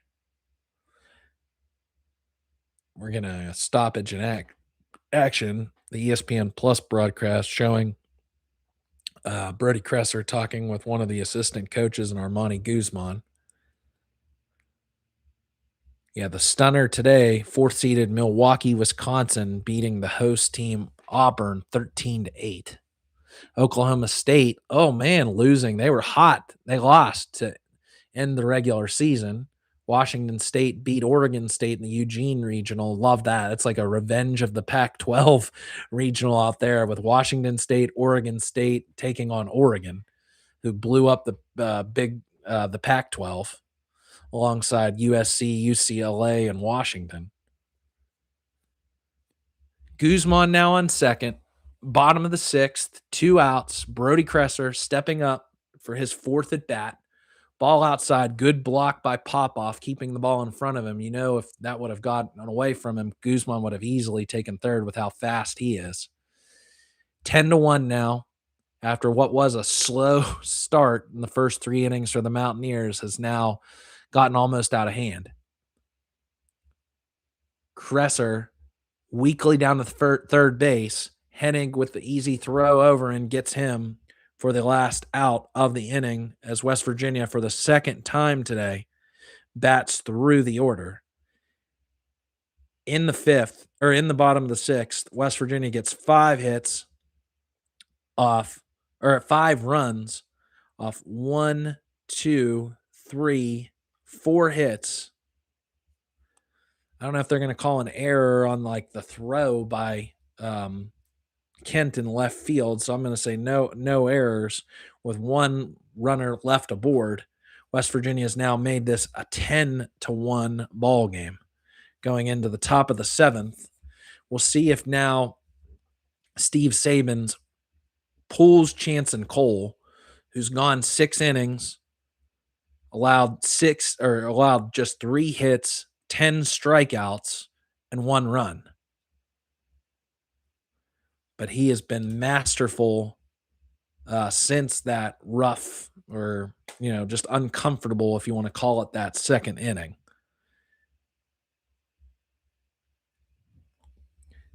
We're going to stoppage in action. The ESPN Plus broadcast showing Brody Kresser talking with one of the assistant coaches and Armani Guzman. Yeah, the stunner today, 4th-seeded Milwaukee, Wisconsin, beating the host team Auburn 13-8. Oklahoma State, oh man, losing. They were hot. They lost to end the regular season. Washington State beat Oregon State in the Eugene Regional. Love that. It's like a revenge of the Pac-12 regional out there with Washington State, Oregon State taking on Oregon, who blew up the Pac-12 alongside USC, UCLA, and Washington. Guzman now on second, bottom of the 6th, 2 outs. Brody Kresser stepping up for his 4th at bat. Ball outside, good block by Popoff, keeping the ball in front of him. You know, if that would have gotten away from him, Guzman would have easily taken third with how fast he is. 10-1 now, after what was a slow start in the first 3 innings for the Mountaineers, has now gotten almost out of hand. Kresser weakly down to third base. Hennig with the easy throw over and gets him for the last out of the inning as West Virginia, for the second time today, bats through the order. In the 5th, or in the bottom of the 6th, West Virginia gets 5 hits off, or 5 runs off 1, 2, 3, 4 hits. I don't know if they're going to call an error on like the throw by Kent in left field, so I'm going to say no errors with 1 runner left aboard. West Virginia has now made this a 10-1 ball game going into the top of the 7th. We'll see if now Steve Sabins pulls Chanson Cole, who's gone 6 innings, allowed just 3 hits, 10 strikeouts, and 1 run. But he has been masterful since that rough, or, just uncomfortable, if you want to call it that, 2nd inning.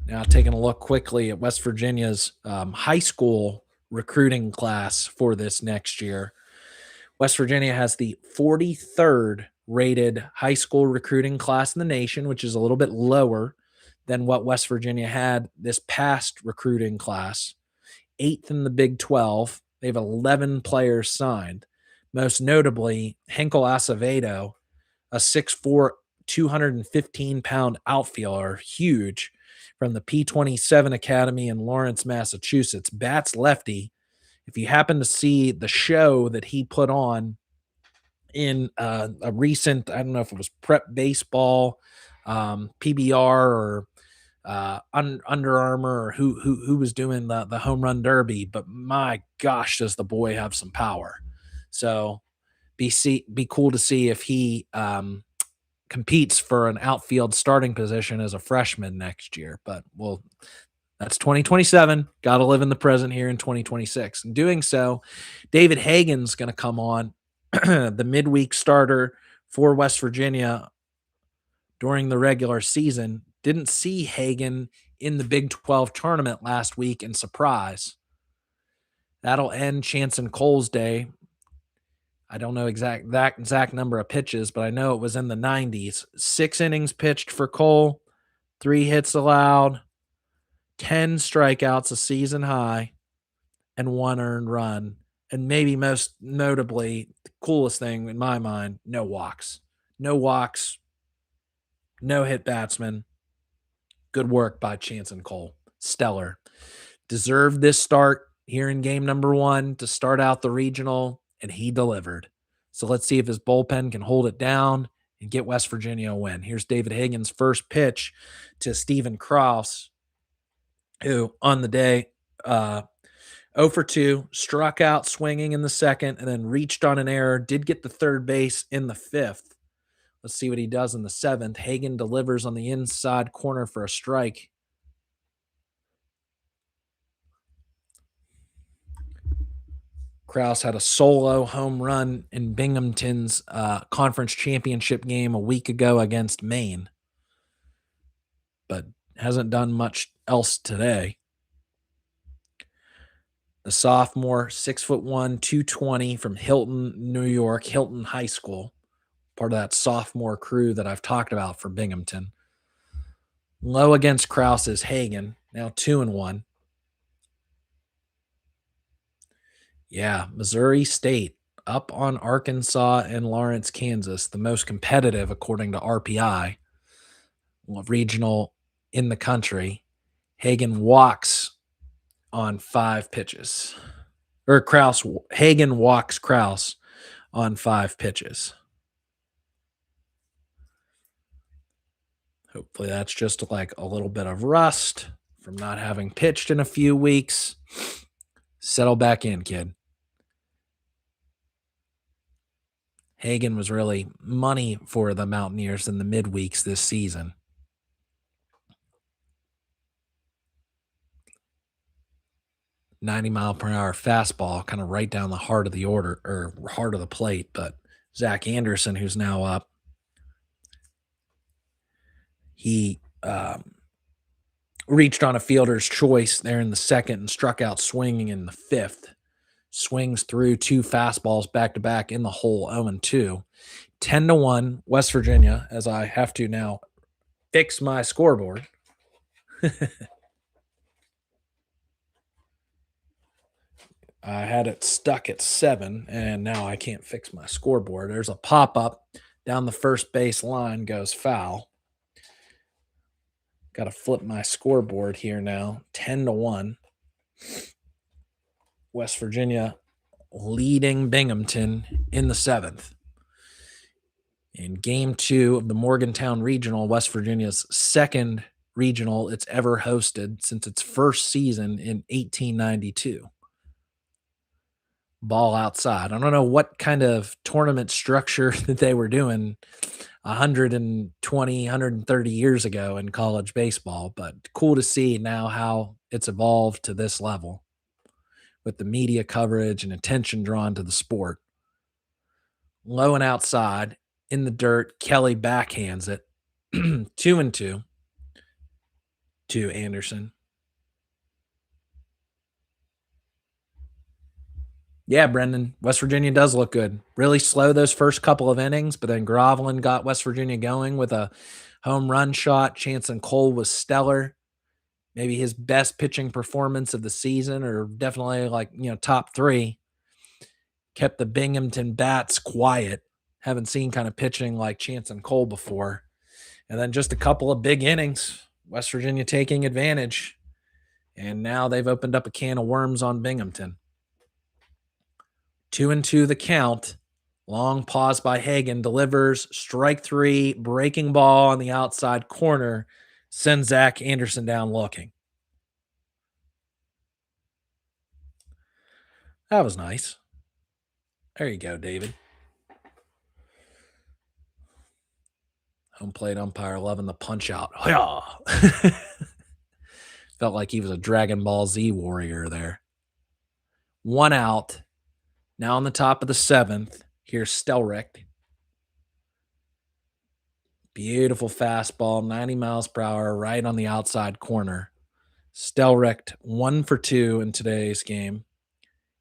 Now, taking a look quickly at West Virginia's high school recruiting class for this next year. West Virginia has the 43rd rated high school recruiting class in the nation, which is a little bit lower than what West Virginia had this past recruiting class. 8th in the Big 12. They have 11 players signed. Most notably, Henkel Acevedo, a 6'4", 215-pound outfielder, huge, from the P27 Academy in Lawrence, Massachusetts. Bats lefty. If you happen to see the show that he put on in a recent, I don't know if it was Prep Baseball, PBR, or Under Armour, or who was doing the home run derby, but my gosh, does the boy have some power. So be cool to see if he competes for an outfield starting position as a freshman next year. But that's 2027. Got to live in the present here in 2026. In doing so, David Hagan's going to come on, the midweek starter for West Virginia during the regular season. Didn't see Hagan in the Big 12 tournament last week in surprise. That'll end Chanson Cole's day. I don't know that exact number of pitches, but I know it was in the 90s. 6 innings pitched for Cole, 3 hits allowed, 10 strikeouts, a season high, and 1 earned run. And maybe most notably, the coolest thing in my mind, no walks. No walks, no hit batsman. Good work by Chanson Cole. Stellar. Deserved this start here in game number 1 to start out the regional, and he delivered. So let's see if his bullpen can hold it down and get West Virginia a win. Here's David Hagan's first pitch to Stephen Krause, who on the day 0 for 2, struck out swinging in the 2nd, and then reached on an error, did get the third base in the 5th. Let's see what he does in the 7th. Hagan delivers on the inside corner for a strike. Krause had a solo home run in Binghamton's conference championship game a week ago against Maine, but hasn't done much else today. The sophomore, 6'1", 220 from Hilton, New York, Hilton High School, part of that sophomore crew that I've talked about for Binghamton. Low against Krause is Hagen, now 2-1. Yeah, Missouri State up on Arkansas and Lawrence, Kansas, the most competitive according to RPI regional in the country. Hagen walks on 5 pitches. Or Hagen walks Krause on 5 pitches. Hopefully that's just like a little bit of rust from not having pitched in a few weeks. Settle back in, kid. Hagen was really money for the Mountaineers in the midweeks this season. .90-mile-per-hour fastball, kind of right down the heart of the order or heart of the plate. But Zach Anderson, who's now up, he reached on a fielder's choice there in the second and struck out swinging in the fifth. Swings through 2 fastballs back-to-back in the hole, 0-2. 10-1, West Virginia, as I have to now fix my scoreboard. I had it stuck at 7, and now I can't fix my scoreboard. There's a pop-up down the first base line, goes foul. Got to flip my scoreboard here now. 10-1. West Virginia leading Binghamton in the 7th. In Game 2 of the Morgantown Regional, West Virginia's second regional it's ever hosted since its first season in 1892. Ball outside. I don't know what kind of tournament structure that they were doing 120, 130 years ago in college baseball, but cool to see now how it's evolved to this level with the media coverage and attention drawn to the sport. Low and outside in the dirt, Kelly backhands it. 2-2 to Anderson. Yeah, Brendan, West Virginia does look good. Really slow those first couple of innings, but then Groveland got West Virginia going with a home run shot. Chanson Cole was stellar. Maybe his best pitching performance of the season, or definitely top 3. Kept the Binghamton bats quiet. Haven't seen kind of pitching like Chanson Cole before. And then just a couple of big innings. West Virginia taking advantage. And now they've opened up a can of worms on Binghamton. 2-2 the count. Long pause by Hagen. Delivers. Strike 3. Breaking ball on the outside corner. Sends Zach Anderson down looking. That was nice. There you go, David. Home plate umpire loving the punch out. Felt like he was a Dragon Ball Z warrior there. 1 out. Now on the top of the 7th. Here's Stelrecht. Beautiful fastball, 90 miles per hour, right on the outside corner. Stelrecht 1 for 2 in today's game.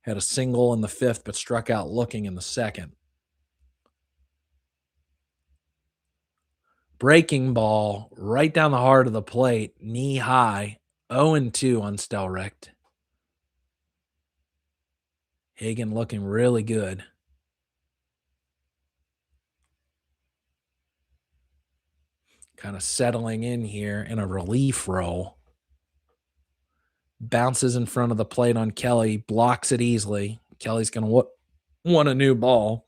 Had a single in the 5th, but struck out looking in the 2nd. Breaking ball right down the heart of the plate, knee high, 0-2 on Stelrecht. Hagen looking really good. Kind of settling in here in a relief role. Bounces in front of the plate on Kelly, blocks it easily. Kelly's going to want a new ball.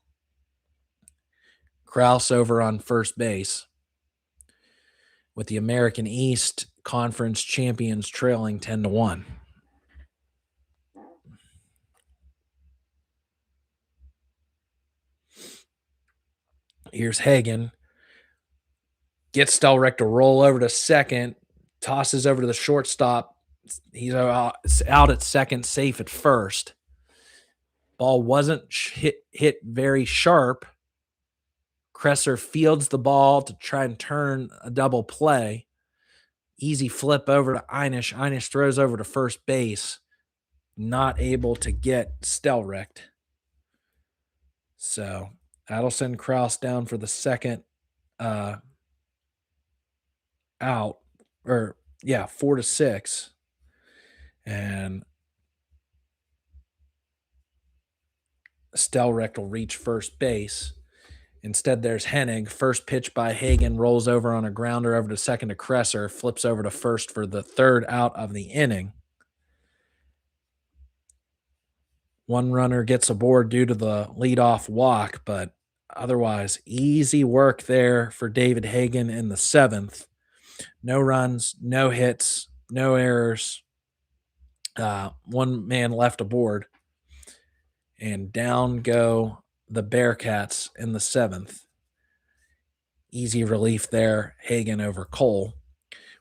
Krause over on first base. With the American East Conference champions trailing 10-1. Here's Hagen. Gets Stelrecht to roll over to second. Tosses over to the shortstop. He's out at second, safe at first. Ball wasn't hit very sharp. Kresser fields the ball to try and turn a double play. Easy flip over to Einish. Einish throws over to first base. Not able to get Stelrecht. So Adelson Krause down for the second out. 4-6. And Stelrecht will reach first base. Instead, there's Hennig. First pitch by Hagen rolls over on a grounder over to second to Kresser, flips over to first for the third out of the inning. One runner gets aboard due to the leadoff walk, but otherwise, easy work there for David Hagen in the seventh. No runs, no hits, no errors. One man left aboard. And down go the Bearcats in the seventh. Easy relief there, Hagen over Cole.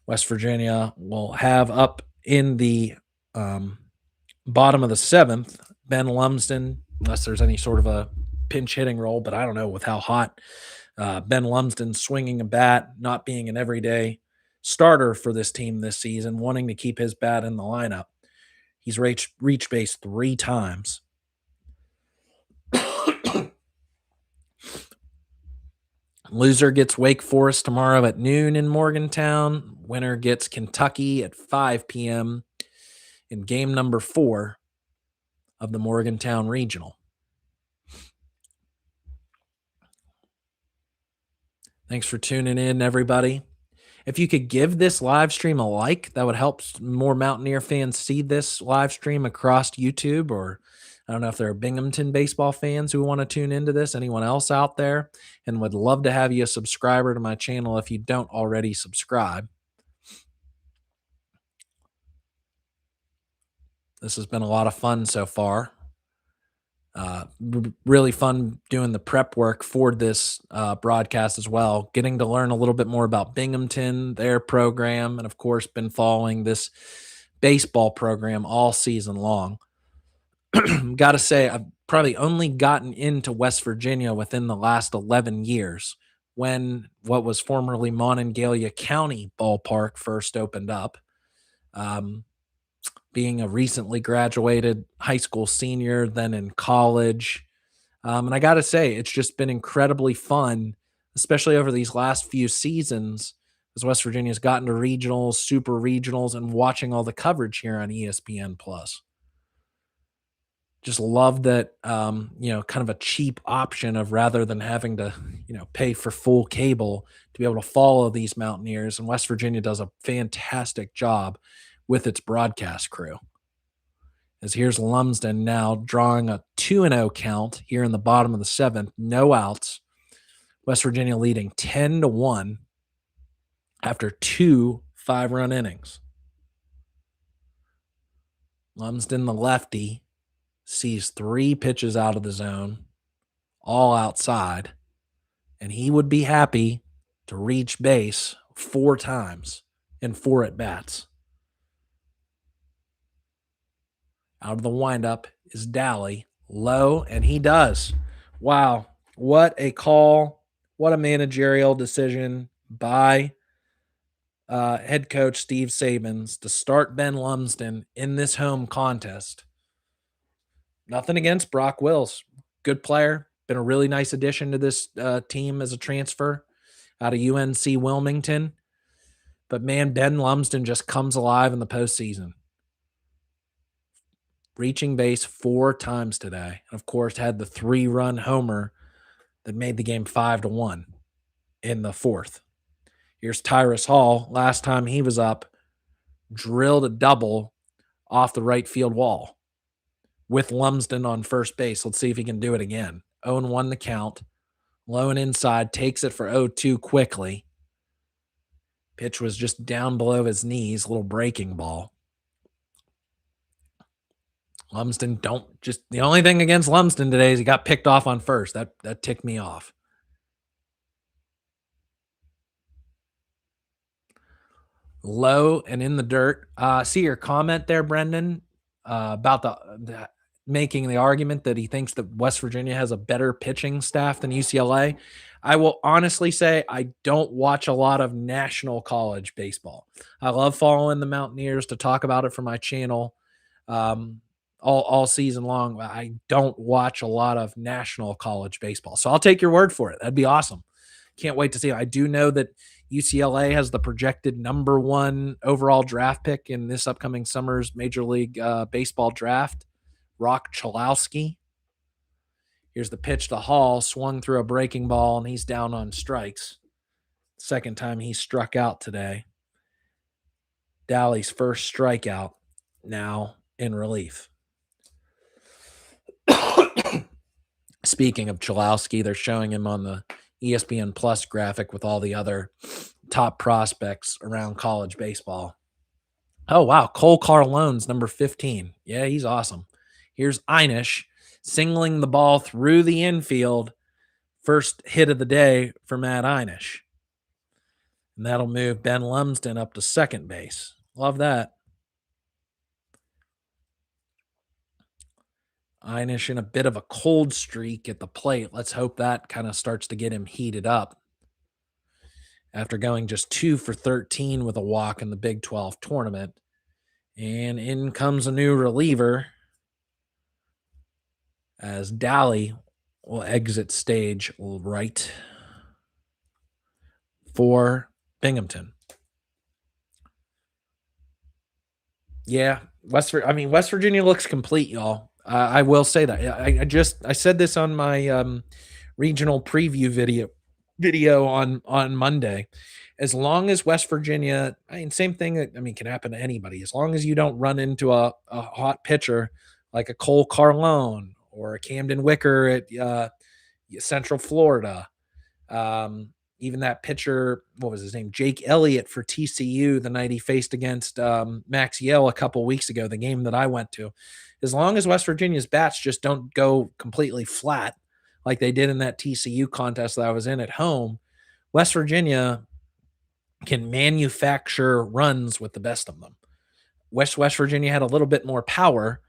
West Virginia will have up in the bottom of the seventh, Ben Lumsden, unless there's any sort of a pinch hitting role, but I don't know with how hot Ben Lumsden swinging a bat, not being an everyday starter for this team this season, wanting to keep his bat in the lineup. He's reached base 3 times. Loser gets Wake Forest tomorrow at noon in Morgantown. Winner gets Kentucky at 5 p.m. in game number 4 of the Morgantown Regional. Thanks for tuning in, everybody. If you could give this live stream a like, that would help more Mountaineer fans see this live stream across YouTube, or I don't know if there are Binghamton baseball fans who want to tune into this, anyone else out there, and would love to have you a subscriber to my channel if you don't already subscribe. This has been a lot of fun so far. Really fun doing the prep work for this broadcast as well, getting to learn a little bit more about Binghamton, their program, and of course been following this baseball program all season long. Got to say, I've probably only gotten into West Virginia within the last 11 years when what was formerly Monongalia County Ballpark first opened up. Being a recently graduated high school senior, then in college. And I got to say, it's just been incredibly fun, especially over these last few seasons, as West Virginia's gotten to regionals, super regionals, and watching all the coverage here on ESPN+. Just love that, kind of a cheap option of rather than having to, pay for full cable to be able to follow these Mountaineers. And West Virginia does a fantastic job with its broadcast crew. As here's Lumsden now drawing a 2-0 count here in the bottom of the seventh, no outs. West Virginia leading 10-1 after 2 5-run innings. Lumsden, the lefty, sees 3 pitches out of the zone, all outside, and he would be happy to reach base 4 times in 4 at-bats. Out of the windup is Dally, low, and he does. Wow, what a call. What a managerial decision by head coach Steve Sabins to start Ben Lumsden in this home contest. Nothing against Brock Wills. Good player. Been a really nice addition to this team as a transfer out of UNC Wilmington. But, man, Ben Lumsden just comes alive in the postseason. Reaching base 4 times today. And of course, had the 3-run homer that made the game 5-1 in the 4th. Here's Tyrus Hall. Last time he was up, drilled a double off the right field wall with Lumsden on first base. Let's see if he can do it again. 0-1 the count. Low and inside, takes it for 0-2 quickly. Pitch was just down below his knees, little breaking ball. Lumsden the only thing against Lumsden today is he got picked off on first. That ticked me off. Low and in the dirt. See your comment there, Brendan, about the making the argument that he thinks that West Virginia has a better pitching staff than UCLA. I will honestly say I don't watch a lot of national college baseball. I love following the Mountaineers to talk about it for my channel um, all season long. But I don't watch a lot of national college baseball. So I'll take your word for it. That'd be awesome. Can't wait to see it. I do know that UCLA has the projected #1 overall draft pick in this upcoming summer's Major League Baseball draft, Rock Chalowski. Here's the pitch to Hall, swung through a breaking ball, and he's down on strikes. Second time he struck out today. Dowley's first strikeout now in relief. Speaking of Chalowski, they're showing him on the ESPN Plus graphic with all the other top prospects around college baseball. Oh, wow. Cole Carlone's number 15. Yeah, he's awesome. Here's Einish singling the ball through the infield. First hit of the day for Matt Einish. And that'll move Ben Lumsden up to second base. Love that. Einish in a bit of a cold streak at the plate. Let's hope that kind of starts to get him heated up. After going just 2 for 13 with a walk in the Big 12 tournament. And in comes a new reliever as Dowley will exit stage right for Binghamton. Yeah, West Virginia looks complete, y'all. I will say that. I said this on my regional preview video on Monday. As long as West Virginia, same thing that can happen to anybody. As long as you don't run into a hot pitcher like a Cole Carlone or a Camden Wicker at Central Florida, even that pitcher, what was his name, Jake Elliott for TCU the night he faced against Max Yale a couple weeks ago, the game that I went to. As long as West Virginia's bats just don't go completely flat like they did in that TCU contest that I was in at home, West Virginia can manufacture runs with the best of them. West Virginia had a little bit more power,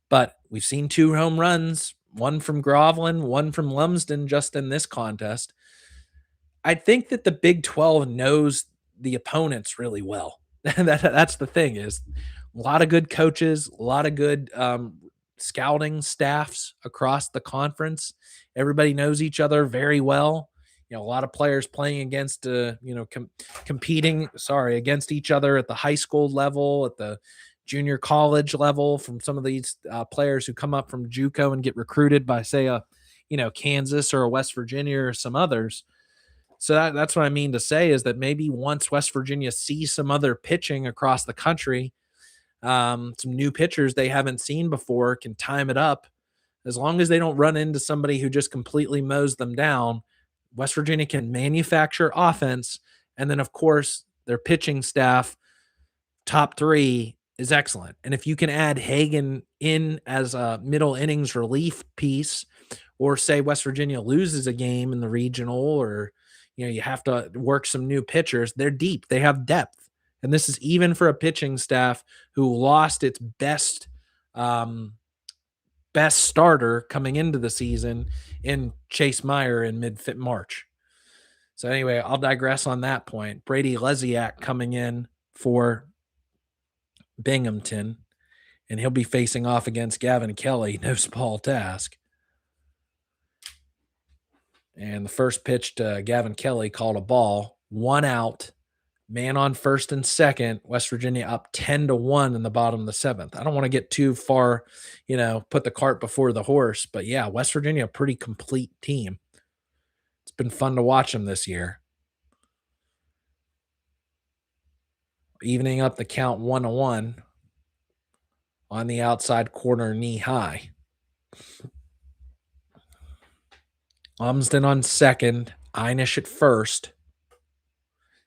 but we've seen 2 home runs, one from Groveland, one from Lumsden just in this contest. I think that the Big 12 knows the opponents really well. That's the thing, is a lot of good coaches, a lot of good scouting staffs across the conference. Everybody knows each other very well. A lot of players playing against, competing against each other at the high school level, at the junior college level, from some of these players who come up from JUCO and get recruited by, say, Kansas or a West Virginia or some others. So that's what I mean to say, is that maybe once West Virginia sees some other pitching across the country, some new pitchers they haven't seen before, can time it up. As long as they don't run into somebody who just completely mows them down, West Virginia can manufacture offense. And then, of course, their pitching staff, top 3, is excellent. And if you can add Hagan in as a middle innings relief piece, or say West Virginia loses a game in the regional, or you have to work some new pitchers, they're deep. They have depth. And this is even for a pitching staff who lost its best starter coming into the season in Chase Meyer in mid-March. So anyway, I'll digress on that point. Brady Leziak coming in for Binghamton, and he'll be facing off against Gavin Kelly. No small task. And the first pitch to Gavin Kelly called a ball, 1 out, man on first and second, West Virginia up 10-1 in the bottom of the 7th. I don't want to get too far, put the cart before the horse, but yeah, West Virginia, a pretty complete team. It's been fun to watch them this year. Evening up the count 1-1 on the outside corner, knee high. Lumsden on second, Einish at first.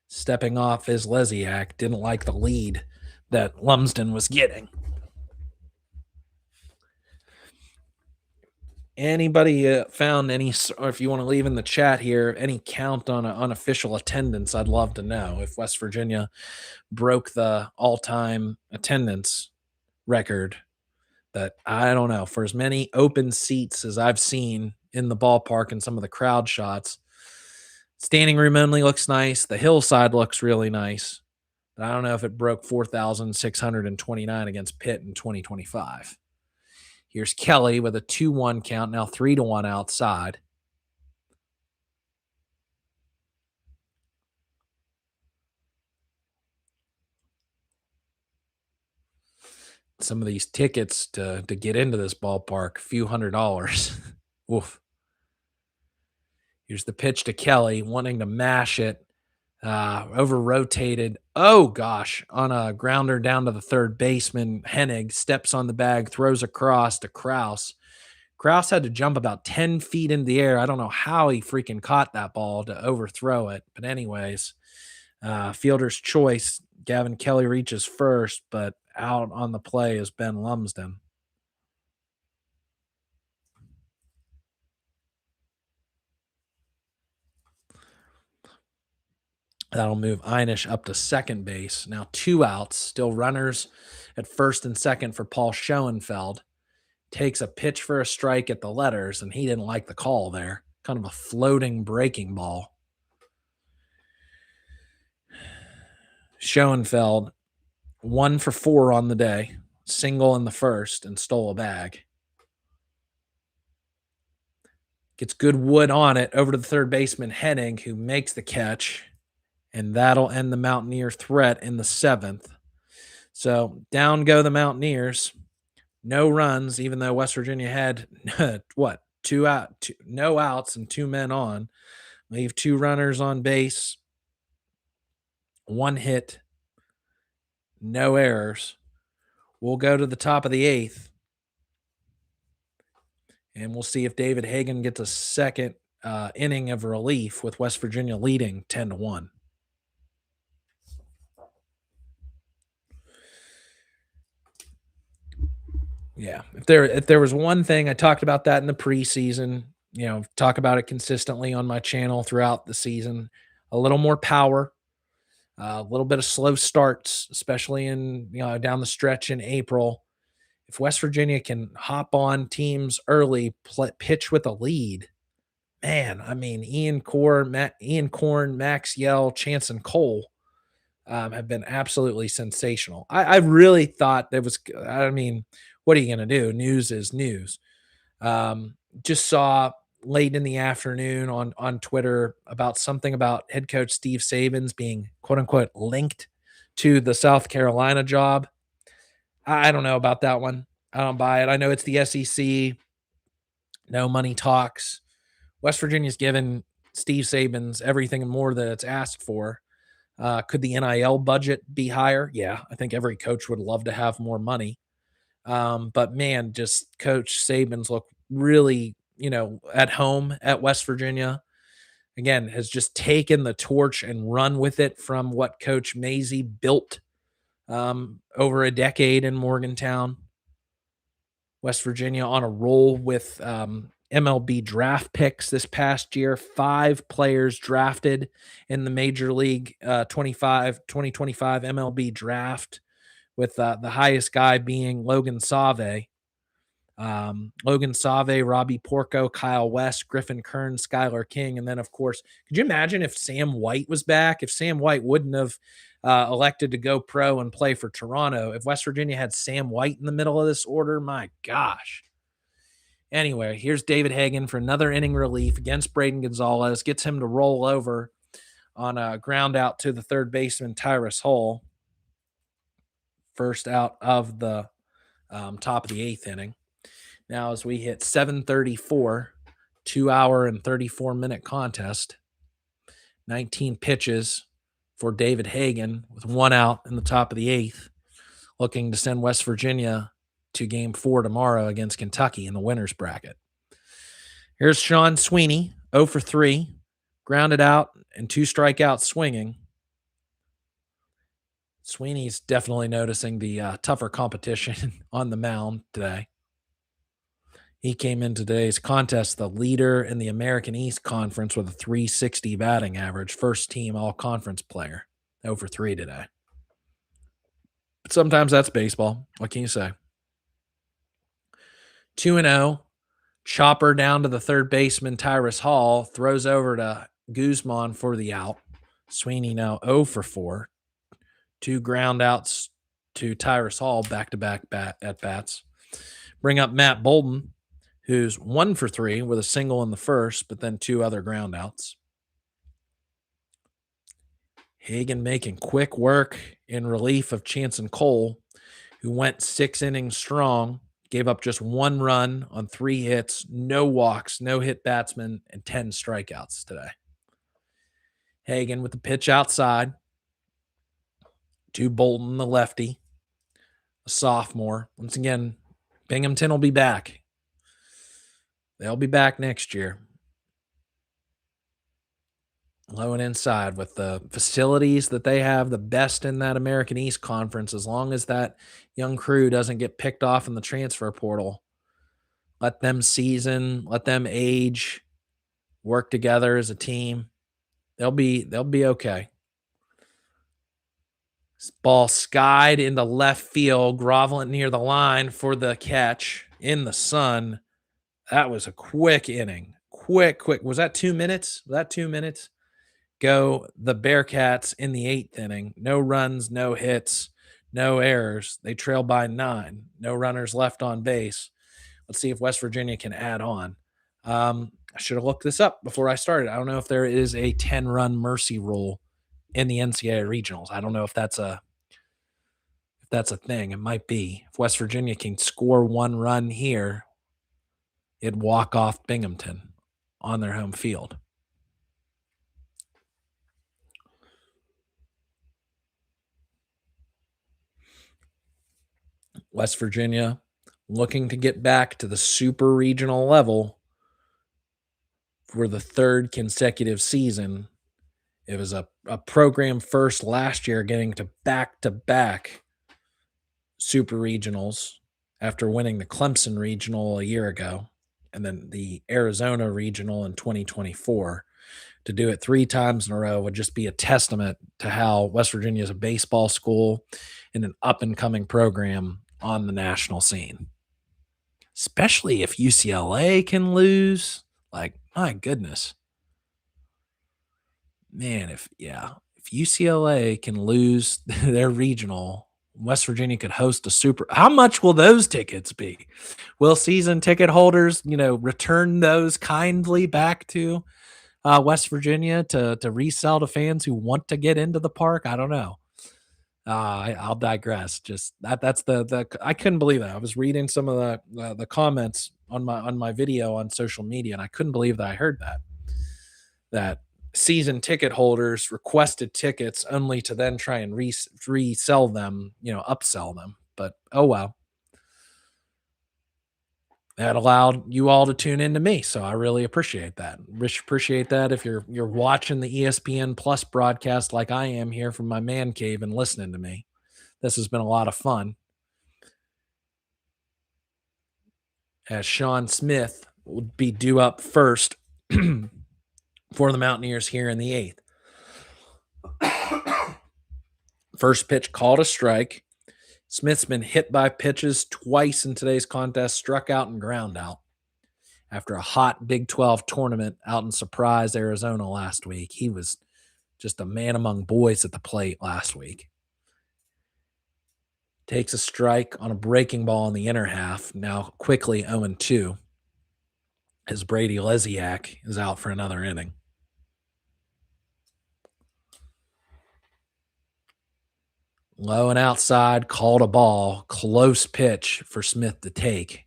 Stepping off is Leziak. Didn't like the lead that Lumsden was getting. Anybody found any, or if you want to leave in the chat here, any count on unofficial attendance? I'd love to know if West Virginia broke the all-time attendance record But I don't know. For as many open seats as I've seen in the ballpark and some of the crowd shots, standing room only looks nice. The hillside looks really nice. But I don't know if it broke 4,629 against Pitt in 2025. Here's Kelly with a 2-1 count, now 3-1 outside. Some of these tickets to get into this ballpark, a few $100s. Oof. Here's the pitch to Kelly, wanting to mash it. Over rotated. Oh gosh, on a grounder down to the third baseman. Hennig steps on the bag, throws across to Kraus. Kraus had to jump about 10 feet in the air. I don't know how he freaking caught that ball to overthrow it. But anyways, fielder's choice. Gavin Kelly reaches first, but out on the play is Ben Lumsden. That'll move Einish up to second base. Now 2 outs, still runners at first and second for Paul Schoenfeld. Takes a pitch for a strike at the letters, and he didn't like the call there. Kind of a floating breaking ball. Schoenfeld, 1 for 4 on the day, single in the first, and stole a bag. Gets good wood on it over to the third baseman, Hennig, who makes the catch, and that'll end the Mountaineer threat in the 7th. So down go the Mountaineers. No runs, even though West Virginia had what, no outs and 2 men on. Leave 2 runners on base, 1 hit, no errors. We'll go to the top of the 8th, and we'll see if David Hagan gets a second inning of relief with West Virginia leading 10-1. Yeah, if there was one thing, I talked about that in the preseason, talk about it consistently on my channel throughout the season. A little more power, a little bit of slow starts, especially in down the stretch in April. If West Virginia can hop on teams early, pitch with a lead, man, I mean, Ian Korn, Max Yell, Chance and Cole have been absolutely sensational. I really thought there was, I mean, what are you going to do? News is news. Just saw late in the afternoon on Twitter about something about head coach Steve Saban's being quote unquote linked to the South Carolina job. I don't know about that one. I don't buy it. I know it's the SEC. No money talks. West Virginia's given Steve Saban's everything and more that it's asked for. Could the NIL budget be higher? Yeah, I think every coach would love to have more money. But man, just Coach Saban's look really, at home at West Virginia. Again, has just taken the torch and run with it from what Coach Mazey built over a decade in Morgantown. West Virginia on a roll with MLB draft picks this past year. 5 players drafted in the Major League 2025 MLB draft, with the highest guy being Logan Save. Logan Save, Robbie Porco, Kyle West, Griffin Kern, Skylar King. And then, of course, could you imagine if Sam White was back? If Sam White wouldn't have elected to go pro and play for Toronto, if West Virginia had Sam White in the middle of this order, my gosh. Anyway, here's David Hagan for another inning relief against Braden Gonzalez. Gets him to roll over on a ground out to the third baseman, Tyrus Hull. First out of the top of the 8th inning. Now, as we hit 7:34, 2-hour and 34-minute contest, 19 pitches for David Hagan with 1 out in the top of the 8th, looking to send West Virginia to Game 4 tomorrow against Kentucky in the winner's bracket. Here's Sean Sweeney, 0 for 3, grounded out and 2 strikeouts swinging. Sweeney's definitely noticing the tougher competition on the mound today. He came in today's contest the leader in the American East Conference with a 360 batting average, first team all-conference player, 0 for 3 today. But sometimes that's baseball. What can you say? 2-0. Chopper down to the third baseman, Tyrus Hall, throws over to Guzman for the out. Sweeney now 0 for 4. 2 ground outs to Tyrus Hall, back-to-back at bats. Bring up Matt Bolton, who's 1 for 3 with a single in the first, but then 2 other ground outs. Hagan making quick work in relief of Chanson Cole, who went 6 innings strong, gave up just 1 run on 3 hits, no walks, no hit batsman, and 10 strikeouts today. Hagan with the pitch outside to Bolton, the lefty, a sophomore. Once again, Binghamton will be back. They'll be back next year. Low and inside with the facilities that they have, the best in that American East Conference, as long as that young crew doesn't get picked off in the transfer portal. Let them season, let them age, work together as a team. They'll be okay. This ball skied into left field, groveling near the line for the catch in the sun. That was a quick inning. Quick. Was that 2 minutes? Was that 2 minutes? Go the Bearcats in the 8th inning. No runs, no hits, no errors. They trail by 9. No runners left on base. Let's see if West Virginia can add on. I should have looked this up before I started. I don't know if there is a 10-run mercy rule in the NCAA regionals. I don't know if that's a thing. It might be. If West Virginia can score 1 run here, it'd walk off Binghamton on their home field. West Virginia looking to get back to the super regional level for the 3rd consecutive season. It was a program first last year, getting to back super regionals after winning the Clemson regional a year ago, and then the Arizona regional in 2024. To do it 3 times in a row would just be a testament to how West Virginia is a baseball school and an up-and-coming program on the national scene. Especially if UCLA can lose. Like, my goodness. Man, if UCLA can lose their regional, West Virginia could host a super. How much will those tickets be? Will season ticket holders, return those kindly back to West Virginia to resell to fans who want to get into the park? I don't know. I'll digress. Just that's the I couldn't believe that. I was reading some of the comments on my video on social media, and I couldn't believe that I heard that season ticket holders requested tickets only to then try and resell them, upsell them. But oh well. That allowed you all to tune into me, so I really appreciate that. Appreciate that if you're watching the ESPN Plus broadcast like I am here from my man cave and listening to me. This has been a lot of fun. As Sean Smith would be due up first for the Mountaineers here in the 8th. First pitch called a strike. Smith's been hit by pitches twice in today's contest, struck out and ground out. After a hot Big 12 tournament out in Surprise, Arizona last week. He was just a man among boys at the plate last week. Takes a strike on a breaking ball in the inner half, now quickly 0-2, as Brady Leziak is out for another inning. Low and outside, called a ball, close pitch for Smith to take,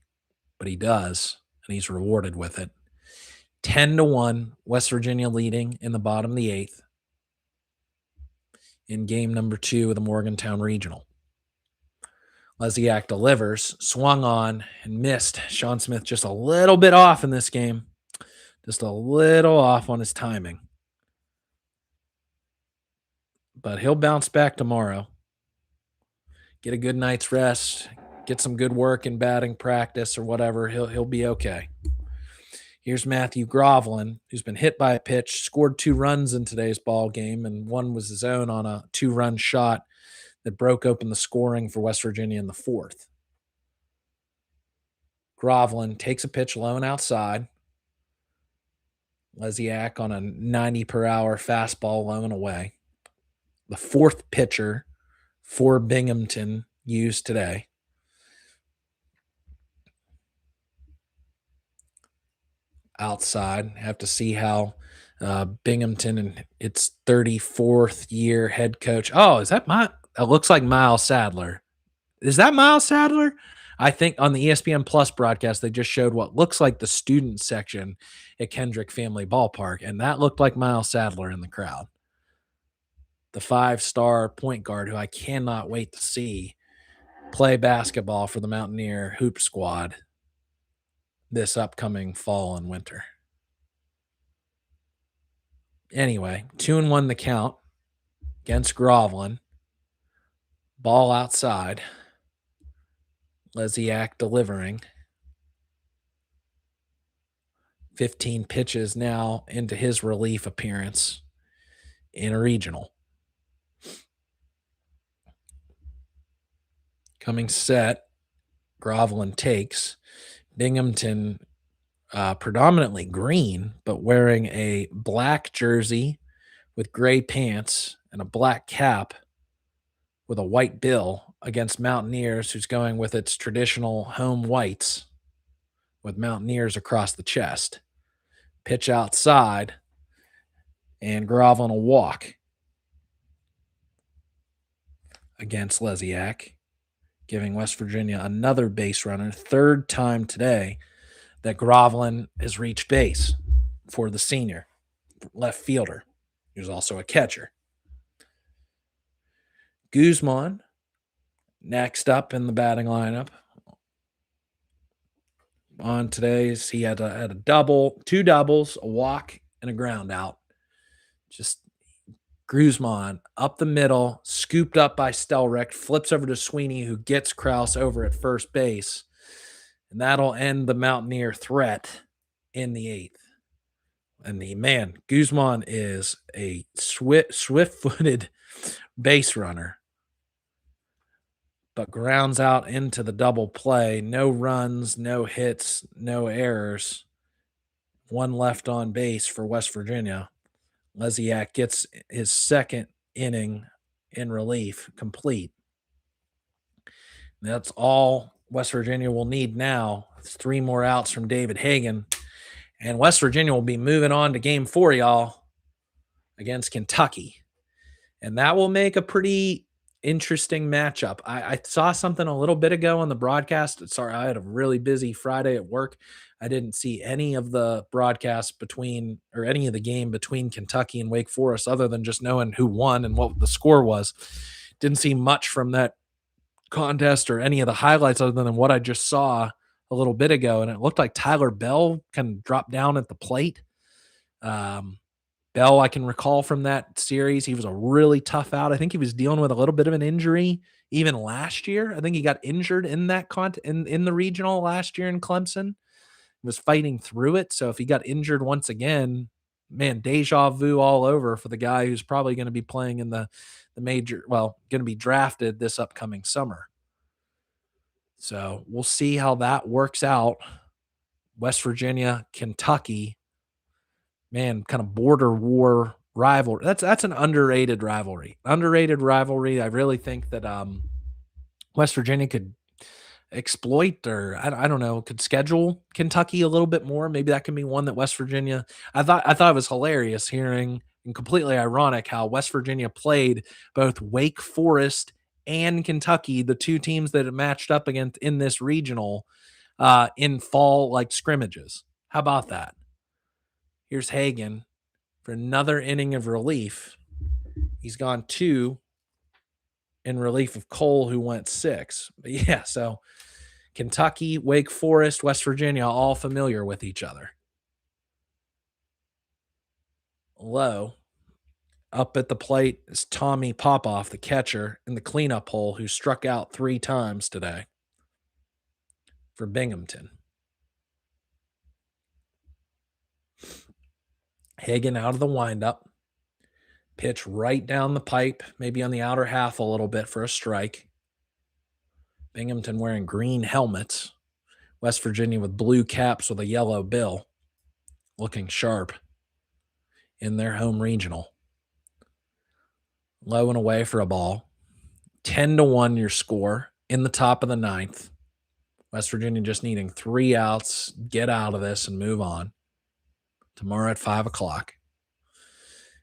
but he does, and he's rewarded with it. 10-1, West Virginia leading in the bottom of the 8th in game number 2 of the Morgantown Regional. Leziak delivers, swung on, and missed. Sean Smith just a little bit off in this game. Just a little off on his timing. But he'll bounce back tomorrow. Get a good night's rest, get some good work in batting practice or whatever. He'll be okay. Here's Matthew Groveland, who's been hit by a pitch, scored 2 runs in today's ball game, and one was his own on a 2-run shot that broke open the scoring for West Virginia in the 4th. Groveland takes a pitch low and outside. Lesiak on a 90-per-hour fastball low and away. The fourth pitcher for Binghamton used today. Outside. Have to see how Binghamton and its 34th year head coach. Oh, is that it looks like Miles Sadler. Is that Miles Sadler? I think on the ESPN Plus broadcast, they just showed what looks like the student section at Kendrick Family Ballpark, and that looked like Miles Sadler in the crowd. The 5-star point guard who I cannot wait to see play basketball for the Mountaineer hoop squad this upcoming fall and winter. Anyway, 2-1 the count against Groveland. Ball outside. Lesiak delivering. 15 pitches now into his relief appearance in a regional. Coming set, Groveland takes. Binghamton predominantly green, but wearing a black jersey with gray pants and a black cap with a white bill against Mountaineers, who's going with its traditional home whites with Mountaineers across the chest. Pitch outside, and Groveland will walk against Lesiak, giving West Virginia another base runner, third time today that Groveland has reached base for the senior left fielder. He was also a catcher. Guzman, next up in the batting lineup. On today's, he had a double, 2 doubles, a walk, and a ground out. Just Guzman up the middle, scooped up by Stelrecht, flips over to Sweeney, who gets Krause over at first base. And that'll end the Mountaineer threat in the 8th. And Guzman is a swift-footed base runner, but grounds out into the double play. No runs, no hits, no errors. 1 left on base for West Virginia. Lesiak gets his second inning in relief complete. That's all West Virginia will need now. It's 3 more outs from David Hagan. And West Virginia will be moving on to game 4, y'all, against Kentucky. And that will make a pretty interesting matchup. I saw something a little bit ago on the broadcast. Sorry, I had a really busy Friday at work. I didn't see any of the broadcasts any of the game between Kentucky and Wake Forest other than just knowing who won and what the score was. Didn't see much from that contest or any of the highlights other than what I just saw a little bit ago. And it looked like Tyler Bell kind of dropped down at the plate. Bell, I can recall from that series, he was a really tough out. I think he was dealing with a little bit of an injury even last year. I think he got injured in that in the regional last year in Clemson. He was fighting through it. So if he got injured once again, man, deja vu all over for the guy who's probably going to be playing in the major, going to be drafted this upcoming summer. So we'll see how that works out. West Virginia, Kentucky, man, kind of border war rivalry. That's an underrated rivalry. I really think that West Virginia could exploit, or I don't know, could schedule Kentucky a little bit more. Maybe that can be one that West Virginia. I thought it was hilarious hearing and completely ironic how West Virginia played both Wake Forest and Kentucky, the 2 teams that it matched up against in this regional, in fall scrimmages. How about that? Here's Hagan for another inning of relief. He's gone 2 in relief of Cole, who went 6. But yeah, so Kentucky, Wake Forest, West Virginia, all familiar with each other. Low. Up at the plate is Tommy Popoff, the catcher, in the cleanup hole, who struck out 3 times today for Binghamton. Hagan out of the windup. Pitch right down the pipe, maybe on the outer half a little bit for a strike. Binghamton wearing green helmets West Virginia with blue caps with a yellow bill, looking sharp in their home regional. Low and away for a ball. 10-1 your score in the top of the ninth. West Virginia just needing 3 outs, get out of this and move on. Tomorrow at 5 o'clock.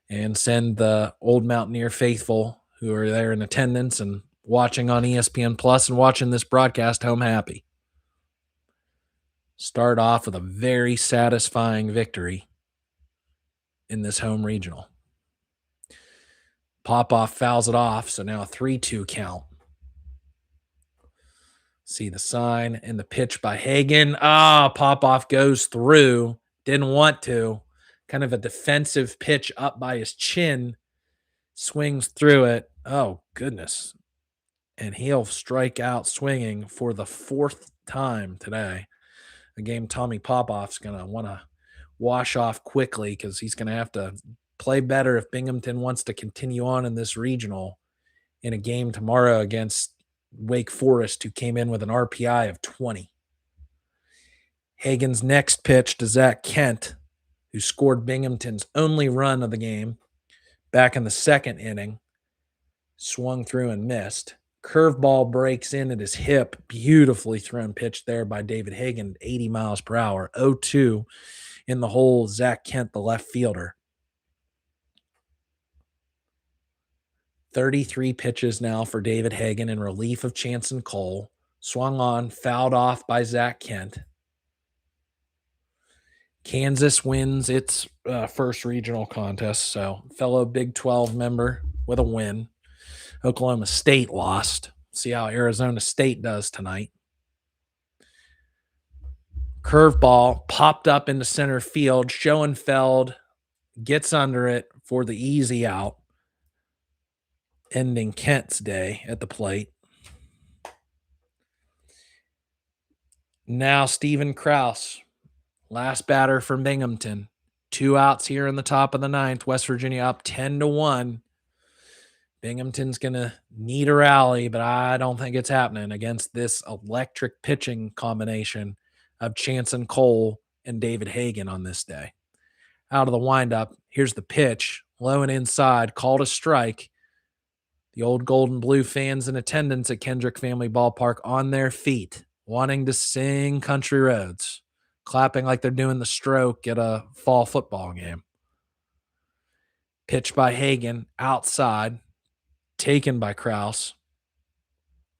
And send the old Mountaineer faithful who are there in attendance and watching on ESPN Plus and watching this broadcast home happy. Start off with a very satisfying victory in this home regional. Popoff fouls it off, so now a 3-2 count. See the sign and the pitch by Hagen. Popoff goes through. Didn't want to. Kind of a defensive pitch up by his chin. Swings through it. Oh, goodness. And he'll strike out swinging for the 4th time today. A game Tommy Popoff's going to want to wash off quickly because he's going to have to play better if Binghamton wants to continue on in this regional in a game tomorrow against Wake Forest, who came in with an RPI of 20. Hagen's next pitch to Zach Kent, who scored Binghamton's only run of the game back in the 2nd inning, swung through and missed. Curveball breaks in at his hip. Beautifully thrown pitch there by David Hagen, 80 miles per hour. 0-2 in the hole, Zach Kent, the left fielder. 33 pitches now for David Hagen in relief of Chanson Cole. Swung on, fouled off by Zach Kent. Kansas wins its first regional contest, so fellow Big 12 member with a win. Oklahoma State lost. See how Arizona State does tonight. Curveball popped up into center field. Schoenfeld gets under it for the easy out, ending Kent's day at the plate. Now Stephen Krause, last batter from Binghamton. 2 outs here in the top of the ninth. West Virginia up 10-1. Binghamton's going to need a rally, but I don't think it's happening against this electric pitching combination of Chanson Cole and David Hagen on this day. Out of the windup, here's the pitch. Low and inside, called a strike. The old gold and blue fans in attendance at Kendrick Family Ballpark on their feet, wanting to sing Country Roads, clapping like they're doing the stroke at a fall football game. Pitch by Hagen, outside, taken by Krause,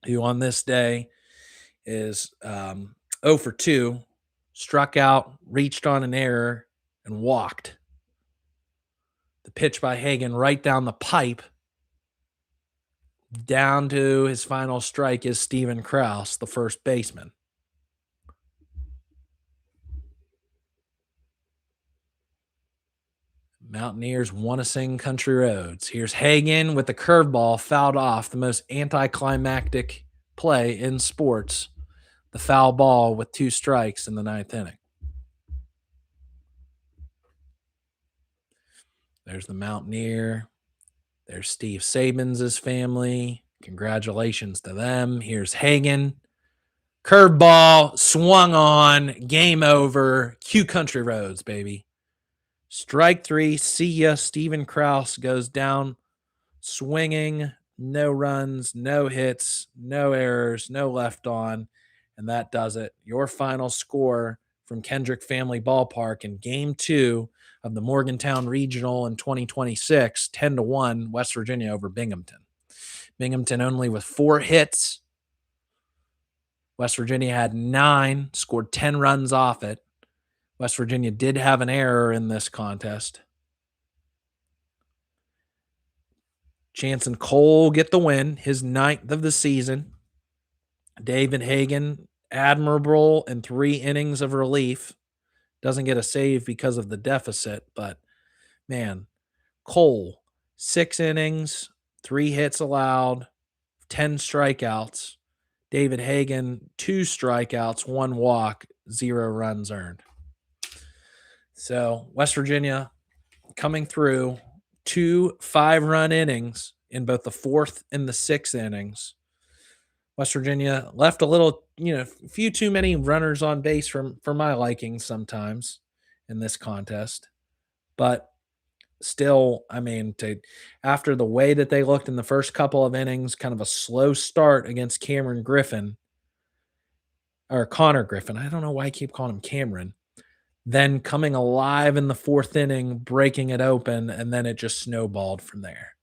who on this day is 0 for 2, struck out, reached on an error, and walked. The pitch by Hagen right down the pipe. Down to his final strike is Stephen Krause, the first baseman. Mountaineers want to sing Country Roads. Here's Hagen with the curveball fouled off, the most anticlimactic play in sports. The foul ball with 2 strikes in the 9th inning. There's the Mountaineer. There's Steve Sabins' family. Congratulations to them. Here's Hagen. Curveball, swung on, game over. Cue Country Roads, baby. Strike 3, see ya. Stephen Krause goes down swinging. No runs, no hits, no errors, no left on. And that does it. Your final score from Kendrick Family Ballpark in Game 2 of the Morgantown Regional in 2026, 10-1, West Virginia over Binghamton. Binghamton only with 4 hits. West Virginia had 9, scored 10 runs off it. West Virginia did have an error in this contest. Chanson Cole get the win, his 9th of the season. David Hagen, admirable in 3 innings of relief. Doesn't get a save because of the deficit, but man, Cole, 6 innings, 3 hits allowed, 10 strikeouts. David Hagen, 2 strikeouts, 1 walk, 0 runs earned. So West Virginia coming through 2 5-run innings in both the 4th and the 6th innings. West Virginia left a little, a few too many runners on base for my liking sometimes in this contest. But still, I mean, after the way that they looked in the first couple of innings, kind of a slow start against Cameron Griffin or Connor Griffin. I don't know why I keep calling him Cameron. Then coming alive in the fourth inning, breaking it open, and then it just snowballed from there.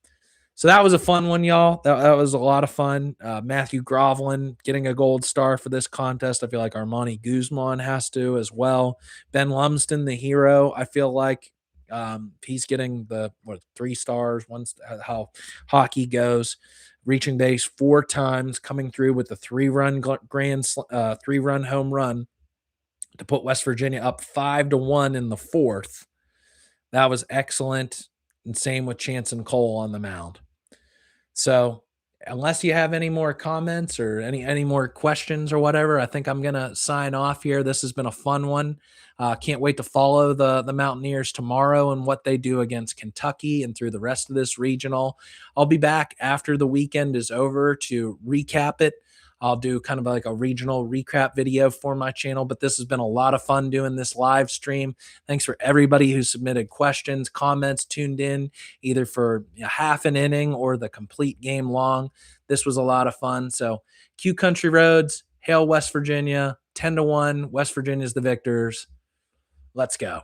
So that was a fun one, y'all. That was a lot of fun. Matthew Groveland getting a gold star for this contest. I feel like Armani Guzman has to as well. Ben Lumsden, the hero. I feel like he's getting the 3 stars. How hockey goes. Reaching base 4 times, coming through with the 3-run home run to put West Virginia up 5-1 in the fourth. That was excellent. And same with Chance and Cole on the mound. So, unless you have any more comments or any more questions or whatever, I think I'm gonna sign off here. This has been a fun one. Can't wait to follow the Mountaineers tomorrow and what they do against Kentucky and through the rest of this regional. I'll be back after the weekend is over to recap it. I'll do kind of like a regional recap video for my channel, but this has been a lot of fun doing this live stream. Thanks for everybody who submitted questions, comments, tuned in either for half an inning or the complete game long. This was a lot of fun. So, Q Country Roads, hail West Virginia, 10-1. West Virginia's the victors. Let's go.